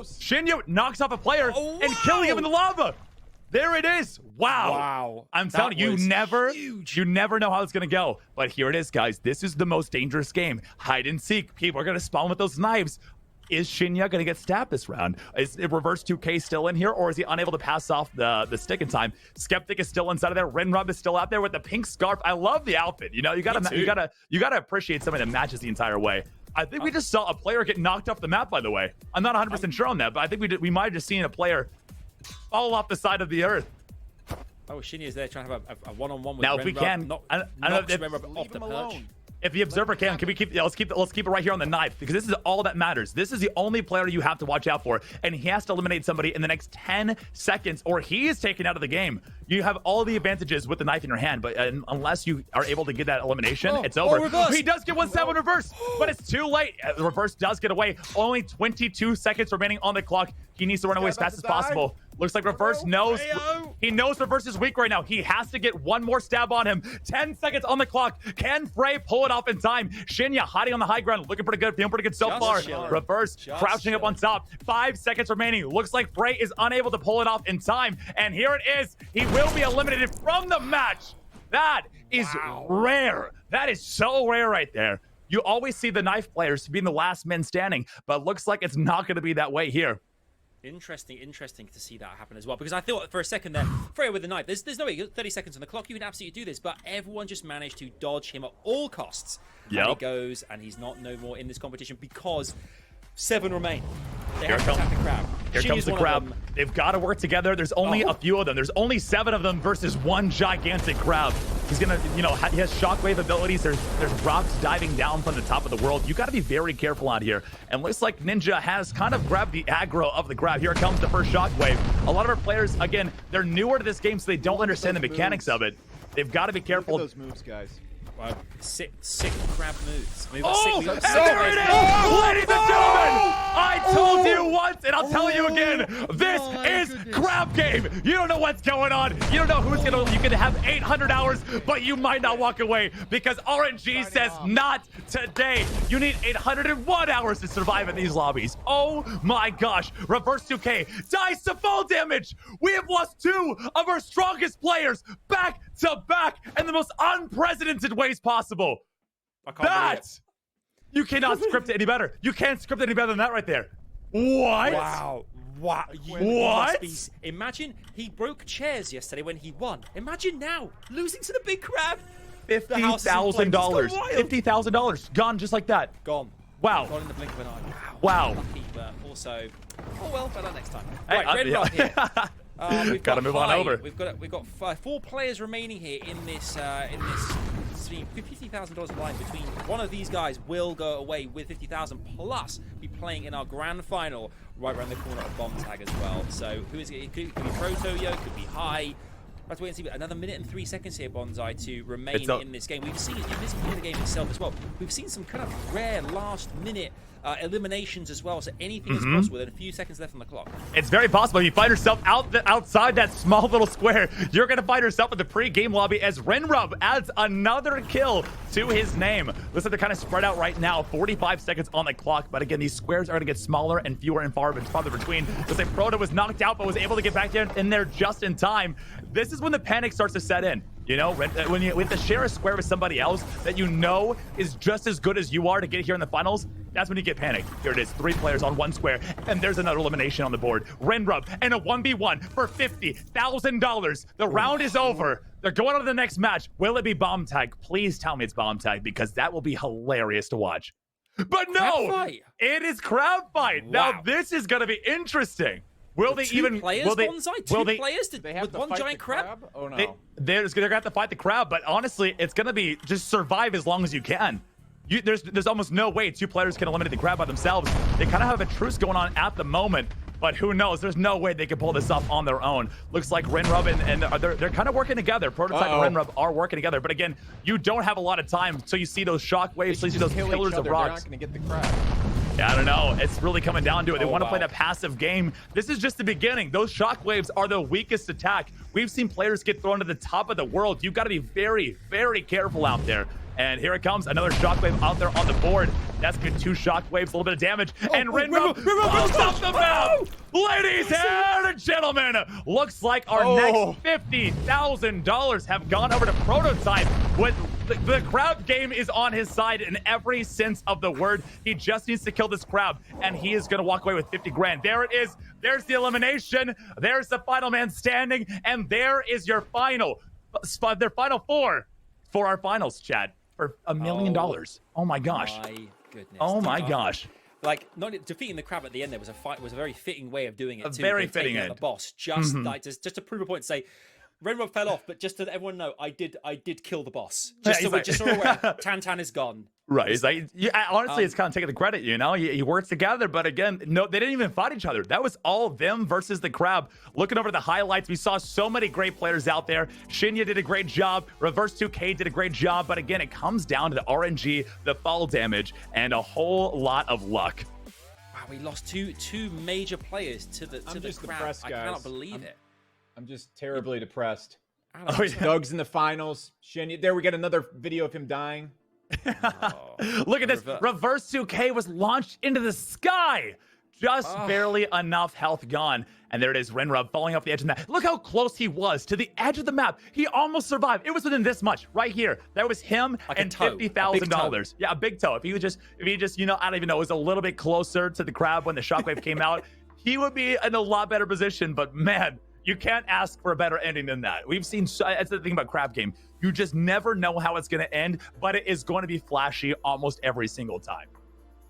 Shinya knocks off a player and killing him in the lava. There it is. Wow. I'm telling you, you never know how it's going to go. But here it is, guys. This is the most dangerous game. Hide and seek. People are going to spawn with those knives. Is Shinya going to get stabbed this round? Is Reverse 2K still in here, or is he unable to pass off the stick in time? Skeptic is still inside of there. Rinrub is still out there with the pink scarf. I love the outfit. You gotta appreciate something that matches the entire way. I think we just saw a player get knocked off the map, by the way. I'm not 100% sure on that, but I think we might have just seen a player fall off the side of the earth. Oh, Shinya's there trying to have a one-on-one with now, Rinrub. if we can, I don't know if Rinrub off the perch. If the observer can we keep? Let's keep it right here on the knife because this is all that matters. This is the only player you have to watch out for, and he has to eliminate somebody in the next 10 seconds, or he is taken out of the game. You have all the advantages with the knife in your hand, but unless you are able to get that elimination, it's over. He does get 1-7 reverse, but it's too late. The reverse does get away. Only 22 seconds remaining on the clock. He needs to run away as fast as possible. Looks like Reverse knows. He knows Reverse is weak right now. He has to get one more stab on him. 10 seconds on the clock. Can Frey pull it off in time? Shinya hiding on the high ground. Looking pretty good. Feeling pretty good so far. Reverse crouching up on top. 5 seconds remaining. Looks like Frey is unable to pull it off in time. And here it is. He will be eliminated from the match. That is rare. That is so rare right there. You always see the knife players being the last men standing, but looks like it's not going to be that way here. Interesting to see that happen as well, because I thought for a second there, Freya with the knife, there's no way, you got 30 seconds on the clock, you can absolutely do this, but everyone just managed to dodge him at all costs. And he goes, and he's no more in this competition because 7 remain. They have to attack the crab. Here comes the crab. They've got to work together. There's only a few of them. There's only 7 of them versus one gigantic crab. He's gonna, he has shockwave abilities. There's rocks diving down from the top of the world. You got to be very careful out here. And looks like Ninja has kind of grabbed the aggro of the crab. Here comes the first shockwave. A lot of our players, again, they're newer to this game, so they don't understand the mechanics of it. They've got to be careful. Look at those moves, guys. Sick crab moves. I mean, Oh, sick, and there it is! Ladies and gentlemen, I told you once, and I'll tell you again, this is Crab Game. You don't know what's going on. You don't know who's gonna, you can have 800 hours, but you might not walk away because RNG says not today. You need 801 hours to survive in these lobbies. Oh my gosh. Reverse 2K dies to fall damage. We have lost 2 of our strongest players back to back in the most unprecedented ways possible. I can't believe it. You cannot script it any better. You can't script it any better than that right there. What? Wow. Wow. What? Imagine he broke chairs yesterday when he won. Imagine now losing to the big crab. $50,000. $50,000 gone just like that. Gone. Wow. Gone in the blink of an eye. Wow. Lucky, but also, oh well, better next time. Hey, Right, Red Rod here. We've Gotta got move on over. We've got 4 players remaining here in this stream. $50,000 line between one of these guys will go away with 50,000 plus be playing in our grand final right around the corner of Bomb Tag as well. So who is it? It could be Protoyo, could be High. We'll have to wait and see. But another minute and 3 seconds here, Bonsai, to remain in this game. We've seen in this game itself as well. We've seen some kind of rare last-minute eliminations as well. So anything is possible. With a few seconds left on the clock. It's very possible. If you find yourself outside that small little square, you're going to find yourself in the pre-game lobby as Renrub adds another kill to his name. Looks like they're kind of spread out right now. 45 seconds on the clock. But again, these squares are going to get smaller and fewer and farther between. Looks like Proto was knocked out, but was able to get back in there just in time. This is when the panic starts to set in. You know, when you have to share a square with somebody else that you know is just as good as you are to get here in the finals, that's when you get panicked. Here it is, 3 players on 1 square, and there's another elimination on the board. Renrub and a 1v1 for $50,000. The round is over. They're going on to the next match. Will it be Bomb Tag? Please tell me it's Bomb Tag, because that will be hilarious to watch. But no, it is Crab Fight. Wow. Now this is going to be interesting. Will they even players, will they, Bonsai? Will Two players with one giant crab? Oh no. They're going to have to fight the crab, but honestly, it's going to be just survive as long as you can. There's almost no way 2 players can eliminate the crab by themselves. They kind of have a truce going on at the moment, but who knows? There's no way they can pull this off on their own. Looks like Renrub and they're kind of working together. Prototype and Renrub are working together, but again, you don't have a lot of time, so you see those shock waves, so you see those pillars of rocks. They're not going to get the crab. I don't know. It's really coming down to it. They want to play that passive game. This is just the beginning. Those shockwaves are the weakest attack. We've seen players get thrown to the top of the world. You've got to be very, very careful out there. And here it comes. Another shockwave out there on the board. That's good. 2 shockwaves, a little bit of damage. And Renrub blows off the map. Ladies and gentlemen, looks like our next $50,000 have gone over to Prototype. With the crab game is on his side in every sense of the word. He just needs to kill this crab, and he is going to walk away with 50 grand. There it is. There's the elimination. There's the final man standing, and there is your final. Their final 4 for our finals, chat, for $1 million. Oh my gosh. My goodness. Oh my gosh. Like, not defeating the crab at the end there was a very fitting way of doing it. A very fitting end. The boss, just to prove a point, to say Renrub fell off, but just to let everyone know, I did kill the boss. Just so we're aware, Tantan is gone. Right. He's like, honestly, it's kind of taking the credit, you know? He works together, but again, no, they didn't even fight each other. That was all them versus the crab. Looking over the highlights, we saw so many great players out there. Shinya did a great job. Reverse 2K did a great job. But again, it comes down to the RNG, the fall damage, and a whole lot of luck. Wow, we lost two major players to the crab. Depressed, guys. I cannot believe it. I'm just terribly depressed. Oh, yeah. Doug's in the finals. Shinya, there we get another video of him dying. Look at this. Reverse 2K was launched into the sky. Just barely enough health gone. And there it is, Renrub falling off the edge of the map. Look how close he was to the edge of the map. He almost survived. It was within this much right here. That was him like and $50,000. Yeah, a big toe. If he just, you know, I don't even know, was a little bit closer to the crab when the shockwave came out, he would be in a lot better position. But man, you can't ask for a better ending than that. We've seen, that's the thing about Crab Game. You just never know how it's going to end, but it is going to be flashy almost every single time.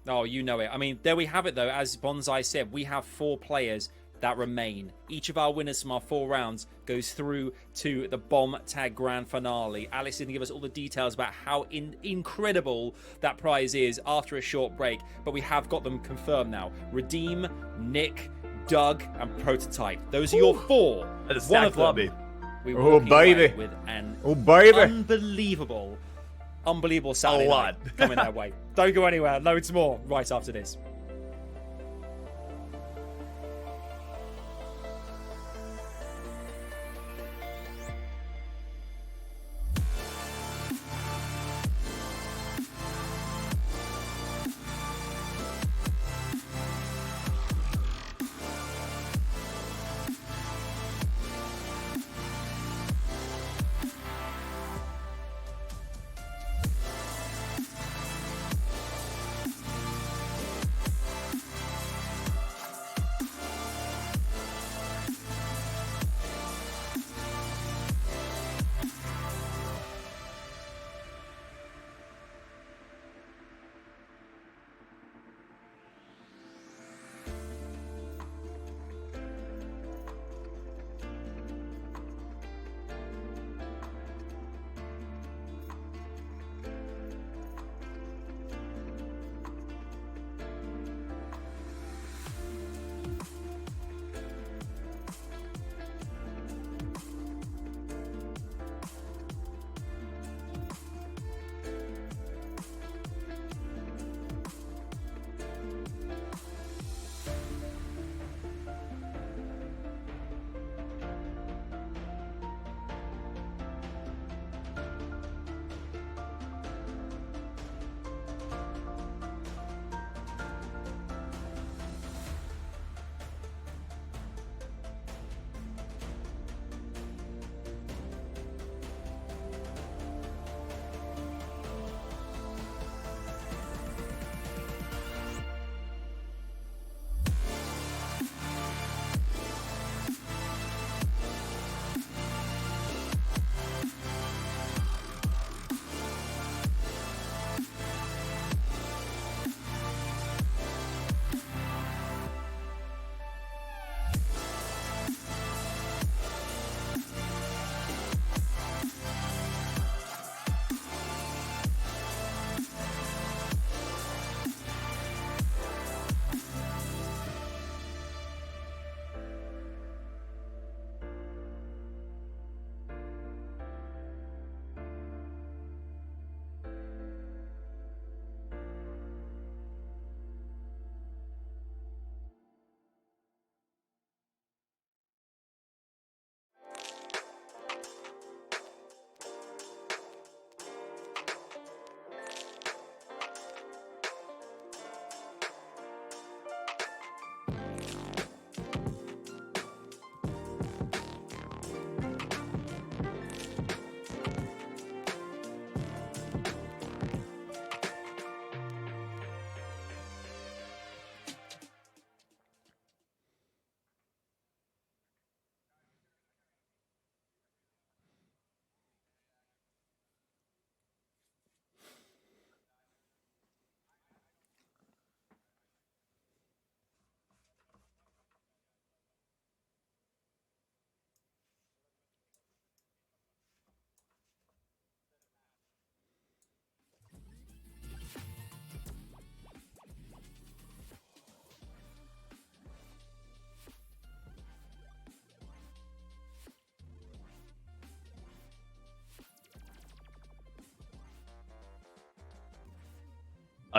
Oh, you know it. I mean, there we have it, though. As Bonsai said, we have 4 players that remain. Each of our winners from our 4 rounds goes through to the Bomb Tag Grand Finale. Alex is going to give us all the details about how incredible that prize is after a short break, but we have got them confirmed now. Redeem, Nick, Doug, and Prototype. Those are your 4. That's a stacked lobby. We with an unbelievable unbelievable Saturday night coming that way. Don't go anywhere. Loads more right after this.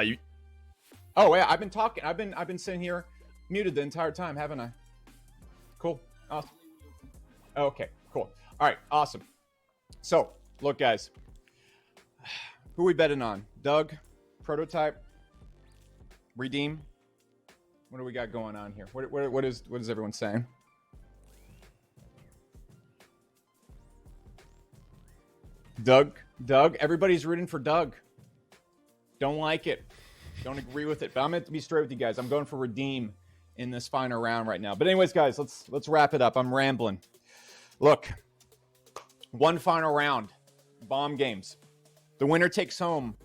You. Oh yeah, I've been talking. I've been sitting here muted the entire time, haven't I? Cool. Awesome. Okay. Cool. All right. Awesome. So look, guys. Who are we betting on? Doug, Prototype, Redeem. What do we got going on here? What is everyone saying? Doug. Everybody's rooting for Doug. Don't like it. Don't agree with it. But I'm going to be straight with you guys. I'm going for Redeem in this final round right now. But anyways, guys, let's wrap it up. I'm rambling. Look, one final round. Bomb games. The winner takes home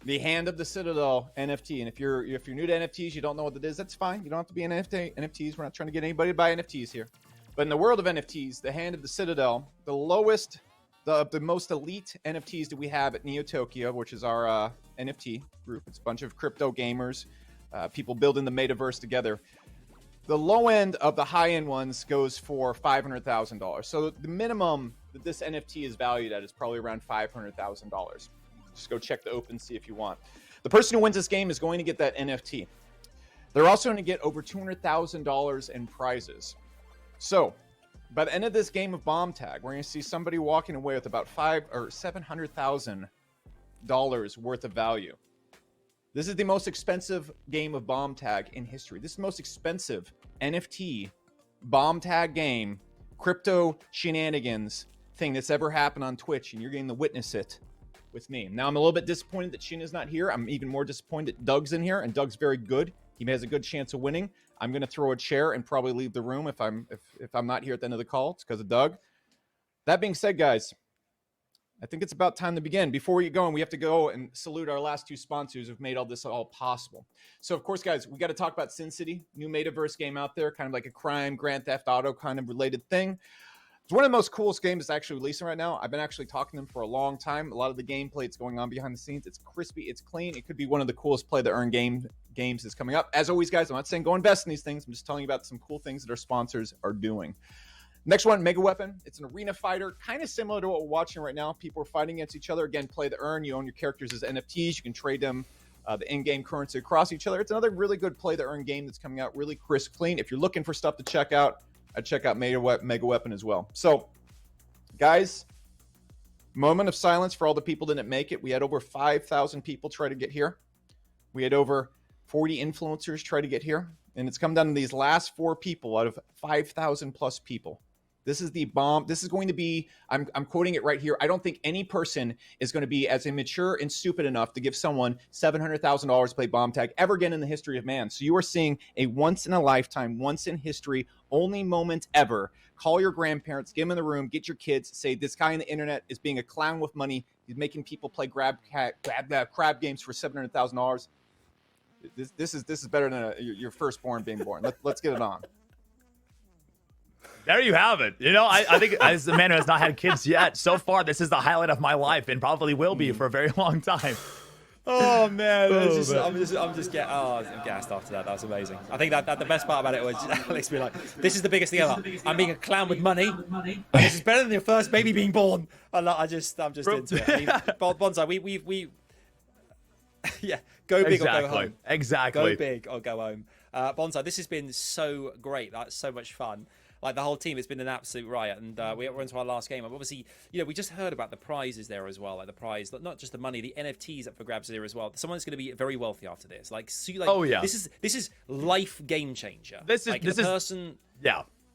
the Hand of the Citadel NFT. And if you're new to NFTs, you don't know what it is, that's fine. You don't have to be an NFTs. We're not trying to get anybody to buy NFTs here. But in the world of NFTs, the Hand of the Citadel, the lowest, the most elite NFTs that we have at Neo Tokyo, which is our NFT group. It's a bunch of crypto gamers, people building the metaverse together. The low end of the high end ones goes for $500,000. So the minimum that this NFT is valued at is probably around $500,000. Just go check the open, see if you want. The person who wins this game is going to get that NFT. They're also going to get over $200,000 in prizes. So, by the end of this game of bomb tag, we're going to see somebody walking away with about $700,000 worth of value. This is the most expensive game of bomb tag in history. This is the most expensive NFT bomb tag game, crypto shenanigans thing that's ever happened on Twitch, and you're getting to witness it with me. Now, I'm a little bit disappointed that Sheena's not here. I'm even more disappointed that Doug's in here, and Doug's very good. He has a good chance of winning. I'm going to throw a chair and probably leave the room if I'm not here at the end of the call. It's because of Doug. That being said, guys, I think it's about time to begin. Before we get going, we have to go and salute our last two sponsors who've made all this all possible. So, of course, guys, we got to talk about Sin City, new metaverse game out there, kind of like a crime, Grand Theft Auto kind of related thing. It's one of the most coolest games that's actually releasing right now. I've been actually talking to them for a long time. A lot of the gameplay that's going on behind the scenes. It's crispy. It's clean. It could be one of the coolest play-to-earn games that's coming up. As always, guys, I'm not saying go invest in these things. I'm just telling you about some cool things that our sponsors are doing. Next one, Mega Weapon. It's an arena fighter, kind of similar to what we're watching right now. People are fighting against each other. Again, play to earn. You own your characters as NFTs. You can trade them, the in-game currency across each other. It's another really good play to earn game that's coming out really crisp, clean. If you're looking for stuff to check out, I'd check out Mega Weapon as well. So, guys, moment of silence for all the people that didn't make it. We had over 5,000 people try to get here. We had over 40 influencers try to get here. And it's come down to these last 4 people out of 5,000 plus people. This is the bomb. This is going to be, I'm quoting it right here. I don't think any person is going to be as immature and stupid enough to give someone $700,000 to play bomb tag ever again in the history of man. So you are seeing a once in a lifetime, once in history, only moment ever. Call your grandparents, get them in the room, get your kids, say this guy on the internet is being a clown with money. He's making people play crab games for $700,000. This is better than your firstborn being born. Let's get it on. There you have it. You know, I think as a man who has not had kids yet, so far this is the highlight of my life and probably will be for a very long time. Oh man, I'm gassed after that. That was amazing. I think that the best part about it was Alex being like, "This is the biggest thing ever. I'm being a clown with money. And this is better than your first baby being born." And I'm just into it. I mean, Bonsai, we yeah, go big or go home. Exactly. Go big or go home. Bonsai, this has been so great. That's so much fun. Like the whole team, it's been an absolute riot, and we're into our last game. And obviously, you know, we just heard about the prizes there as well, like the prize, not just the money, the NFTs up for grabs there as well. Someone's going to be very wealthy after this. Like, oh yeah, this is life game changer. This is like this the is person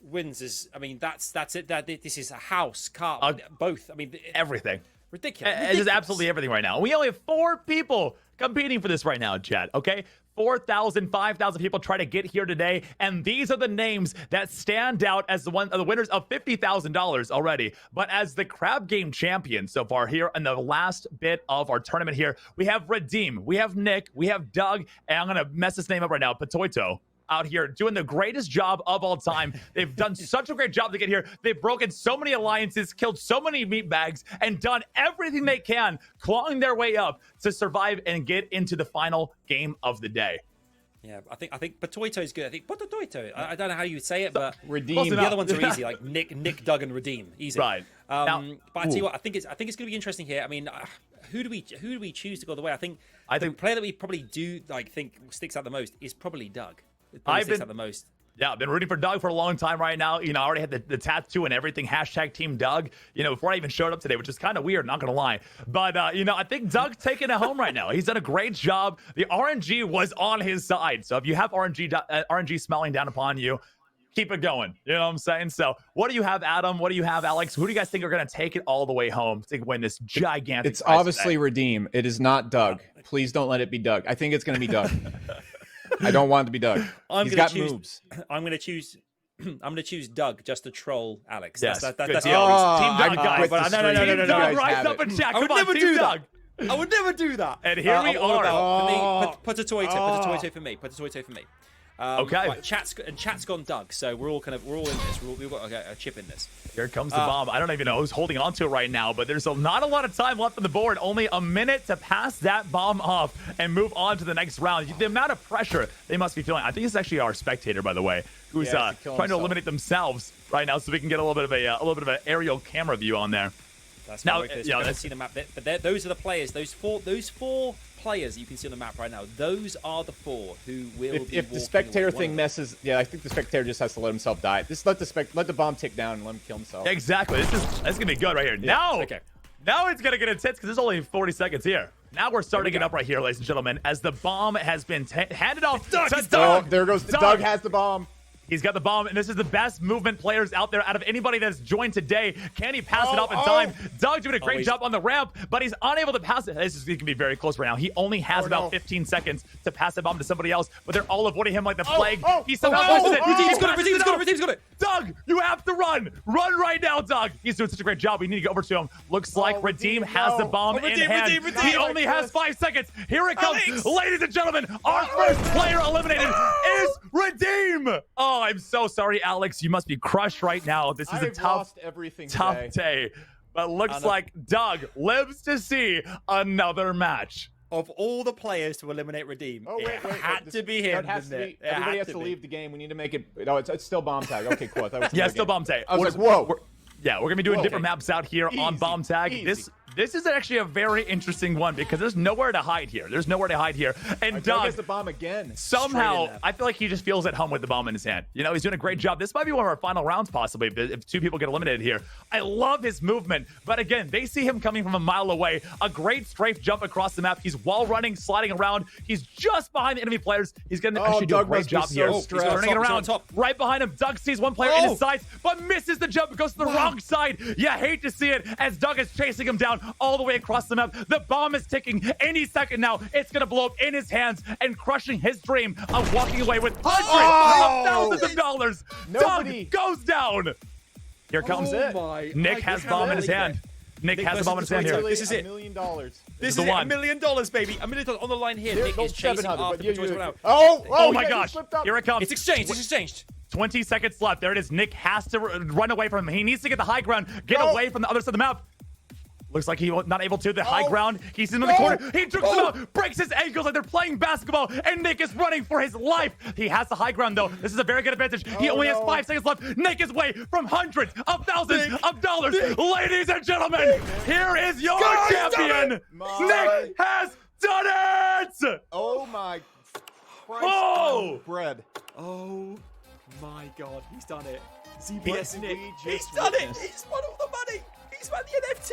wins is. I mean, that's it. This is a house, car, both. I mean, everything. Ridiculous. It is absolutely everything right now. We only have 4 people competing for this right now, chat. Okay. 4,000, 5,000 people try to get here today, and these are the names that stand out as the winners of $50,000 already. But as the crab game champion so far here in the last bit of our tournament here, we have Redeem, we have Nick, we have Doug, and I'm gonna mess his name up right now, Patoito, out here doing the greatest job of all time. They've done such a great job to get here. They've broken so many alliances, killed so many meat bags, and done everything they can, clawing their way up to survive and get into the final game of the day. Yeah, I think Patoito is good. I think Patoito. I don't know how you would say it, but Redeem. The other ones are easy, like Nick, Doug, and Redeem. Easy. Right. But I tell you what, I think it's going to be interesting here. I mean, who do we choose to go the way? I think the player that we probably do think sticks out the most is probably Doug. I've been the most. Yeah, I've been rooting for Doug for a long time right now. You know, I already had the tattoo and everything, hashtag Team Doug, you know, before I even showed up today, which is kind of weird, not going to lie. But, you know, I think Doug's taking it home right now. He's done a great job. The RNG was on his side. So if you have RNG smelling down upon you, keep it going. You know what I'm saying? So what do you have, Adam? What do you have, Alex? Who do you guys think are going to take it all the way home to win this gigantic It's obviously Redeem. It is not Doug. Please don't let it be Doug. I think it's going to be Doug. I don't want it to be Doug. He's got moves. I'm going to choose Doug just to troll Alex. Yes, that's Team Doug, guys. No. Rise up and chat. I would never do that. I would never do that. And here we are. Put a Toito for me. Okay. Right, chat's gone Doug, so we're all in this. We've got a chip in this. Here comes the bomb. I don't even know who's holding on to it right now, but there's not a lot of time left on the board. Only a minute to pass that bomb off and move on to the next round. The amount of pressure they must be feeling. I think it's actually our spectator, by the way, who's trying to eliminate themselves right now, so we can get a little bit of an aerial camera view on there. That's now, ridiculous. You can see the map, but those are the players. Those four players that you can see on the map right now. Those are the 4 who will. If the spectator thing messes, yeah, I think the spectator just has to let himself die. Just let the bomb tick down and let him kill himself. Exactly. This gonna be good right here. Yeah. Now, Okay. Now it's gonna get intense because there's only 40 seconds here. Now we're starting it up right here, ladies and gentlemen, as the bomb has been handed off to Doug. Oh, there goes Doug has the bomb. He's got the bomb, and this is the best movement players out there out of anybody that's joined today. Can he pass it off in time? Doug doing a great job on the ramp, but he's unable to pass it. This is going to be very close right now. He only has about 15 seconds to pass the bomb to somebody else, but they're all avoiding him like the plague. He somehow misses it. Redeem's got it. Doug, you have to run. Run right now, Doug. He's doing such a great job. We need to go over to him. Looks like Redeem has the bomb in hand. He only has 5 seconds. Here it comes. Alex. Ladies and gentlemen, our first player eliminated is Redeem. Oh, I'm so sorry, Alex. You must be crushed right now. This is a tough day. But looks like Doug lives to see another match. Of all the players to eliminate Redeem, it had to be him. Everybody has to leave the game. We need to make it. No, it's still bomb tag. Okay, cool. Yeah, still bomb tag. I was like, whoa. We're gonna be doing different maps out here on bomb tag. Easy. This is actually a very interesting one because there's nowhere to hide here. And Doug Doug has the bomb again. somehow, I feel like he just feels at home with the bomb in his hand. You know, he's doing a great job. This might be one of our final rounds, possibly, if 2 people get eliminated here. I love his movement, but again, they see him coming from a mile away. A great strafe jump across the map. He's wall running, sliding around. He's just behind the enemy players. He's gonna actually do a great job here. He's turning it around. Right behind him, Doug sees one player in his sights, but misses the jump. Goes to the wrong side. You hate to see it as Doug is chasing him down all the way across the map. The bomb is ticking any second now. It's gonna blow up in his hands and crushing his dream of walking away with hundreds of thousands of dollars. Doug goes down. Here comes Nick has bomb in his hand. Nick has the bomb in his hand here. This is it. $1 million. This is it. $1 million, baby. $1 million on the line here. Nick is chasing after the choice out. Oh my gosh. Here it comes. It's exchanged. 20 seconds left. There it is. Nick has to run away from him. He needs to get the high ground. Get away from the other side of the map. Looks like he was not able to. The high ground. He's in the corner. He jukes him out, breaks his ankles like they're playing basketball, and Nick is running for his life. He has the high ground, though. This is a very good advantage. He only has 5 seconds left. Nick is away from hundreds of thousands of dollars. Ladies and gentlemen, here is your champion. Nick has done it! Oh my Christ. Bread. Oh my God, he's done it. CBS Nick, he's done it. He's won all the money. He's won the NFT.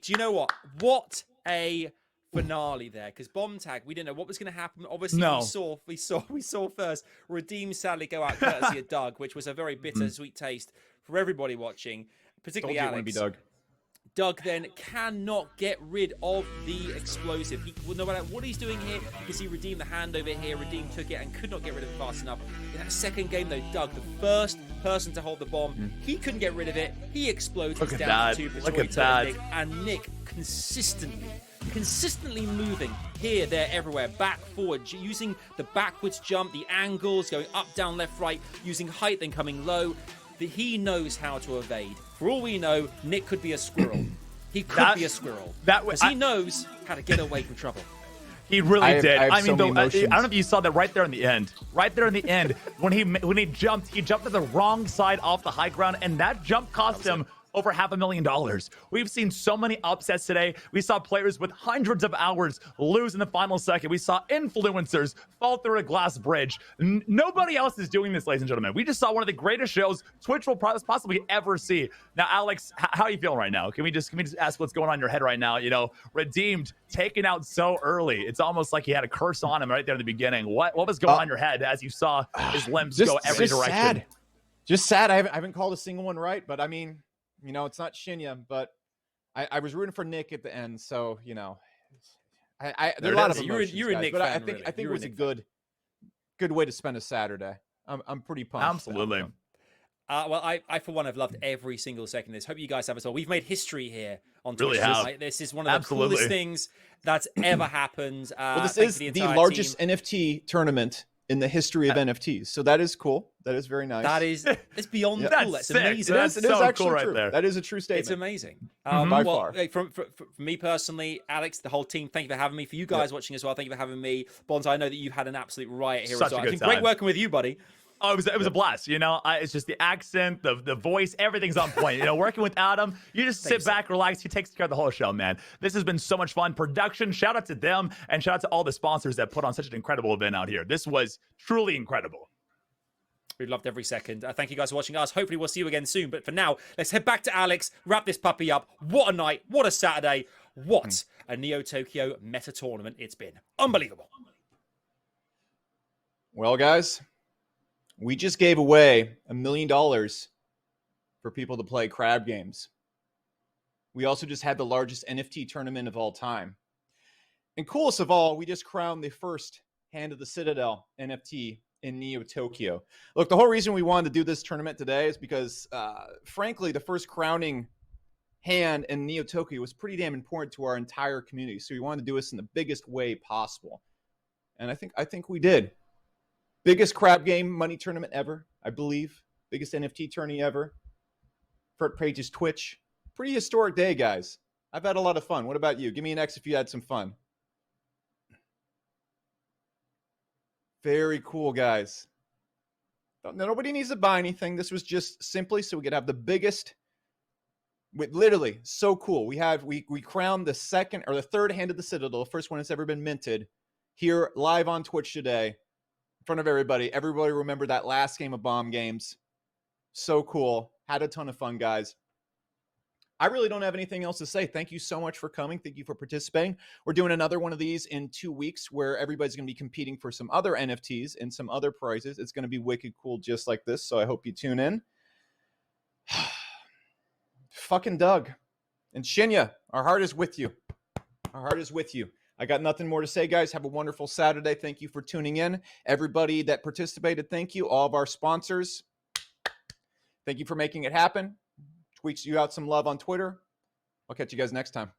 Do you know what? What a finale there. Because bomb tag, we didn't know what was going to happen. Obviously, we saw first Redeem sadly go out courtesy of Doug, which was a very bitter, sweet taste for everybody watching, particularly Alex. Doug then cannot get rid of the explosive. No matter what he's doing here, you can see Redeem the hand over here. Redeem took it and could not get rid of it fast enough. In that second game, though, Doug, the first person to hold the bomb, he couldn't get rid of it. He explodes. Look at that. Look at that. And Nick consistently moving here, there, everywhere, back, forward, using the backwards jump, the angles, going up, down, left, right, using height, then coming low. He knows how to evade. For all we know, Nick could be a squirrel. He could be a squirrel. Because he knows how to get away from trouble. He really did. I mean, I don't know if you saw that right there in the end. Right there in the end, when he jumped to the wrong side off the high ground, and that jump cost him over $500,000. We've seen so many upsets today. We saw players with hundreds of hours lose in the final second. We saw influencers fall through a glass bridge. Nobody else is doing this, ladies and gentlemen. We just saw one of the greatest shows Twitch will possibly ever see. Now, Alex, how are you feeling right now? Can we just ask what's going on in your head right now? You know, Redeemed, taken out so early. It's almost like he had a curse on him right there in the beginning. What was going on in your head as you saw his limbs go every direction? Just sad. I haven't called a single one right, but I mean, you know, it's not Shinya, but I was rooting for Nick at the end, so you know, there are a lot of emotions, you're a Nick but fan, I think it was a good way to spend a Saturday. I'm pretty pumped. Absolutely. Well, I for one have loved every single second of this. Hope you guys have as well. We've made history here on Twitch. Really This is one of the coolest things that's ever happened. Well, this is the largest NFT tournament in the history of NFTs, so that is cool. That is very nice. It's beyond cool. That's amazing. It is so actually cool right true. there. That is a true statement. It's amazing. By far. For me personally, Alex, the whole team, thank you for having me. For you guys watching as well, thank you for having me. Bonds, I know that you've had an absolute riot here as well. It's been great working with you, buddy. Oh, it was a blast. You know, it's just the accent, the voice, everything's on point. You know, working with Adam, you just sit back, relax. He takes care of the whole show, man. This has been so much fun. Production, shout out to them, and shout out to all the sponsors that put on such an incredible event out here. This was truly incredible. We loved every second. Thank you guys for watching us. Hopefully we'll see you again soon. But for now, let's head back to Alex, wrap this puppy up. What a night. What a Saturday. What a Neo Tokyo Metatournament it's been. Unbelievable. Well, guys, we just gave away $1 million for people to play crab games. We also just had the largest NFT tournament of all time. And coolest of all, we just crowned the first Hand of the Citadel NFT in Neo Tokyo. Look, the whole reason we wanted to do this tournament today is because, frankly, the first crowning hand in Neo Tokyo was pretty damn important to our entire community. So we wanted to do this in the biggest way possible. And I think we did. Biggest crab game money tournament ever, I believe. Biggest NFT tourney ever. Front page's Twitch. Pretty historic day, guys. I've had a lot of fun. What about you? Give me an X if you had some fun. Very cool, guys. Nobody needs to buy anything. This was just simply so we could have the biggest. Literally, so cool. We crowned the second or the third Hand of the Citadel, the first one that's ever been minted, here live on Twitch today, in front of everybody. Everybody remember that last game of Bomb Games. So cool. Had a ton of fun, guys. I really don't have anything else to say. Thank you so much for coming. Thank you for participating. We're doing another one of these in 2 weeks where everybody's going to be competing for some other NFTs and some other prizes. It's going to be wicked cool just like this, so I hope you tune in. Fucking Doug and Shinya, our heart is with you. Our heart is with you. I got nothing more to say, guys. Have a wonderful Saturday. Thank you for tuning in. Everybody that participated, thank you. All of our sponsors, thank you for making it happen. Tweets you out some love on Twitter. I'll catch you guys next time.